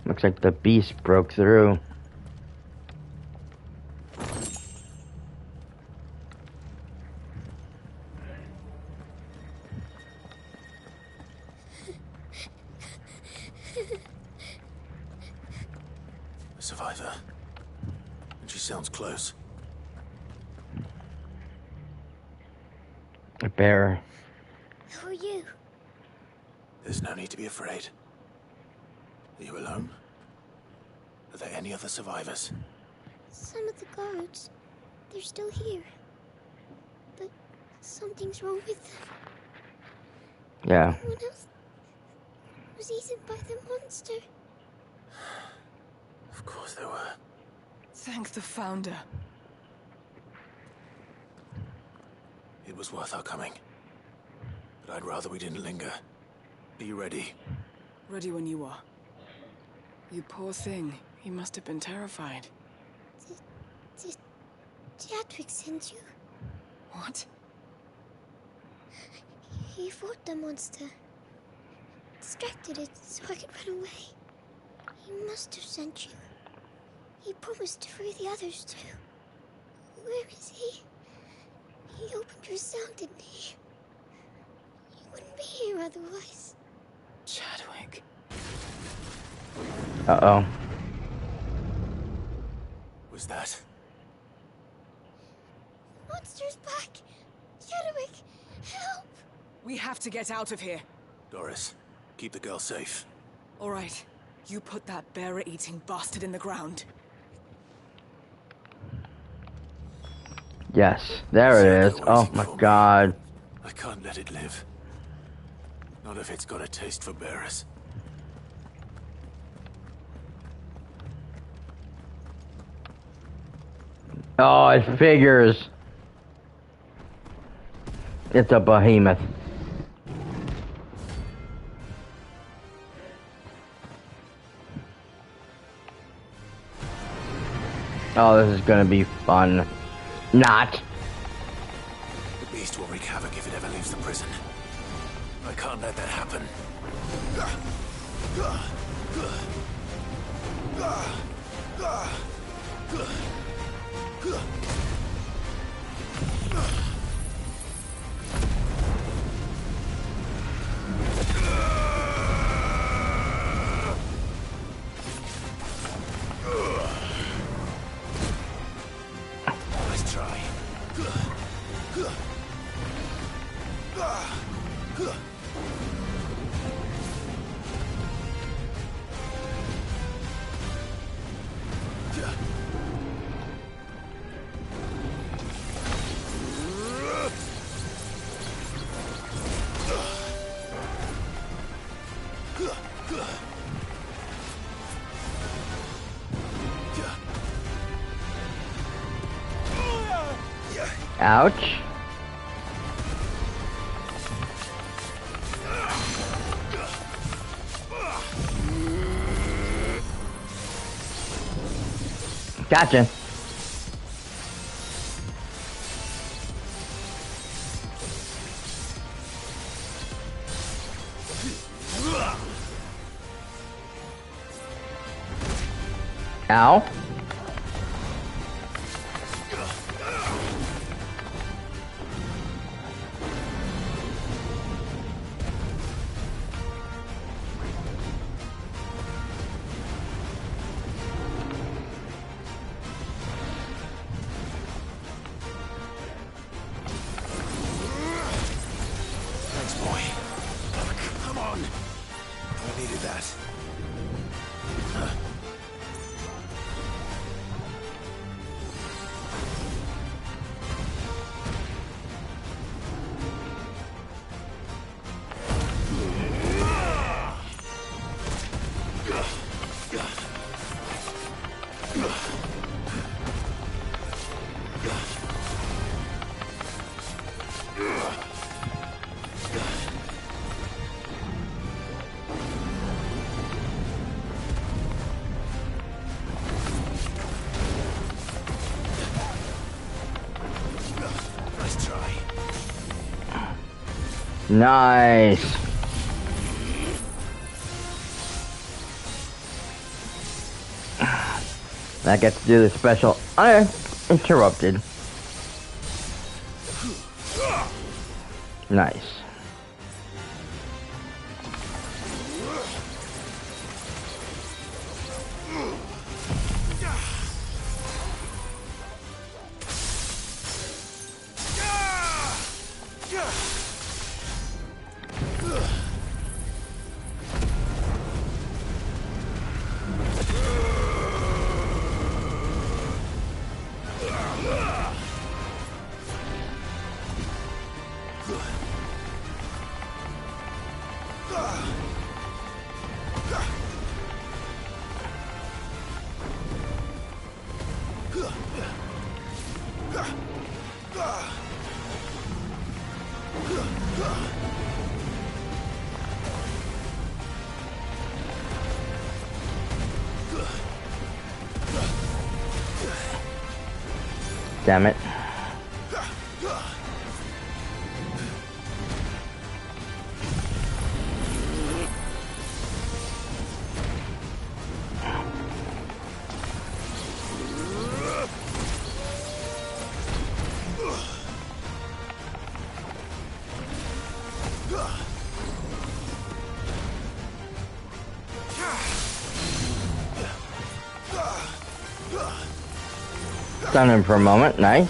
Looks like the beast broke through. A survivor. And she sounds close. A bear. Who are you? There's no need to be afraid. Are you alone? Are there any other survivors? Some of the guards. They're still here. But something's wrong with them. Yeah. Everyone else was eaten by the monster. Of course there were. Thank the Founder. It was worth our coming. But I'd rather we didn't linger. Be ready. Ready when you are. You poor thing. He must have been terrified. Did Jadwick send you? What? He fought the monster. extracted it so I could run away. He must have sent you. He promised to free the others too. Where is he? He opened your cell, didn't he? You wouldn't be here otherwise. Chadwick. Uh-oh. Was that? Monster's back! Chadwick, help! We have to get out of here. Doris, keep the girl safe. All right. You put that bearer-eating bastard in the ground. Yes, there it is. Oh my god. I can't let it live. Not if it's got a taste for bearers. Oh, it figures. It's a behemoth. Oh, this is gonna be fun. Not. The beast will wreak havoc if it ever leaves the prison. I can't let that happen. Nice try. Ouch. Gotcha. Ow. Thanks, boy. Come on. I needed that. Nice try. Nice. I get to do the special uninterrupted. Nice. Damn it. Stun him for a moment. Nice.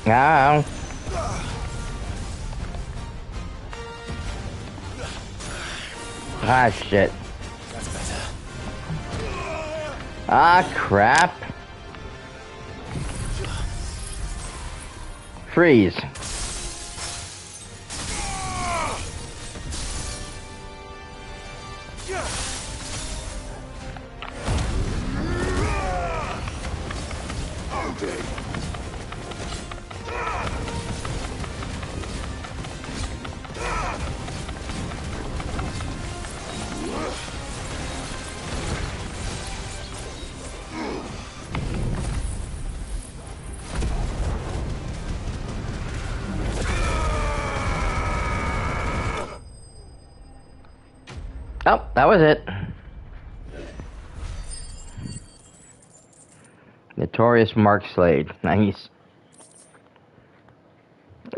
Ow. Ah, shit. That's better. Ah, crap. Freeze. Oh, that was it. Notorious Mark Slade. Nice.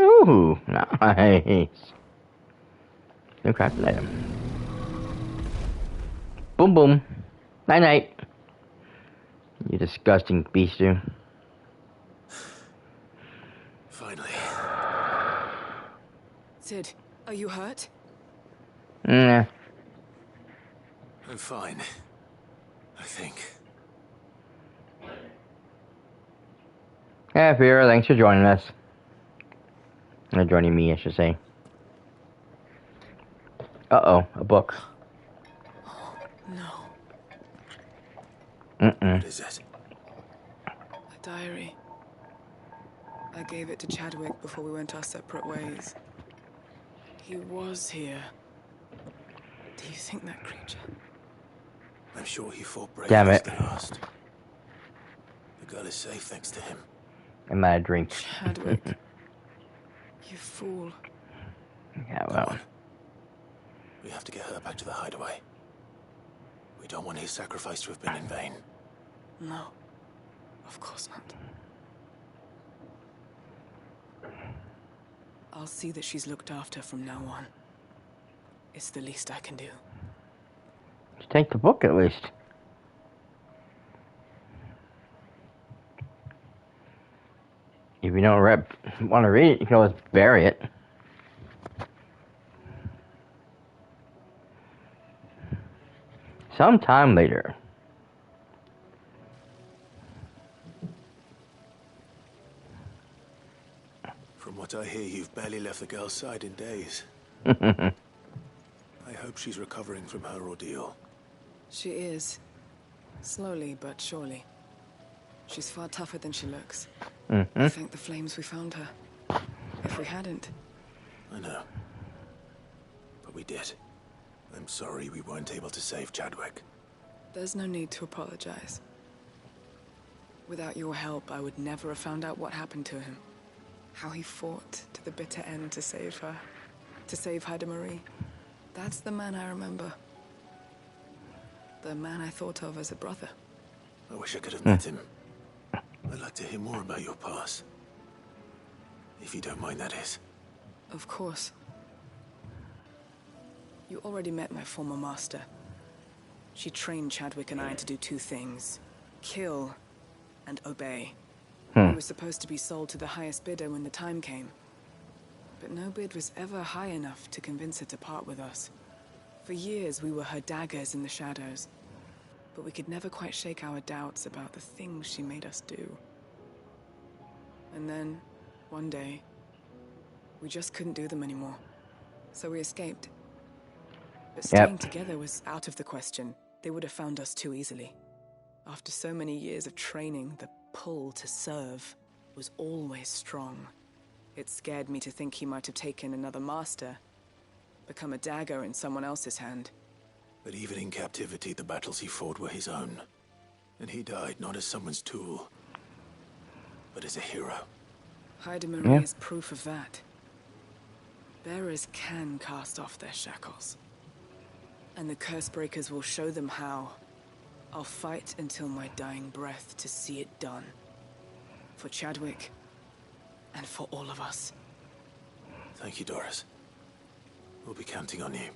Ooh, nice. New crafting item. Boom, boom. Night, night. You disgusting beast, you. Finally. Sid, are you hurt? Nah. I'm fine. I think. Yeah, Vera, thanks for joining us. Joining me, I should say. Uh-oh, a book. No. What is it? A diary. I gave it to Chadwick before we went our separate ways. He was here. Do you think that creature? I'm sure he fought bravely Damn it. to the last. The girl is safe thanks to him. I'm out of drink. Chadwick. You fool. Yeah, well. Come on. We have to get her back to the hideaway. We don't want his sacrifice to have been in vain. No. Of course not. I'll see that she's looked after from now on. It's the least I can do. Just take the book at least. If you don't want to read it, you can always bury it. Sometime later. From what I hear, you've barely left the girl's side in days. I hope she's recovering from her ordeal. She is. Slowly but surely. She's far tougher than she looks. I thank the flames we found her. If we hadn't... I know. But we did. I'm sorry we weren't able to save Chadwick. There's no need to apologize. Without your help, I would never have found out what happened to him. How he fought to the bitter end to save her. To save Haida Marie. That's the man I remember. The man I thought of as a brother. I wish I could have met him. I'd like to hear more about your past. If you don't mind, that is. Of course. You already met my former master. She trained Chadwick and I to do two things. Kill and obey. We were supposed to be sold to the highest bidder when the time came. But no bid was ever high enough to convince her to part with us. For years, we were her daggers in the shadows. But we could never quite shake our doubts about the things she made us do. And then, one day, we just couldn't do them anymore. So we escaped. But staying together was out of the question. They would have found us too easily. After so many years of training, the pull to serve was always strong. It scared me to think he might have taken another master, become a dagger in someone else's hand. But even in captivity, the battles he fought were his own. And he died not as someone's tool, but as a hero. Haida Marie is proof of that. Bearers can cast off their shackles. And the curse breakers will show them how. I'll fight until my dying breath to see it done. For Chadwick, And for all of us. Thank you, Doris. We'll be counting on you.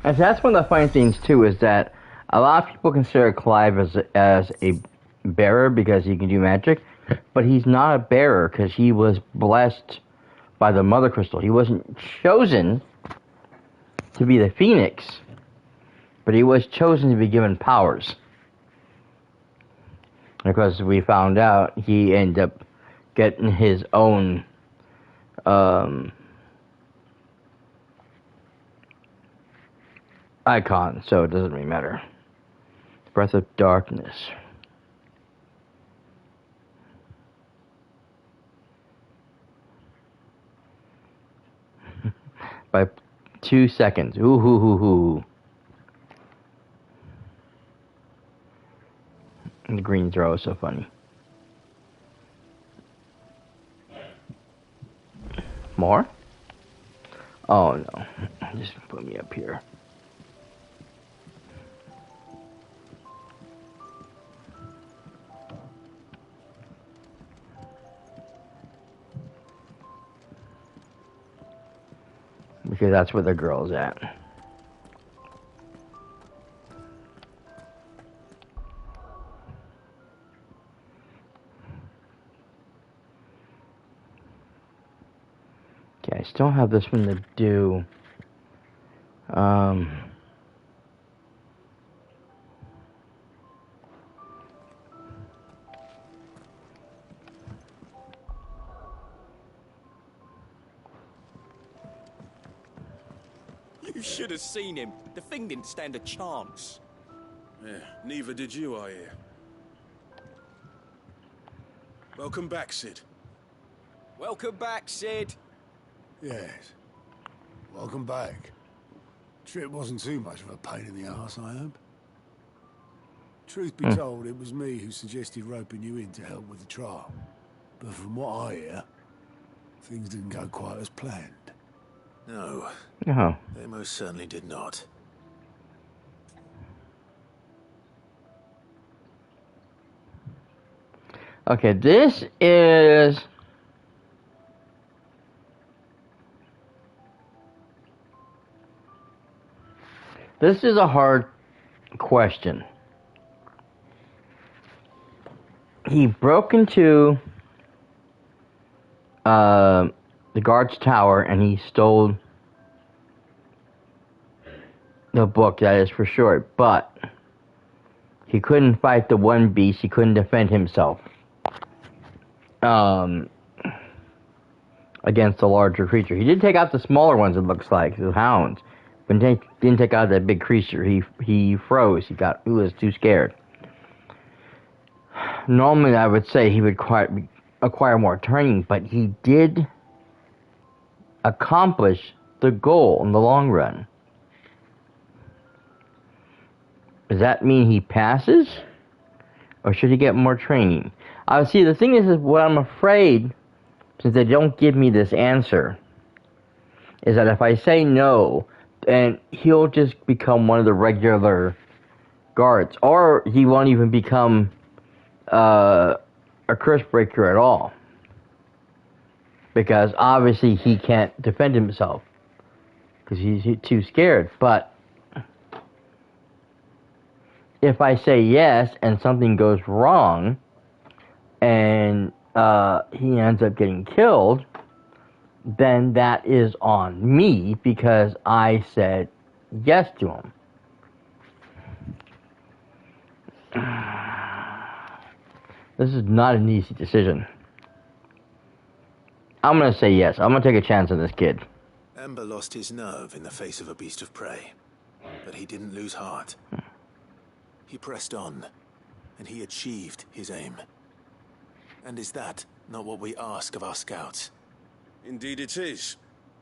And so that's one of the funny things too, is that a lot of people consider Clive as a bearer because he can do magic, but he's not a bearer because he was blessed by the Mother Crystal. He wasn't chosen to be the Phoenix, but he was chosen to be given powers. Because we found out he ended up getting his own icon, so it doesn't really matter. Breath of Darkness. By 2 seconds. Ooh hoo hoo hoo. The green throw is so funny. More? Oh no. Just put me up here. Because that's where the girl's at. Okay, I still have this one to do. You should have seen him. The thing didn't stand a chance. Yeah, neither did you, I hear. Welcome back, Sid. Welcome back, Sid. Yes. Welcome back. Trip wasn't too much of a pain in the arse, I hope. Truth be told, it was me who suggested roping you in to help with the trial. But from what I hear, things didn't go quite as planned. No. Oh. They most certainly did not. Okay, this is... This is a hard question. He broke into the guard's tower and he stole the book, that is for sure, but he couldn't fight the one beast, he couldn't defend himself against the larger creature. He did take out the smaller ones, it looks like, the hounds, but didn't take out that big creature. He froze, he was too scared. Normally I would say he would acquire more training, but he did accomplish the goal in the long run. Does that mean he passes? Or should he get more training? See, the thing is what I'm afraid, since they don't give me this answer, is that if I say no, then he'll just become one of the regular guards. Or he won't even become a curse breaker at all. Because obviously he can't defend himself. Because he's too scared. But if I say yes and something goes wrong and he ends up getting killed, then that is on me because I said yes to him. This is not an easy decision. I'm going to say yes. I'm going to take a chance on this kid. Ember lost his nerve in the face of a beast of prey, but he didn't lose heart. He pressed on, and he achieved his aim. And is that not what we ask of our scouts? Indeed it is.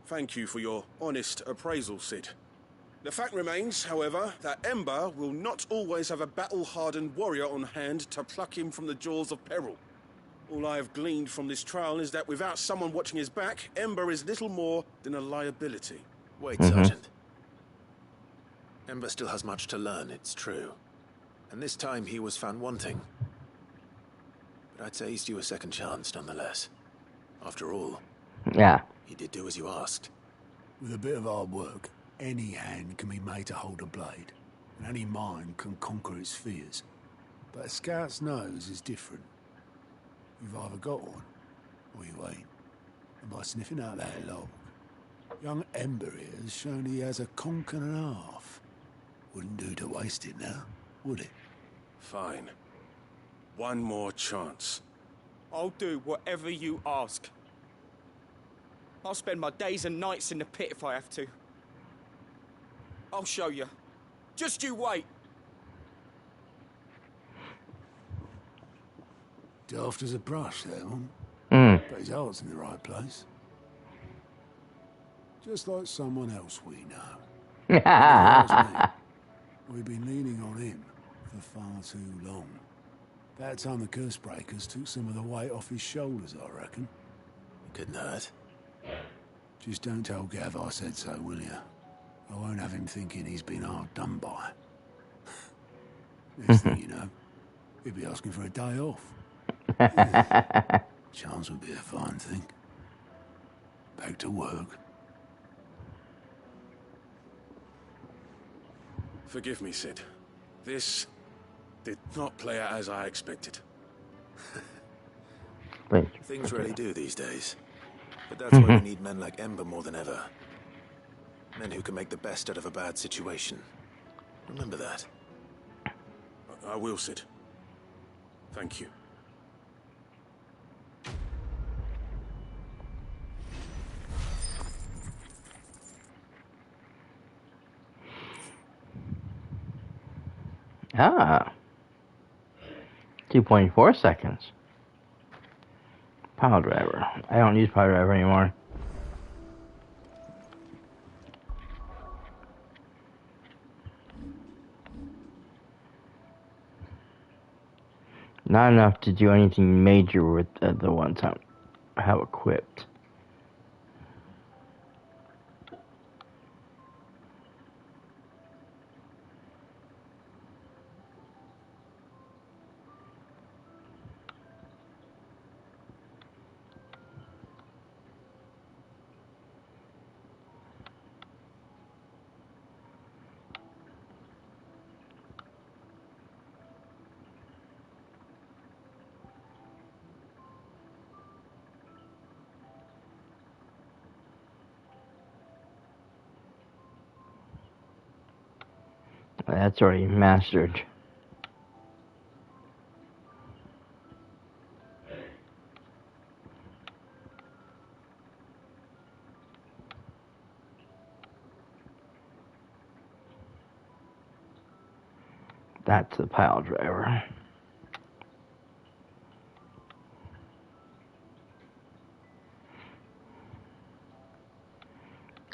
Thank you for your honest appraisal, Sid. The fact remains, however, that Ember will not always have a battle-hardened warrior on hand to pluck him from the jaws of peril. All I have gleaned from this trial is that without someone watching his back, Ember is little more than a liability. Wait, Sergeant. Ember still has much to learn, it's true. And this time he was found wanting. But I'd say he's due a second chance, nonetheless. After all, yeah, he did do as you asked. With a bit of hard work, any hand can be made to hold a blade, and any mind can conquer its fears. But a scout's nose is different. You've either got one, or you ain't. And by sniffing out that log, young Ember here has shown he has a conch and a half. Wouldn't do to waste it now, would it? Fine. One more chance. I'll do whatever you ask. I'll spend my days and nights in the pit if I have to. I'll show you. Just you wait. Daft as a brush, that one. But his heart's in the right place. Just like someone else we know. We've been leaning on him for far too long. About time the curse breakers took some of the weight off his shoulders, I reckon. Couldn't hurt. Just don't tell Gav I said so, will you? I won't have him thinking he's been hard done by. Next thing you know, he'll be asking for a day off. Chance would be a fine thing. Back to work. Forgive me, Sid. This did not play out as I expected. Things really do these days. But that's why we need men like Ember more than ever. Men who can make the best out of a bad situation. Remember that. I will, Sid. Thank you. Ah. 2.4 seconds. Pile driver. I don't use pile driver anymore. Not enough to do anything major with the ones I have equipped. That's already mastered. That's the pile driver.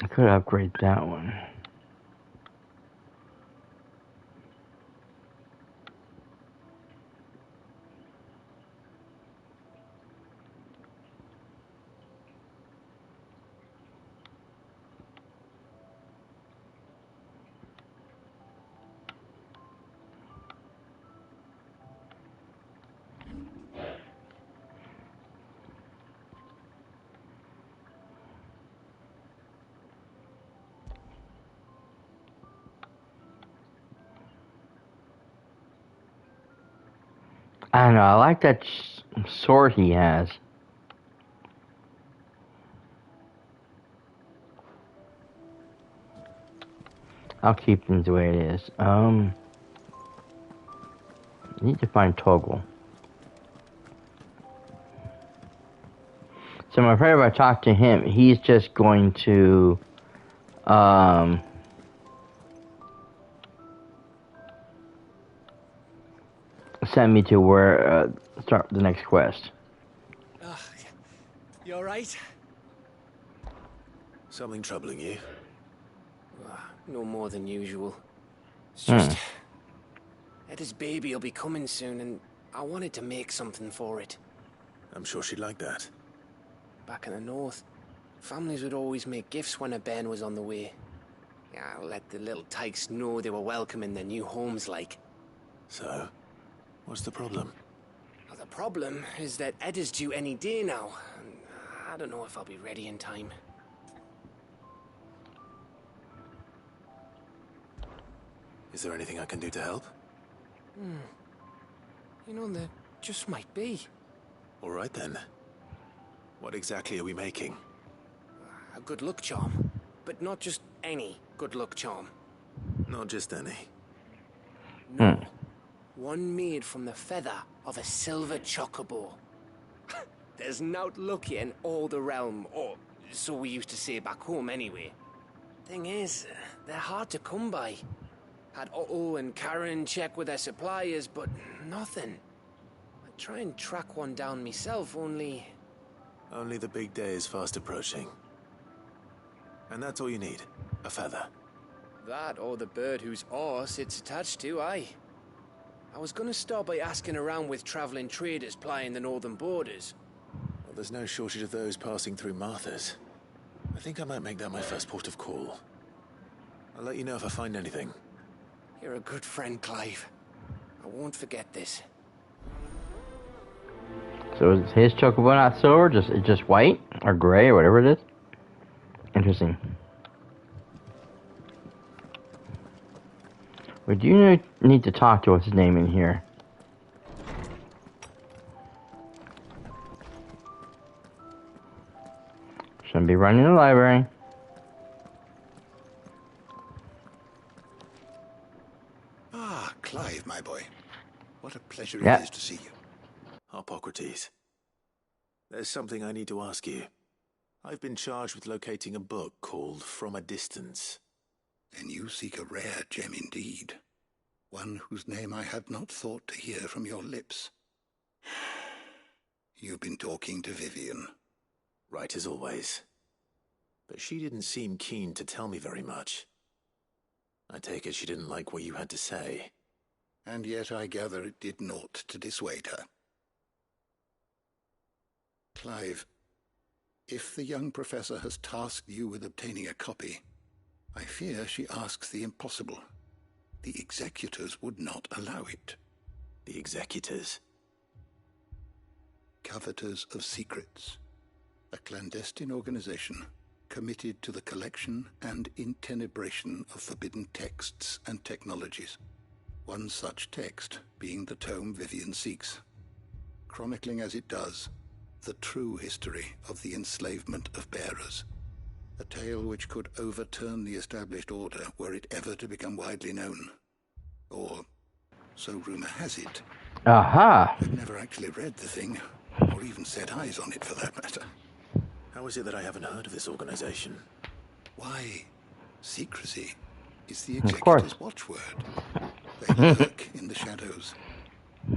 I could upgrade that one. I don't know, I like that sword he has. I'll keep him the way it is. Need to find Toggle. So I'm afraid if I talk to him, he's just going to, send me to where, start the next quest. You alright? Something troubling you? No more than usual. It's just... Eda's baby will be coming soon, and I wanted to make something for it. I'm sure she'd like that. Back in the north, families would always make gifts when a bairn was on the way. Yeah, let the little tykes know they were welcome in their new homes, like. So, what's the problem? Well, the problem is that Ed is due any day now. And I don't know if I'll be ready in time. Is there anything I can do to help? You know, there just might be. All right then. What exactly are we making? A good luck charm. But not just any good luck charm. Not just any. No. One made from the feather of a silver chocobo. There's naught lucky in all the realm, or so we used to say back home anyway. Thing is, they're hard to come by. Had Otto and Karen check with their suppliers, but nothing. I try and track one down myself, only... Only the big day is fast approaching. And that's all you need, a feather. That or the bird whose horse it's attached to, aye. I was gonna start by asking around with traveling traders plying the northern borders. Well, there's no shortage of those passing through Martha's. I think I might make that my first port of call. I'll let you know if I find anything. You're a good friend, Clive. I won't forget this. So is his chocobo not silver? Just white or gray or whatever it is? Interesting. We do need to talk to what's his name in here. Shouldn't be running the library. Ah, Clive, my boy. What a pleasure Yeah. it is to see you. Hippocrates. There's something I need to ask you. I've been charged with locating a book called From a Distance. Then you seek a rare gem indeed. One whose name I had not thought to hear from your lips. You've been talking to Vivian. Right as always. But she didn't seem keen to tell me very much. I take it she didn't like what you had to say. And yet I gather it did naught to dissuade her. Clive, if the young professor has tasked you with obtaining a copy, I fear she asks the impossible. The executors would not allow it. The executors? Coveters of Secrets. A clandestine organization committed to the collection and intenebration of forbidden texts and technologies. One such text being the tome Vivian seeks, chronicling as it does the true history of the enslavement of bearers. A tale which could overturn the established order were it ever to become widely known. Or, so rumor has it. Aha! I've never actually read the thing, or even set eyes on it for that matter. How is it that I haven't heard of this organization? Why, secrecy is the executor's watchword. They lurk in the shadows,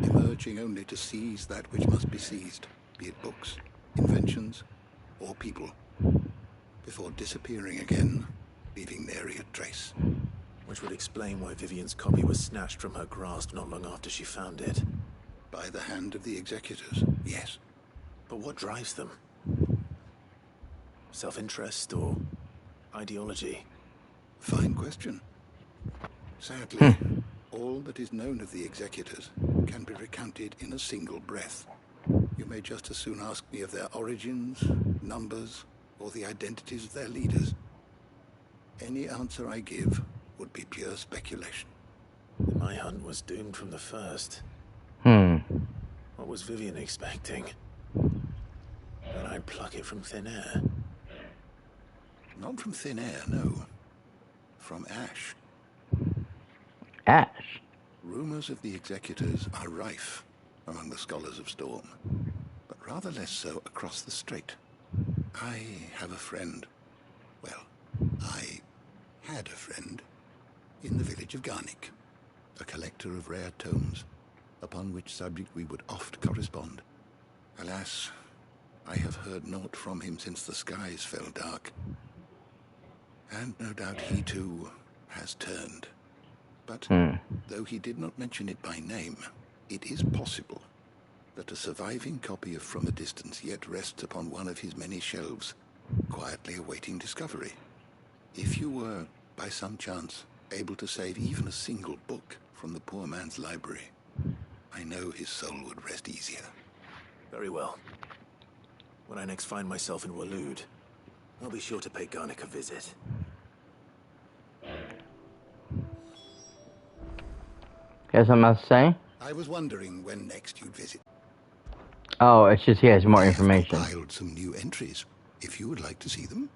emerging only to seize that which must be seized, be it books, inventions, or people, before disappearing again, leaving nary a trace. Which would explain why Vivian's copy was snatched from her grasp not long after she found it. By the hand of the executors, yes. But what drives them? Self-interest or ideology? Fine question. Sadly, all that is known of the executors can be recounted in a single breath. You may just as soon ask me of their origins, numbers, or the identities of their leaders. Any answer I give would be pure speculation. My hunt was doomed from the first. What was Vivian expecting? That I'd pluck it from thin air? Not from thin air, no. From ash. Ash? Rumors of the executors are rife among the scholars of Storm, but rather less so across the strait. I have a friend. Well, I had a friend in the village of Garnick, a collector of rare tomes, upon which subject we would oft correspond. Alas, I have heard naught from him since the skies fell dark. And no doubt he too has turned. But though he did not mention it by name, it is possible that a surviving copy of From a Distance yet rests upon one of his many shelves, quietly awaiting discovery. If you were by some chance, able to save even a single book from the poor man's library, I know his soul would rest easier. Very well. When I next find myself in Waloed, I'll be sure to pay Garnick a visit. Guess I must say? I was wondering when next you'd visit. Oh, it's just he has more information. I have compiled some new entries, if you would like to see them.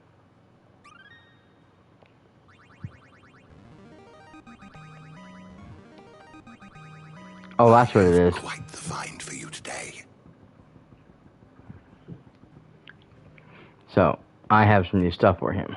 Oh, that's what it is. Quite the find for you today. So, I have some new stuff for him.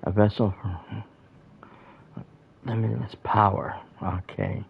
A vessel for limitless power. Okay.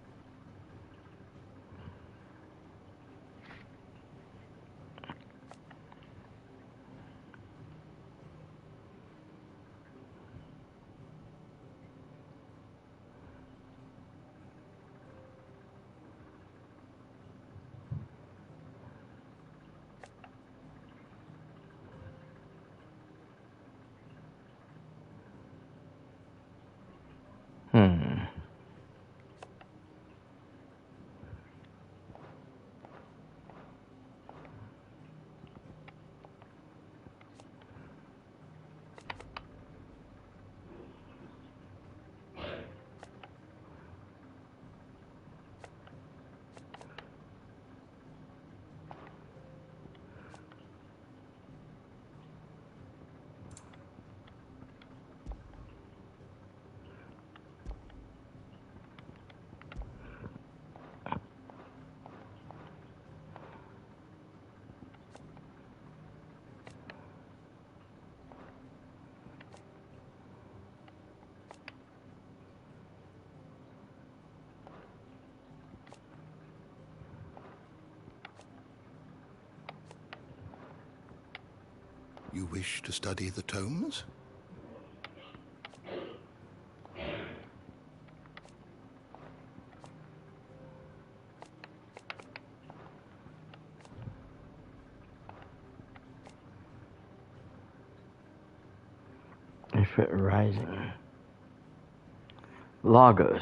You wish to study the tomes? Ifrit Rising. Lagos.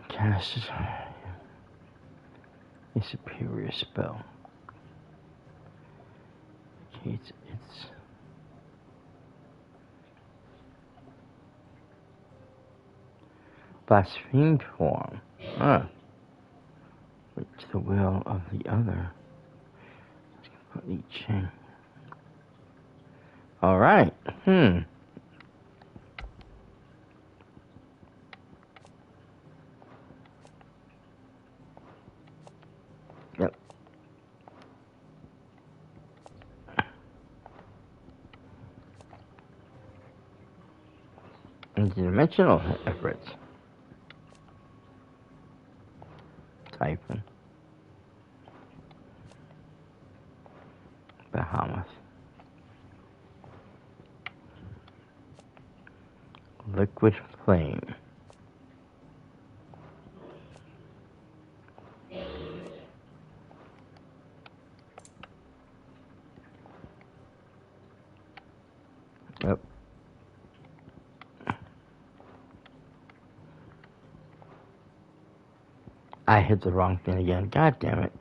Cast a superior spell. It's blasphemed form. Which the will of the other is completely changed. Alright. Yep. Interdimensional efforts. Typhon. Bahamas. Liquid flame. Yep. I hit the wrong thing again. God damn it.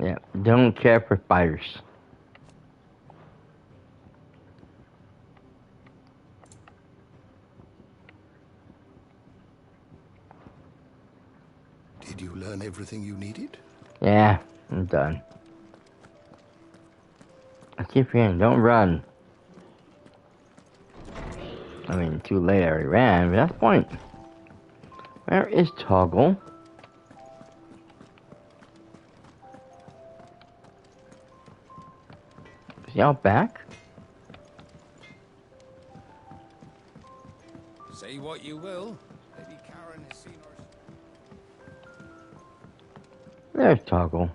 Yeah, don't care for spiders. Did you learn learn everything you needed? Yeah, I'm done. I keep hearing, don't run. I mean, too late, I already ran, but that's the point. Where is Toggle? Is he out back? Say what you will. Lady Karen has seen her. There's Toggle.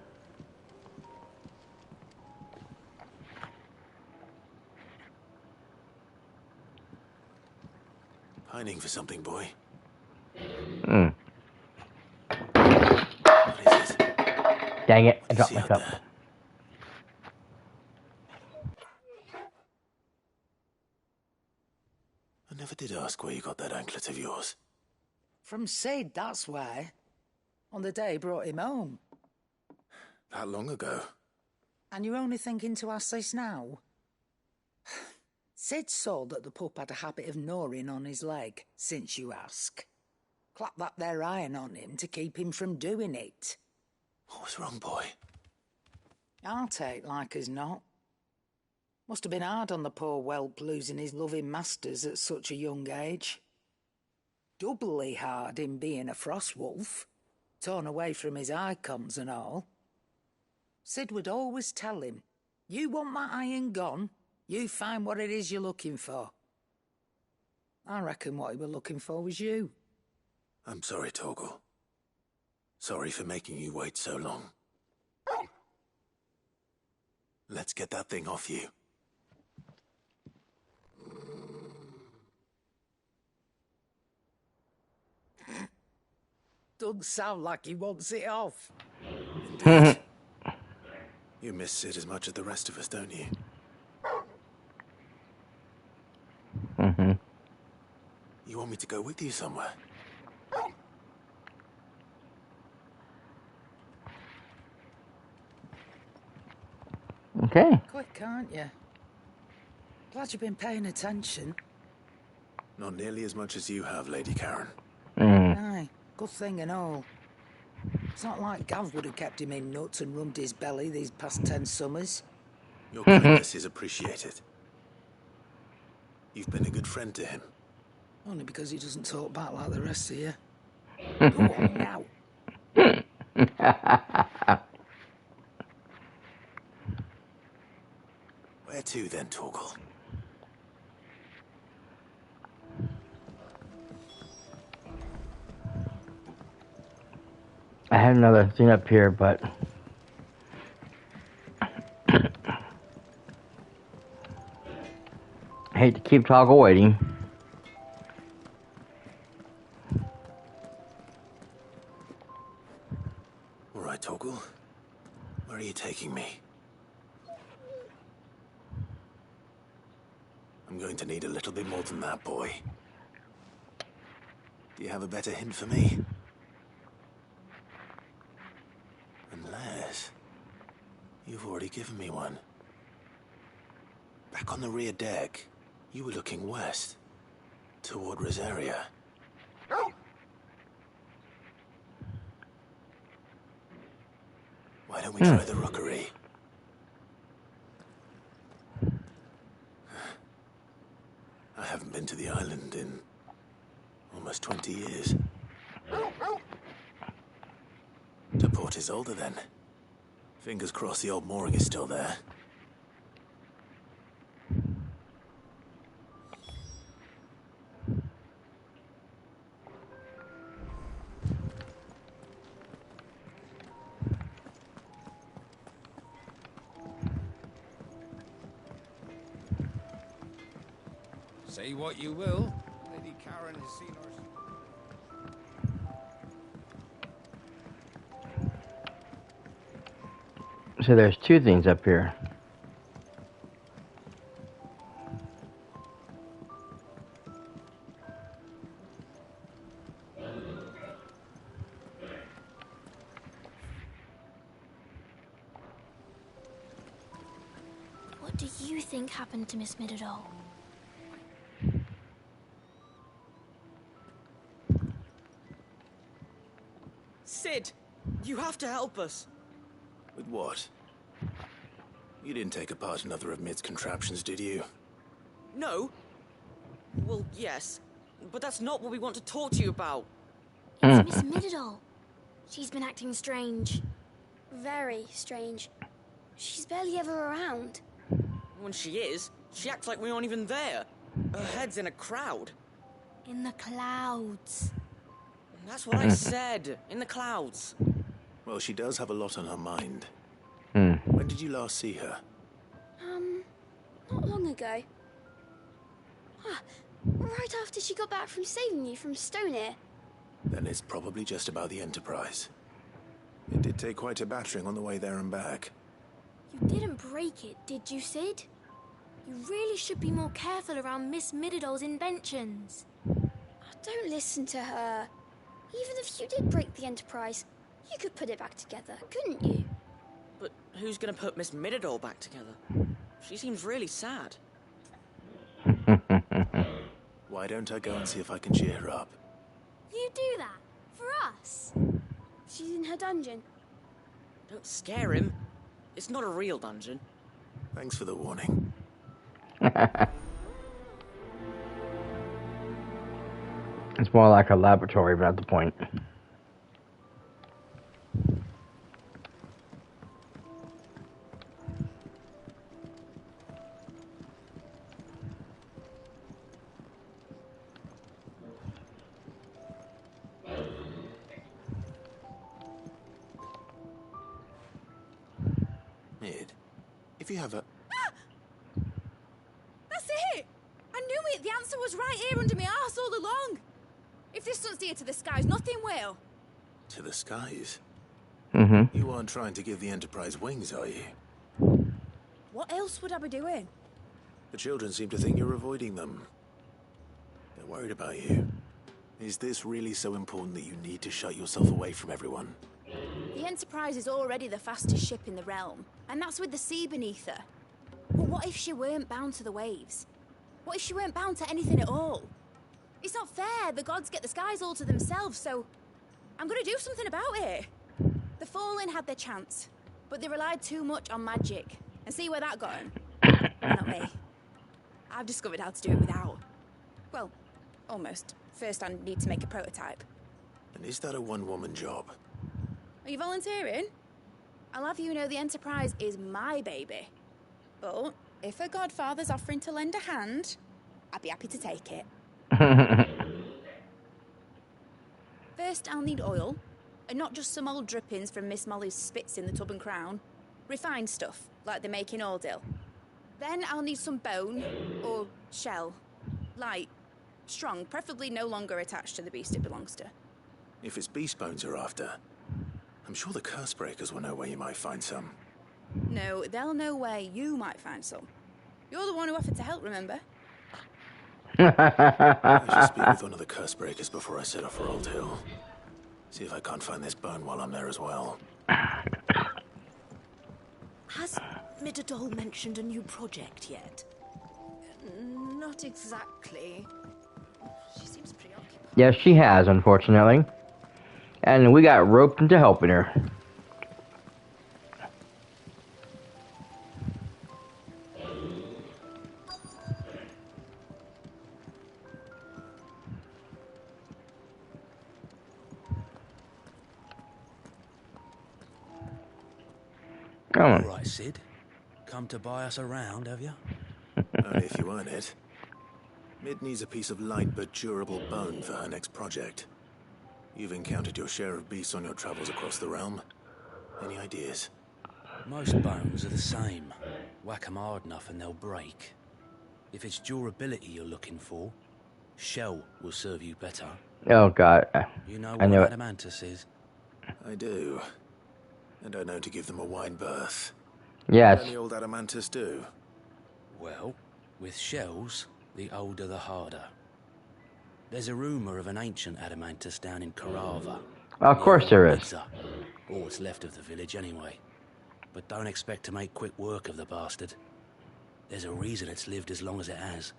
Pining for something, boy. Hmm. What is it? Dang it, I What do you dropped see my out cup. there? I never did ask where you got that anklet of yours. From Sid, that's why. On the day he brought him home. That long ago? And you're only thinking to ask this now? Sid saw that the pup had a habit of gnawing on his leg, since you ask. Clap that there iron on him to keep him from doing it. What was wrong, boy? I'll take like as not. Must have been hard on the poor whelp losing his loving masters at such a young age. Doubly hard in being a frost wolf, torn away from his icons and all. Sid would always tell him, you want that iron gone, you find what it is you're looking for. I reckon what he were looking for was you. I'm sorry, Torgal. Sorry for making you wait so long. Let's get that thing off you. Doesn't sound like he wants it off. Indeed. You miss Sid as much as the rest of us, don't you? Mm-hmm. You want me to go with you somewhere? Okay. Quick, aren't you? Glad you've been paying attention. Not nearly as much as you have, Lady Karen. Aye, good thing and all. It's not like Gav would have kept him in nuts and rubbed his belly these past 10 summers. Your kindness is appreciated. You've been a good friend to him. Only because he doesn't talk back like the rest of you. Go on now. Where to then, Torgal? I had another thing up here, but I hate to keep Toggle waiting. All right, Torgal. Where are you taking me? I'm going to need a little bit more than that, boy. Do you have a better hint for me? Unless you've already given me one. Back on the rear deck, you were looking west, toward Rosaria. Why don't we try the rookery? I haven't been to the island in almost 20 years. To Port Isolde, then. Fingers crossed the old mooring is still there. Say what you will. Lady Karen has seen her. So there's two things up here. What do you think happened to Miss Midadol? Sid, You have to help us. With what? You didn't take apart another of Mid's contraptions, did you? No. Well, yes. But that's not what we want to talk to you about. It's Miss Mididol. She's been acting strange. Very strange. She's barely ever around. When she is, she acts like we aren't even there. Her head's in a crowd. In the clouds. That's what I said. In the clouds. Well, she does have a lot on her mind. Hmm. When did you last see her? Not long ago. Right after she got back from saving you from Stoney. Then it's probably just about the Enterprise. It did take quite a battering on the way there and back. You didn't break it, did you, Sid? You really should be more careful around Miss Mididol's inventions. Don't listen to her. Even if you did break the Enterprise, you could put it back together, couldn't you? But who's gonna put Miss Mididol back together? She seems really sad. Why don't I go and see if I can cheer her up? You do that? For us? She's in her dungeon. Don't scare him. It's not a real dungeon. Thanks for the warning. It's more like a laboratory, but at the point. Mid, if you have a... That's it! I knew it! The answer was right here under my arse all along! If this doesn't steer to the skies, nothing will. To the skies? Mm-hmm. You aren't trying to give the Enterprise wings, are you? What else would I be doing? The children seem to think you're avoiding them. They're worried about you. Is this really so important that you need to shut yourself away from everyone? The Enterprise is already the fastest ship in the realm, and that's with the sea beneath her. But what if she weren't bound to the waves? What if she weren't bound to anything at all? It's not fair. The gods get the skies all to themselves, so I'm gonna do something about it. The Fallen had their chance, but they relied too much on magic. And see where that got them? Not me. I've discovered how to do it without. Well, almost. First, I need to make a prototype. And is that a one-woman job? Are you volunteering? I'll have you know the Enterprise is my baby. But if a godfather's offering to lend a hand, I'd be happy to take it. First, I'll need oil, and not just some old drippings from Miss Molly's spits in the Tub and Crown. Refined stuff, like they make in Ordil. Then I'll need some bone, or shell. Light, strong, preferably no longer attached to the beast it belongs to. If it's beast bones you're after, I'm sure the curse breakers will know where you might find some. No, they'll know where you might find some. You're the one who offered to help, remember? I should speak with one of the curse breakers before I set off for Old Hill. See if I can't find this bone while I'm there as well. Has Mididol mentioned a new project yet? Not exactly. She seems preoccupied. Yes, she has, unfortunately. And we got roped into helping her. Come on. All right, Sid. Come to buy us around, have you? Only if you earn it. Mid needs a piece of light but durable bone for her next project. You've encountered your share of beasts on your travels across the realm. Any ideas? Most bones are the same. Whack 'em hard enough and they'll break. If it's durability you're looking for, shell will serve you better. Oh, God. You know I what knew it. adamantus is? I do. And I know to give them a wide berth. Yes. What can the old adamantus do? Well, with shells, the older the harder. There's a rumour of an ancient adamantus down in Carava. Of course there is. Or what's left of the village anyway. But don't expect to make quick work of the bastard. There's a reason it's lived as long as it has.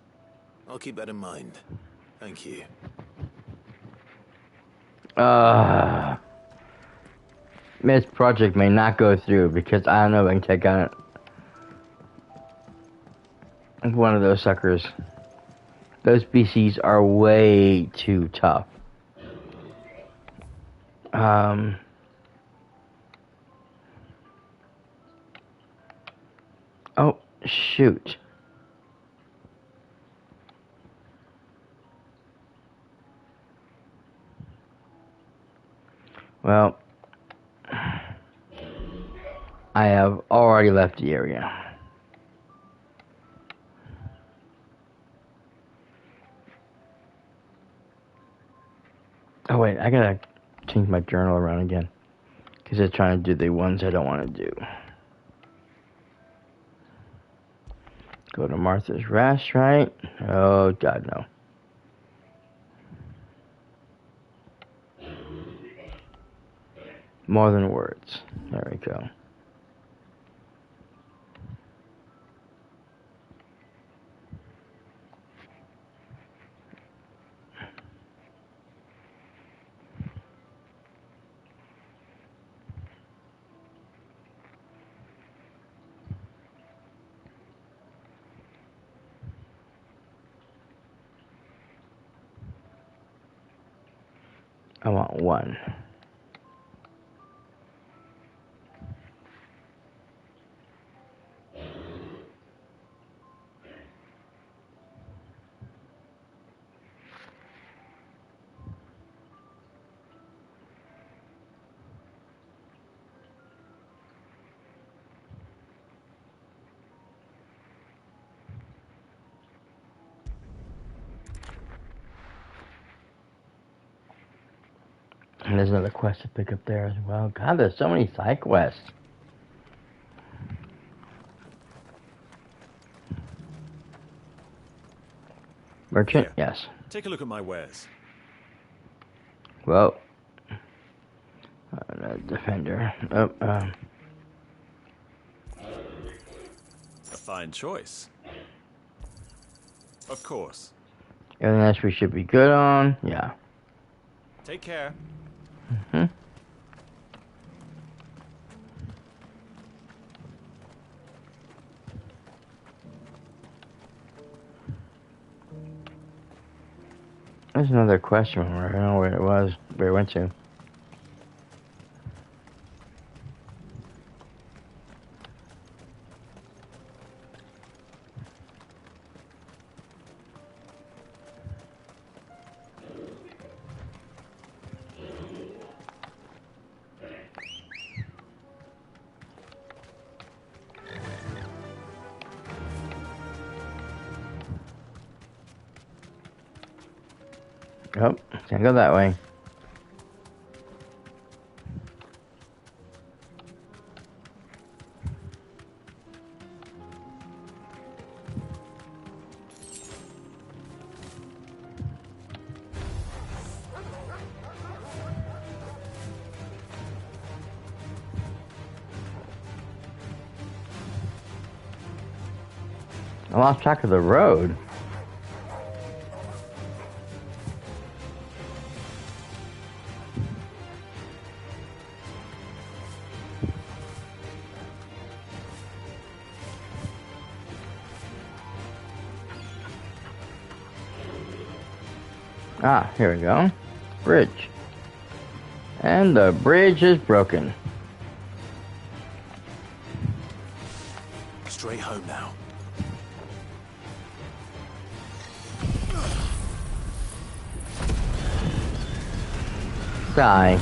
I'll keep that in mind. Thank you. This project may not go through because I don't know if I can take on one of those suckers. Those BCs are way too tough. Oh, shoot. Well, I have already left the area. Oh wait, I gotta change my journal around again. Because it's trying to do the ones I don't want to do. Go to Martha's Restaurant. Oh, God, no. More than words. There we go. I want one. And there's another quest to pick up there as well. God, there's so many side quests. Merchant? Here, Yes. take a look at my wares. Well, defender. Oh, A fine choice. Of course. everything else we should be good on. Yeah. Take care. Mm-hmm. There's another question. I don't know where it was, where it went to. Oh, can't go that way. I lost track of the road. Ah, here we go. Bridge. And the bridge is broken. Straight home now. Die.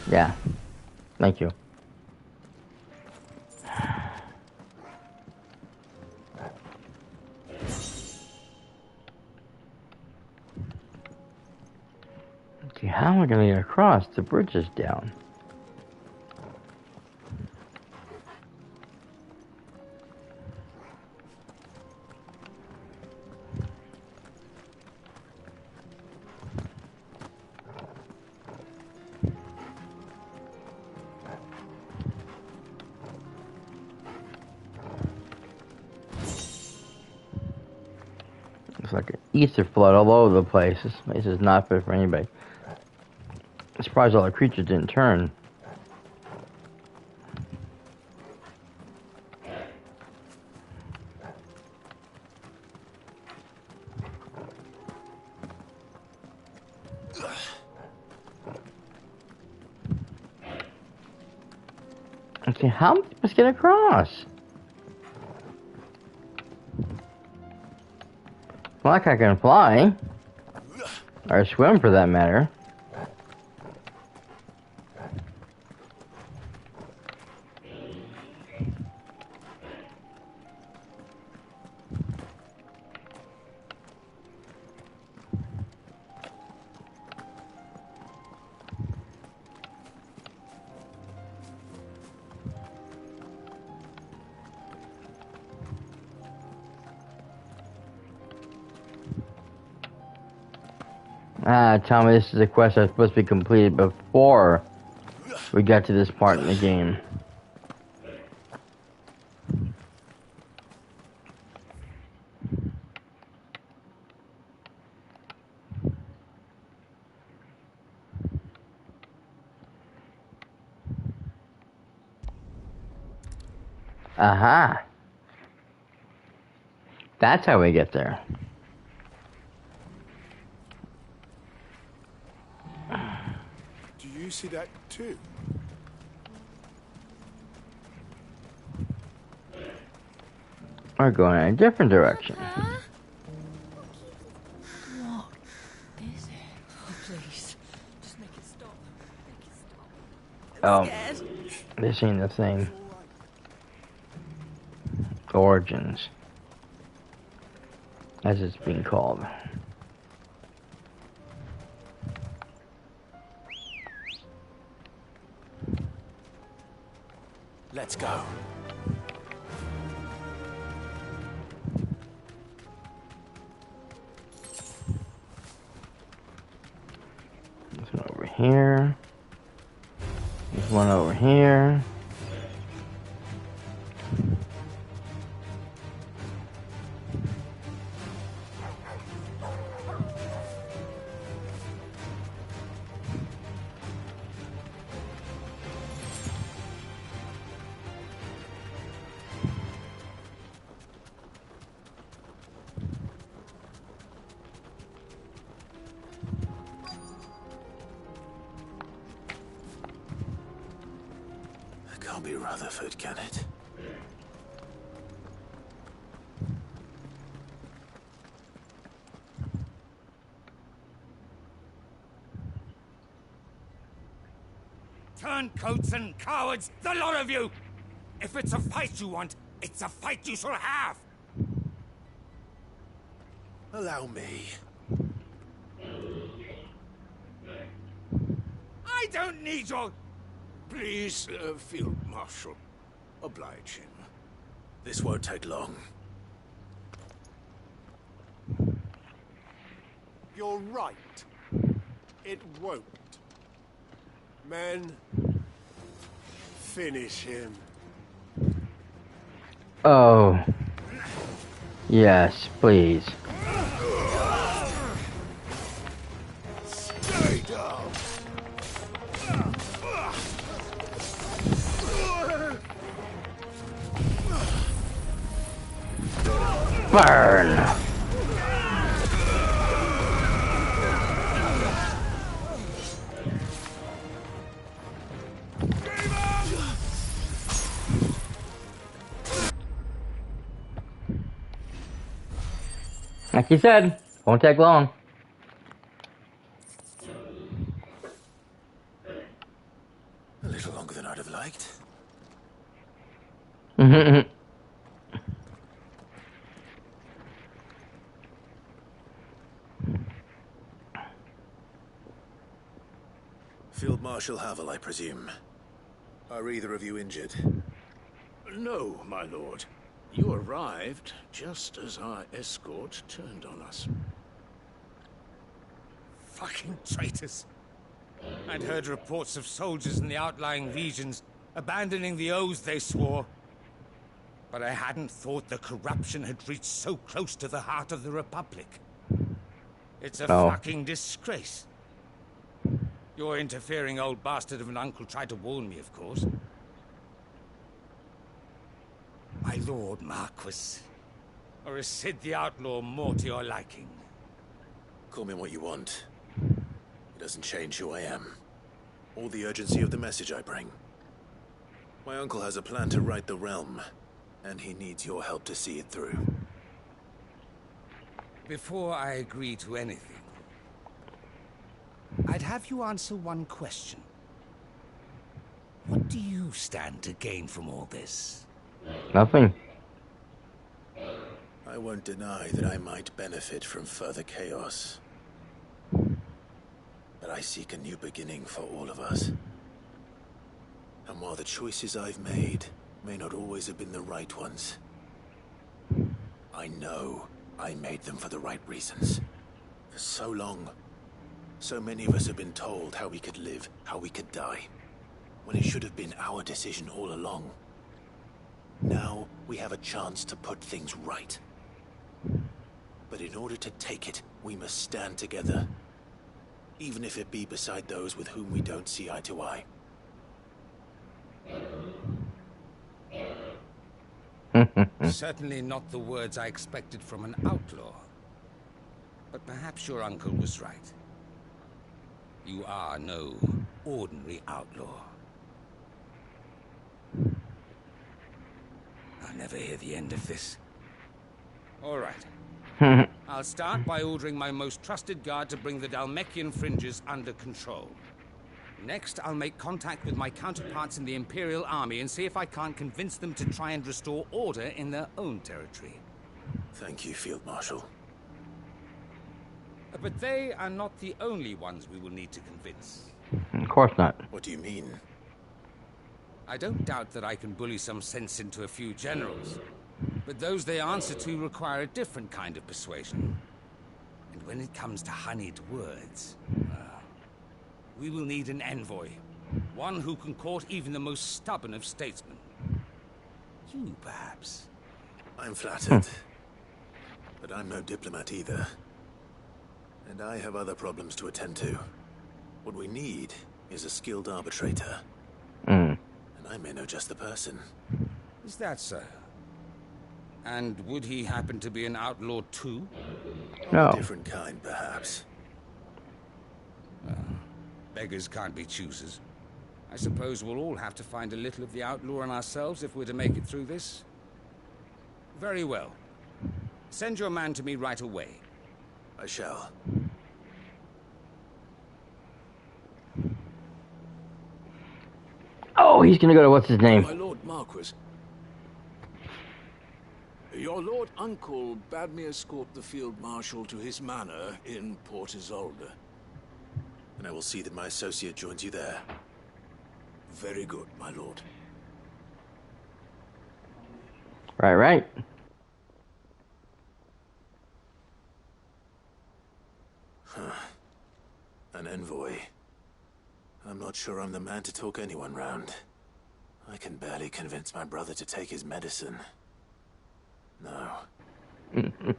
Yeah. Thank you. Okay, how am I going to get across? The bridge is down. Looks like an ether flood all over the place. This place is not fit for anybody. I'm surprised all the creatures didn't turn. Okay, how am I supposed to get across? Well, like I can fly. Or swim for that matter. Tell me this is a quest that's supposed to be completed before we got to this part in the game. Aha! That's how we get there. Do you see that too? We're going in a different direction. What is it? Oh, please. Just make it stop. Oh, this ain't the thing. Origins, as it's being called. Let's go. There's one over here. There's one over here. Can't be Rutherford, can it? Turncoats and cowards, the lot of you! If it's a fight you want, it's a fight you shall have! Allow me. I don't need your... Please, Field Marshal, oblige him. This won't take long. You're right. It won't. Men, finish him. Oh. Yes, please. Stay down. Burn! Like you said, won't take long. A little longer than I'd have liked. Field Marshal Havel, I presume. Are either of you injured? No, my lord. You arrived just as our escort turned on us. Fucking traitors. I'd heard reports of soldiers in the outlying regions abandoning the oaths they swore. But I hadn't thought the corruption had reached so close to the heart of the Republic. It's a No. fucking disgrace. Your interfering old bastard of an uncle tried to warn me, of course. My lord Marquis. Or is Sid the Outlaw more to your liking? Call me what you want. It doesn't change who I am, or the urgency of the message I bring. My uncle has a plan to right the realm, and he needs your help to see it through. Before I agree to anything, I'd have you answer one question. What do you stand to gain from all this? Nothing. I won't deny that I might benefit from further chaos. But I seek a new beginning for all of us. And while the choices I've made may not always have been the right ones, I know I made them for the right reasons. For so long, so many of us have been told how we could live, how we could die, when it should have been our decision all along. Now we have a chance to put things right. But in order to take it, we must stand together. Even if it be beside those with whom we don't see eye to eye. Certainly not the words I expected from an outlaw. But perhaps your uncle was right. You are no ordinary outlaw. I'll never hear the end of this. All right. I'll start by ordering my most trusted guard to bring the Dalmekian fringes under control. Next, I'll make contact with my counterparts in the Imperial Army and see if I can't convince them to try and restore order in their own territory. Thank you, Field Marshal. But they are not the only ones we will need to convince. Of course not. What do you mean? I don't doubt that I can bully some sense into a few generals, but those they answer to require a different kind of persuasion. And when it comes to honeyed words, we will need an envoy. One who can court even the most stubborn of statesmen. You, perhaps. I'm flattered. But I'm no diplomat either. And I have other problems to attend to. What we need is a skilled arbitrator. And I may know just the person. Is that so? And would he happen to be an outlaw too? Of a different kind, perhaps. Beggars can't be choosers. I suppose we'll all have to find a little of the outlaw in ourselves if we're to make it through this. Very well. Send your man to me right away. I shall. Oh, he's gonna go to what's his name? My Lord Marquis. Your Lord Uncle bade me escort the Field Marshal to his manor in Port Isolde. And I will see that my associate joins you there. Very good, my lord. Right. An envoy. I'm not sure I'm the man to talk anyone round. I can barely convince my brother to take his medicine. No.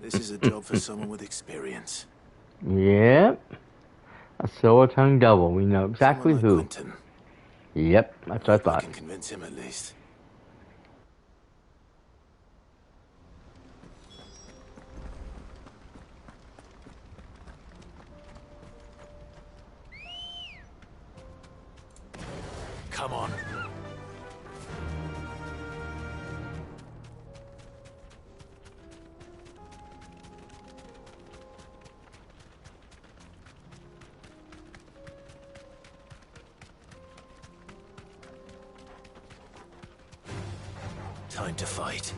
This is a job for someone with experience. Yep. A silver-tongued devil. We know exactly Someone like who. Quentin. Yep, that's what I thought. I can convince him at least. Come on. Time to fight.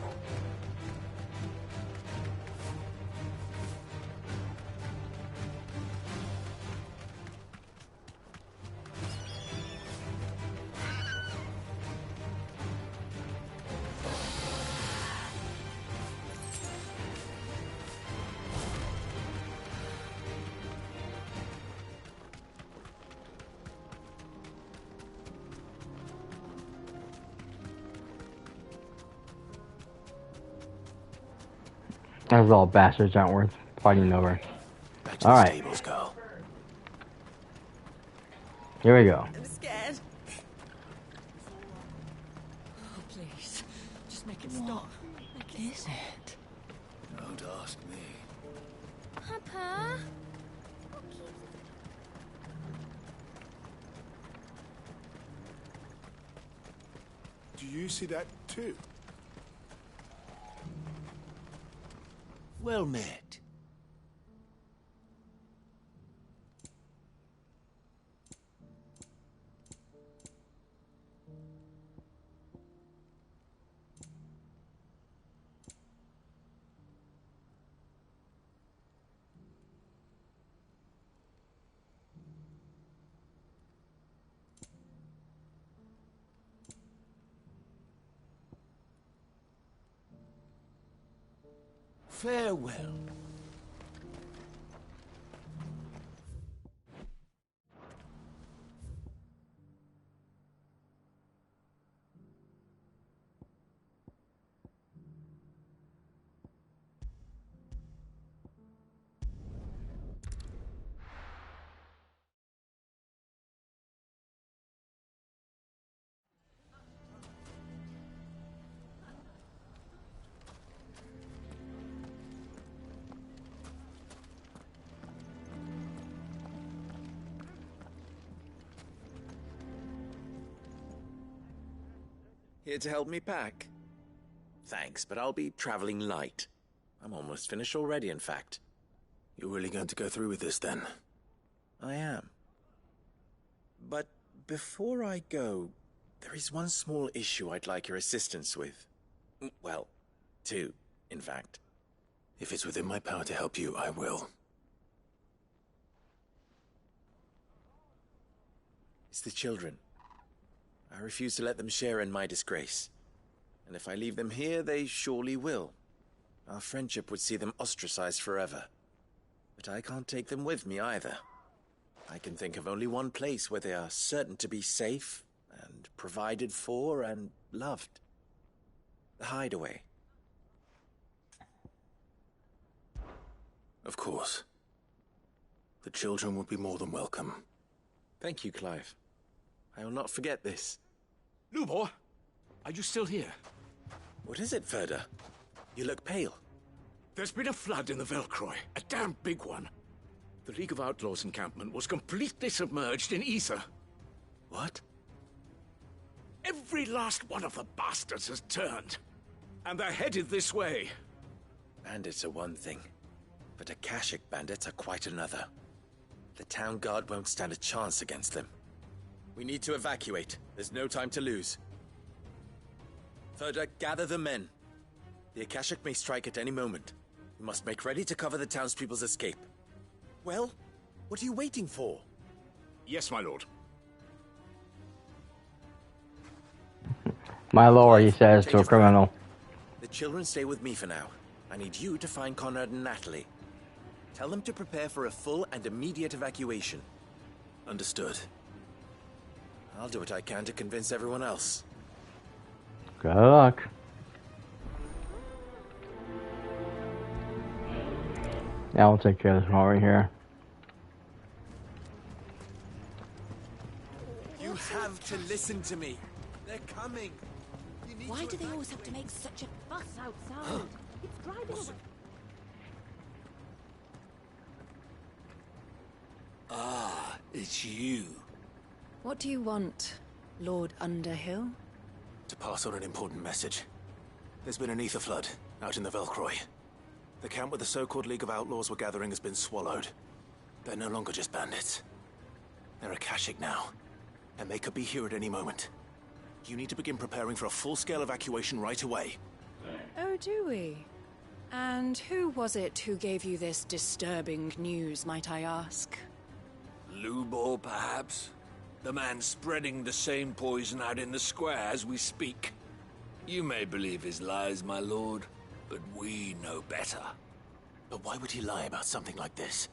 Those all bastards aren't worth fighting over. Back to the stables, girl. Here we go. I'm scared. Oh, please. Just make it stop. What is it? Don't ask me. Papa? Do you see that too? Well met. Farewell. Here to help me pack? Thanks, but I'll be traveling light. I'm almost finished already, in fact. You're really going to go through with this, then? I am. But before I go, there is one small issue I'd like your assistance with. Well, two, in fact. If it's within my power to help you, I will. It's the children. I refuse to let them share in my disgrace. And if I leave them here, they surely will. Our friendship would see them ostracized forever. But I can't take them with me either. I can think of only one place where they are certain to be safe, and provided for, and loved. The Hideaway. Of course. The children would be more than welcome. Thank you, Clive. I will not forget this. Lubor, are you still here? What is it, Ferda? You look pale. There's been a flood in the Velcroy, a damn big one. The League of Outlaws encampment was completely submerged in ether. What? Every last one of the bastards has turned. And they're headed this way. Bandits are one thing, but Akashic bandits are quite another. The town guard won't stand a chance against them. We need to evacuate. There's no time to lose. Ferda, gather the men. The Akashic may strike at any moment. We must make ready to cover the townspeople's escape. Well, what are you waiting for? Yes, my lord. My lord, he says to a criminal. The children stay with me for now. I need you to find Conrad and Natalie. Tell them to prepare for a full and immediate evacuation. Understood. I'll do what I can to convince everyone else. Good luck. Yeah, I'll take care of this one over here. You have to listen to me. They're coming. Why do they always have to make such a fuss outside? It's driving away. Ah, it's you. What do you want, Lord Underhill? To pass on an important message. There's been an ether flood out in the Velcroy. The camp where the so-called League of Outlaws were gathering has been swallowed. They're no longer just bandits. They're Akashic now, and they could be here at any moment. You need to begin preparing for a full-scale evacuation right away. Oh, do we? And who was it who gave you this disturbing news, might I ask? Lubor, perhaps? The man spreading the same poison out in the square as we speak. You may believe his lies, my lord, but we know better. But why would he lie about something like this?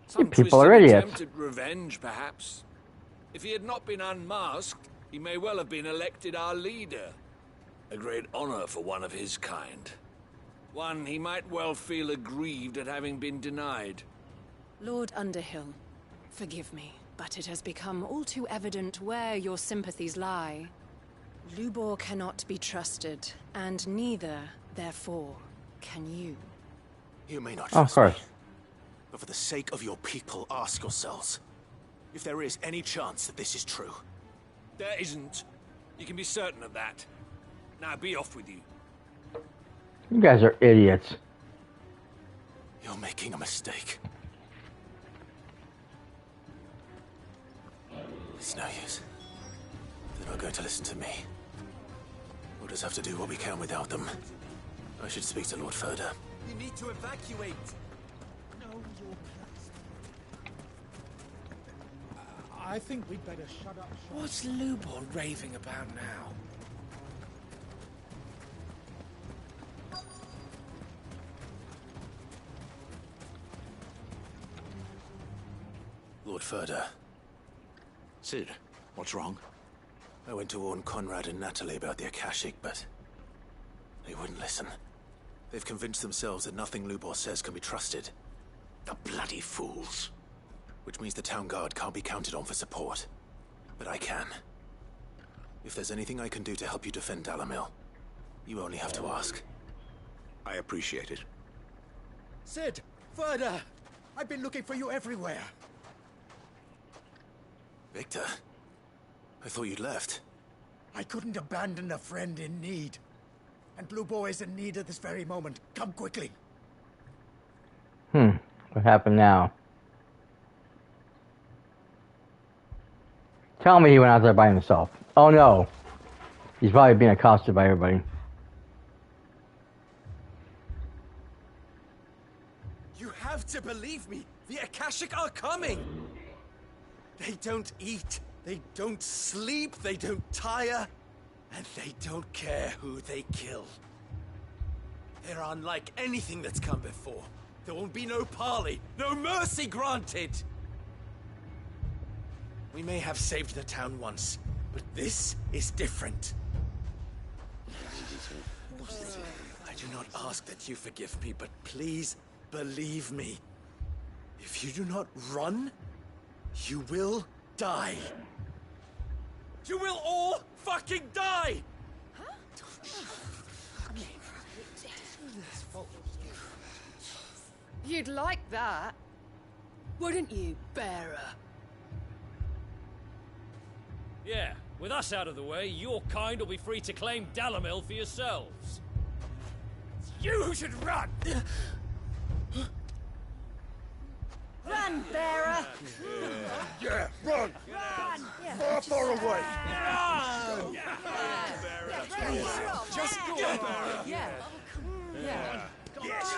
Some people are twisted idiots. attempt at revenge, perhaps. If he had not been unmasked, he may well have been elected our leader. A great honor for one of his kind. One he might well feel aggrieved at having been denied. Lord Underhill, forgive me, but it has become all too evident where your sympathies lie. Lubor cannot be trusted, and neither, therefore, can you. You may not Of trust course. me, but for the sake of your people, ask yourselves if there is any chance that this is true. There isn't. You can be certain of that. Now be off with you. You guys are idiots. You're making a mistake. It's no use. They're not going to listen to me. We'll just have to do what we can without them. I should speak to Lord Furder. You need to evacuate. Know your place. I think we'd better shut up shop. What's Lubor raving about now? Lord Furder. Sid, what's wrong? I went to warn Conrad and Natalie about the Akashic, but they wouldn't listen. They've convinced themselves that nothing Lubor says can be trusted. The bloody fools. Which means the town guard can't be counted on for support. But I can. If there's anything I can do to help you defend Dalamil, you only have to ask. I appreciate it. Sid! Further! I've been looking for you everywhere. Victor? I thought you'd left. I couldn't abandon a friend in need. And Blue Boy is in need at this very moment. Come quickly. What happened now? Tell me he went out there by himself. Oh no. He's probably being accosted by everybody. You have to believe me. The Akashic are coming. They don't eat, they don't sleep, they don't tire, and they don't care who they kill. They're unlike anything that's come before. There won't be no parley, no mercy granted. We may have saved the town once, but this is different. I do not ask that you forgive me, but please believe me. If you do not run, you will die. You will all fucking die! You'd like that, wouldn't you, bearer? Yeah, with us out of the way, your kind will be free to claim Dalamil for yourselves. It's you who should run! Run, bearer! Yeah, run! Run! Far away! Run! Just go, Bearer! Yeah. Yeah. Yes!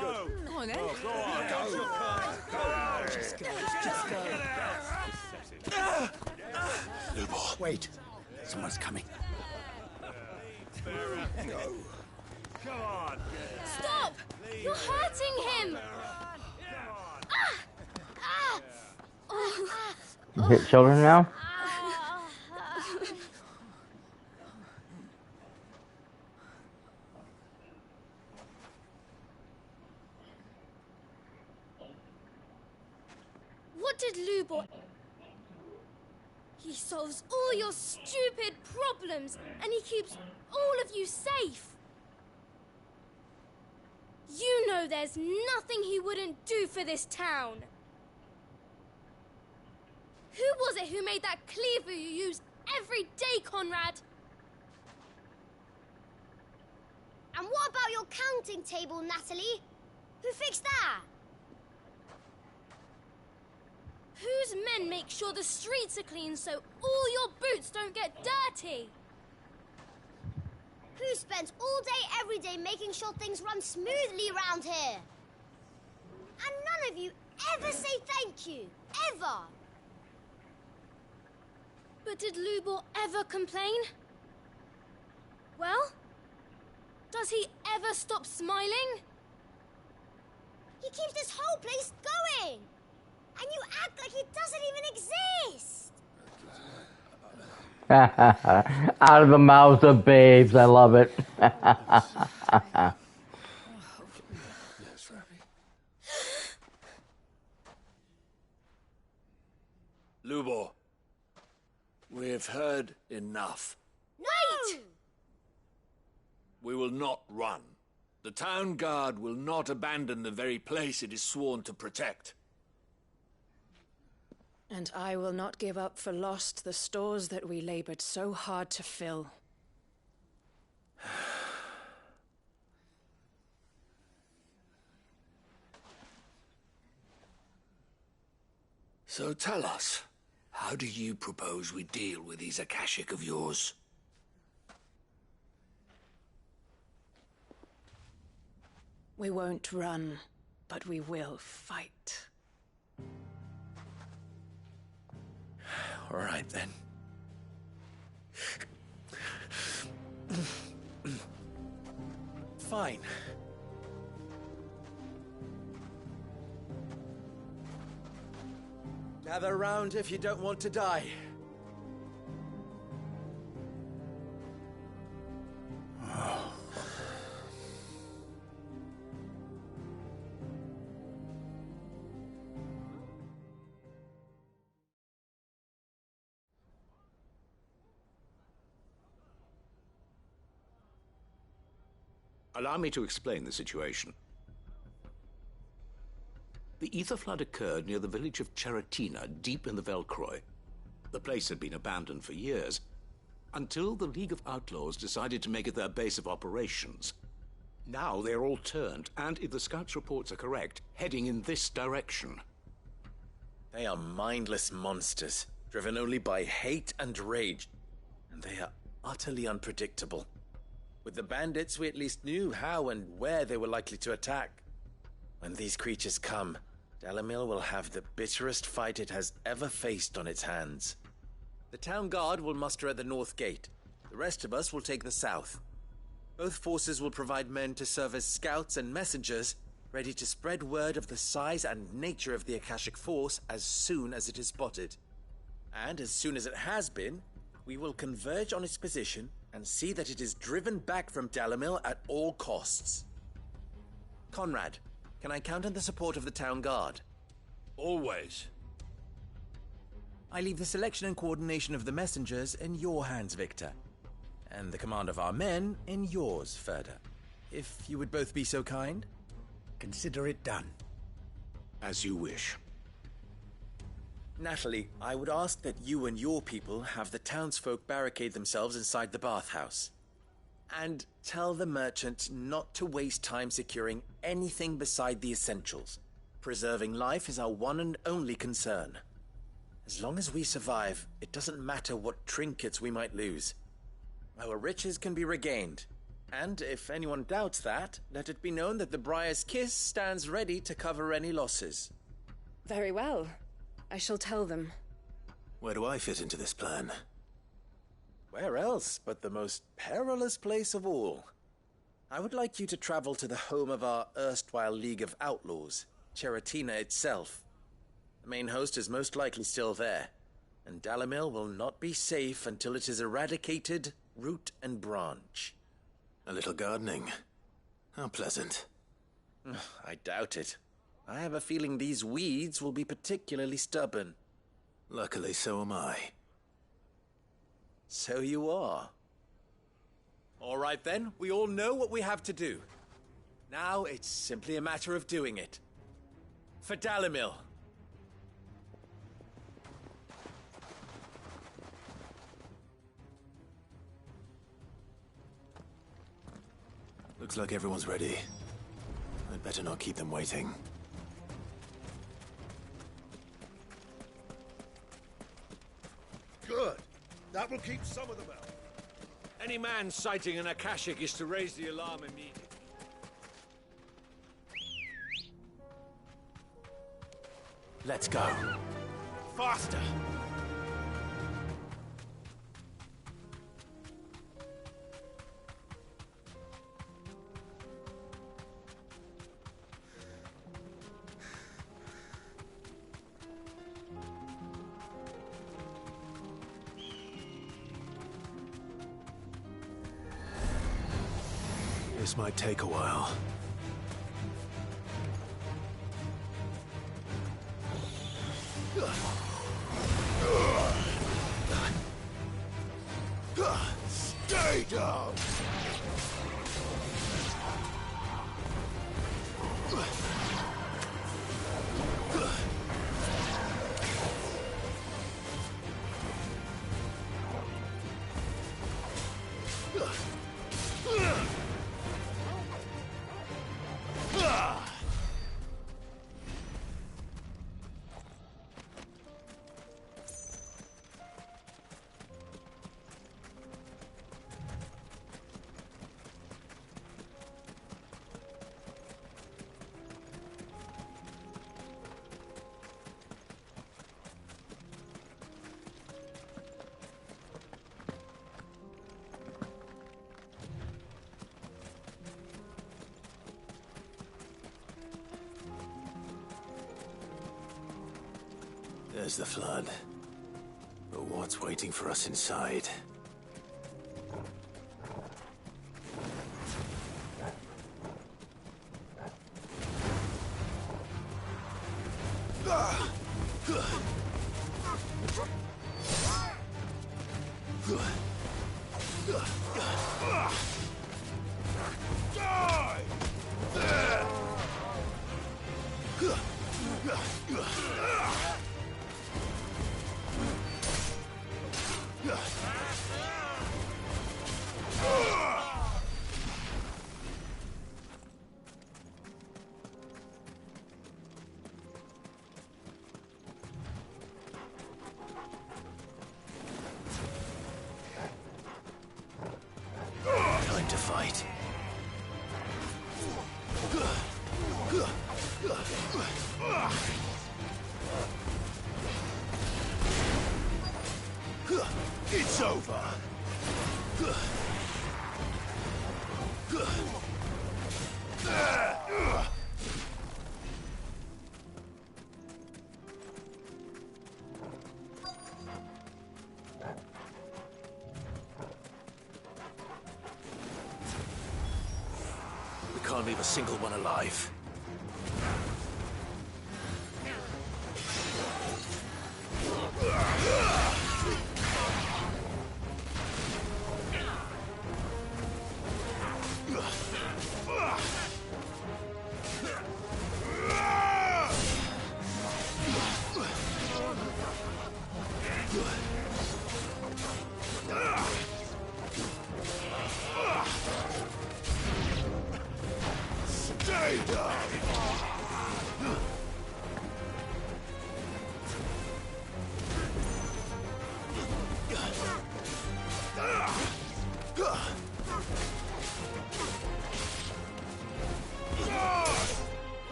Go! Come on, then. Go on! Go! Just go. Just go. Lubor. Wait. Someone's coming. Go! Come on! Stop! You're hurting him! You hit children now? What did Lubor... He solves all your stupid problems, and he keeps all of you safe. You know there's nothing he wouldn't do for this town. Who was it who made that cleaver you use every day, Conrad? And what about your counting table, Natalie? Who fixed that? Whose men make sure the streets are clean so all your boots don't get dirty? Who spends all day, every day making sure things run smoothly around here? And none of you ever say thank you, ever. But did Lubor ever complain? Well, does he ever stop smiling? He keeps this whole place going. And you act like he doesn't even exist. Out of the mouths of babes. I love it. We've heard enough. Wait! We will not run. The town guard will not abandon the very place it is sworn to protect. And I will not give up for lost the stores that we labored so hard to fill. So tell us, how do you propose we deal with these Akashic of yours? We won't run, but we will fight. All right, then. Fine. Gather round if you don't want to die. Allow me to explain the situation. The ether flood occurred near the village of Cheratina, deep in the Velcroy. The place had been abandoned for years, until the League of Outlaws decided to make it their base of operations. Now they're all turned, and if the scouts' reports are correct, heading in this direction. They are mindless monsters, driven only by hate and rage, and they are utterly unpredictable. With the bandits, we at least knew how and where they were likely to attack. When these creatures come, Dalamil will have the bitterest fight it has ever faced on its hands. The town guard will muster at the north gate. The rest of us will take the south. Both forces will provide men to serve as scouts and messengers, ready to spread word of the size and nature of the Akashic force as soon as it is spotted. And as soon as it has been, we will converge on its position and see that it is driven back from Dalamil at all costs. Conrad, can I count on the support of the town guard? Always. I leave the selection and coordination of the messengers in your hands, Victor. And the command of our men in yours, Ferda. If you would both be so kind. Consider it done. As you wish. Natalie, I would ask that you and your people have the townsfolk barricade themselves inside the bathhouse. And tell the merchant not to waste time securing anything beside the essentials. Preserving life is our one and only concern. As long as we survive, it doesn't matter what trinkets we might lose. Our riches can be regained. And if anyone doubts that, let it be known that the Briar's Kiss stands ready to cover any losses. Very well. I shall tell them. Where do I fit into this plan? Where else but the most perilous place of all? I would like you to travel to the home of our erstwhile League of Outlaws, Cheratina itself. The main host is most likely still there, and Dalamil will not be safe until it is eradicated, root and branch. A little gardening. How pleasant. I doubt it. I have a feeling these weeds will be particularly stubborn. Luckily, so am I. So you are. All right then, we all know what we have to do. Now it's simply a matter of doing it. For Dalamil. Looks like everyone's ready. I'd better not keep them waiting. Good. That will keep some of them out. Any man sighting an Akashic is to raise the alarm immediately. Let's go. Faster! This might take a while. Stay down! There's the flood. But what's waiting for us inside? Time to fight. It's over. We can't leave a single one alive. Stay down!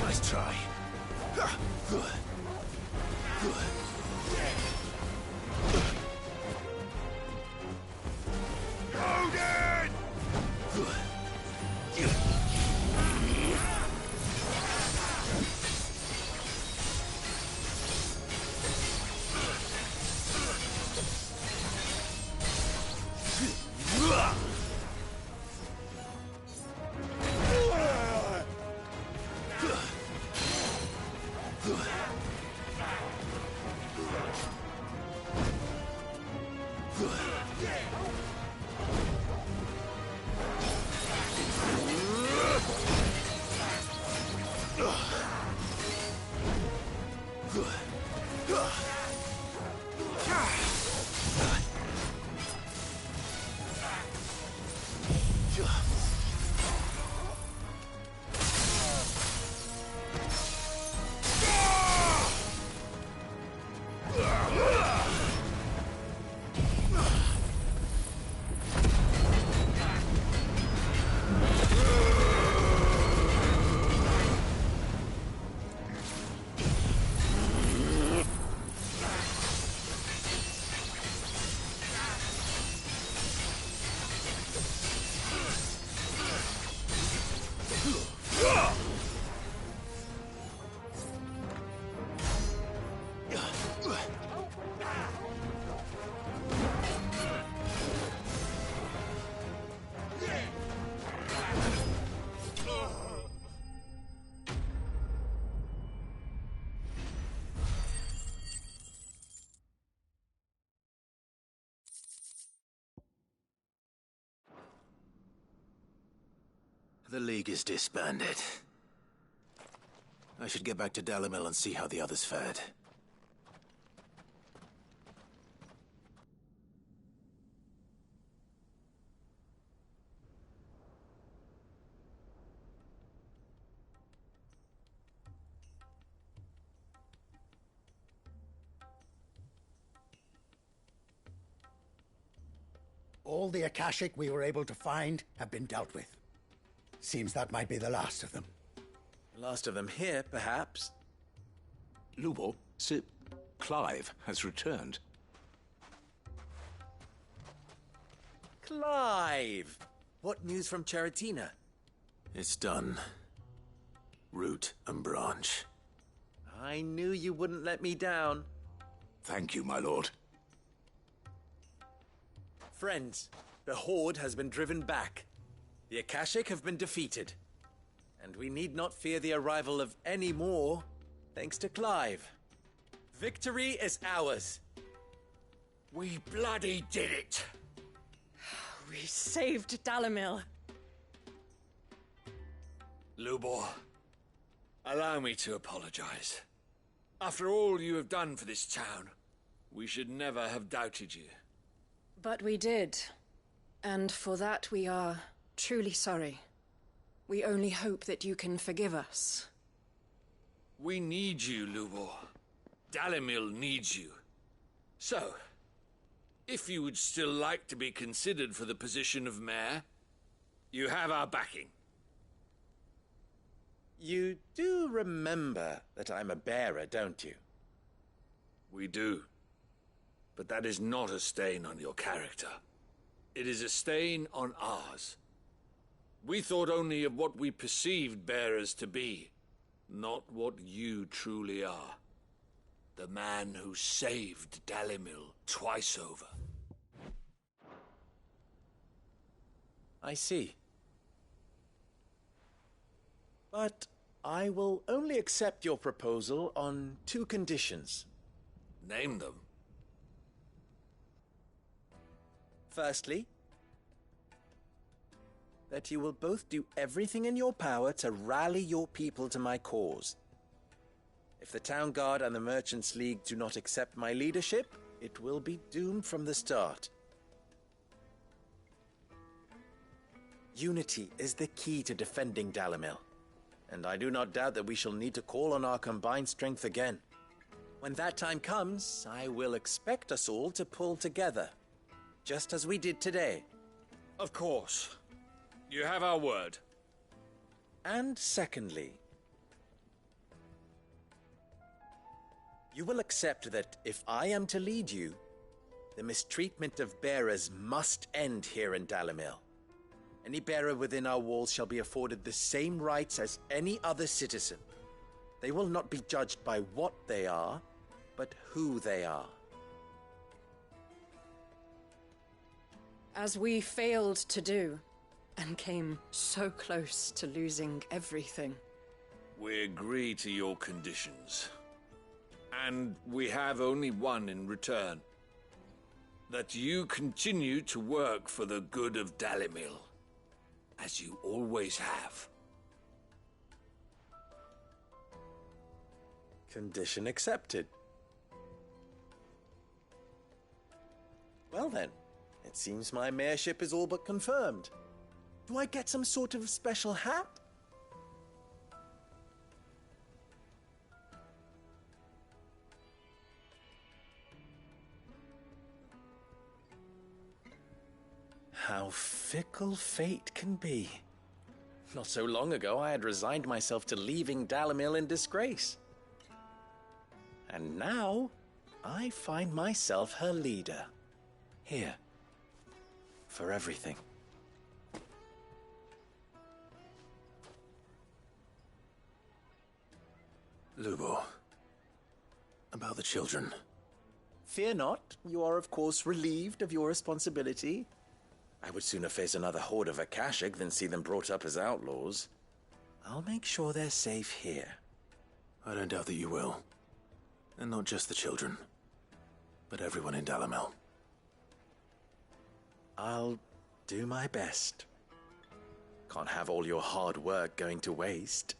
Nice try. The League is disbanded. I should get back to Dalimil and see how the others fared. All the Akashic we were able to find have been dealt with. Seems that might be the last of them. Last of them here, perhaps. Lubo, Sir Clive has returned. Clive! What news from Charatina? It's done. Root and branch. I knew you wouldn't let me down. Thank you, my lord. Friends, the Horde has been driven back. The Akashic have been defeated. And we need not fear the arrival of any more, thanks to Clive. Victory is ours. We bloody did it! We saved Dalimil. Lubor, allow me to apologize. After all you have done for this town, we should never have doubted you. But we did. And for that we are truly sorry. We only hope that you can forgive us. We need you, Lubor. Dalimil needs you. So, if you would still like to be considered for the position of mayor, you have our backing. You do remember that I'm a bearer, don't you? We do. But that is not a stain on your character. It is a stain on ours. We thought only of what we perceived bearers to be, not what you truly are. The man who saved Dalimil twice over. I see. But I will only accept your proposal on 2 conditions. Name them. Firstly, that you will both do everything in your power to rally your people to my cause. If the Town Guard and the Merchants League do not accept my leadership, it will be doomed from the start. Unity is the key to defending Dalimil, and I do not doubt that we shall need to call on our combined strength again. When that time comes, I will expect us all to pull together, just as we did today. Of course. You have our word. And secondly, You will accept that if I am to lead you, the mistreatment of bearers must end here in Dalimil. Any bearer within our walls shall be afforded the same rights as any other citizen. They will not be judged by what they are, but who they are. As we failed to do, and came so close to losing everything. We agree to your conditions. And we have only one in return. That you continue to work for the good of Dalimil, as you always have. Condition accepted. Well then, it seems my mayorship is all but confirmed. Do I get some sort of special hat? How fickle fate can be. Not so long ago, I had resigned myself to leaving Dalimil in disgrace. And now, I find myself her leader. Here. For everything. Lubo. About the children. Fear not. You are, of course, relieved of your responsibility. I would sooner face another horde of Akashic than see them brought up as outlaws. I'll make sure they're safe here. I don't doubt that you will. And not just the children, but everyone in Dalimil. I'll do my best. Can't have all your hard work going to waste.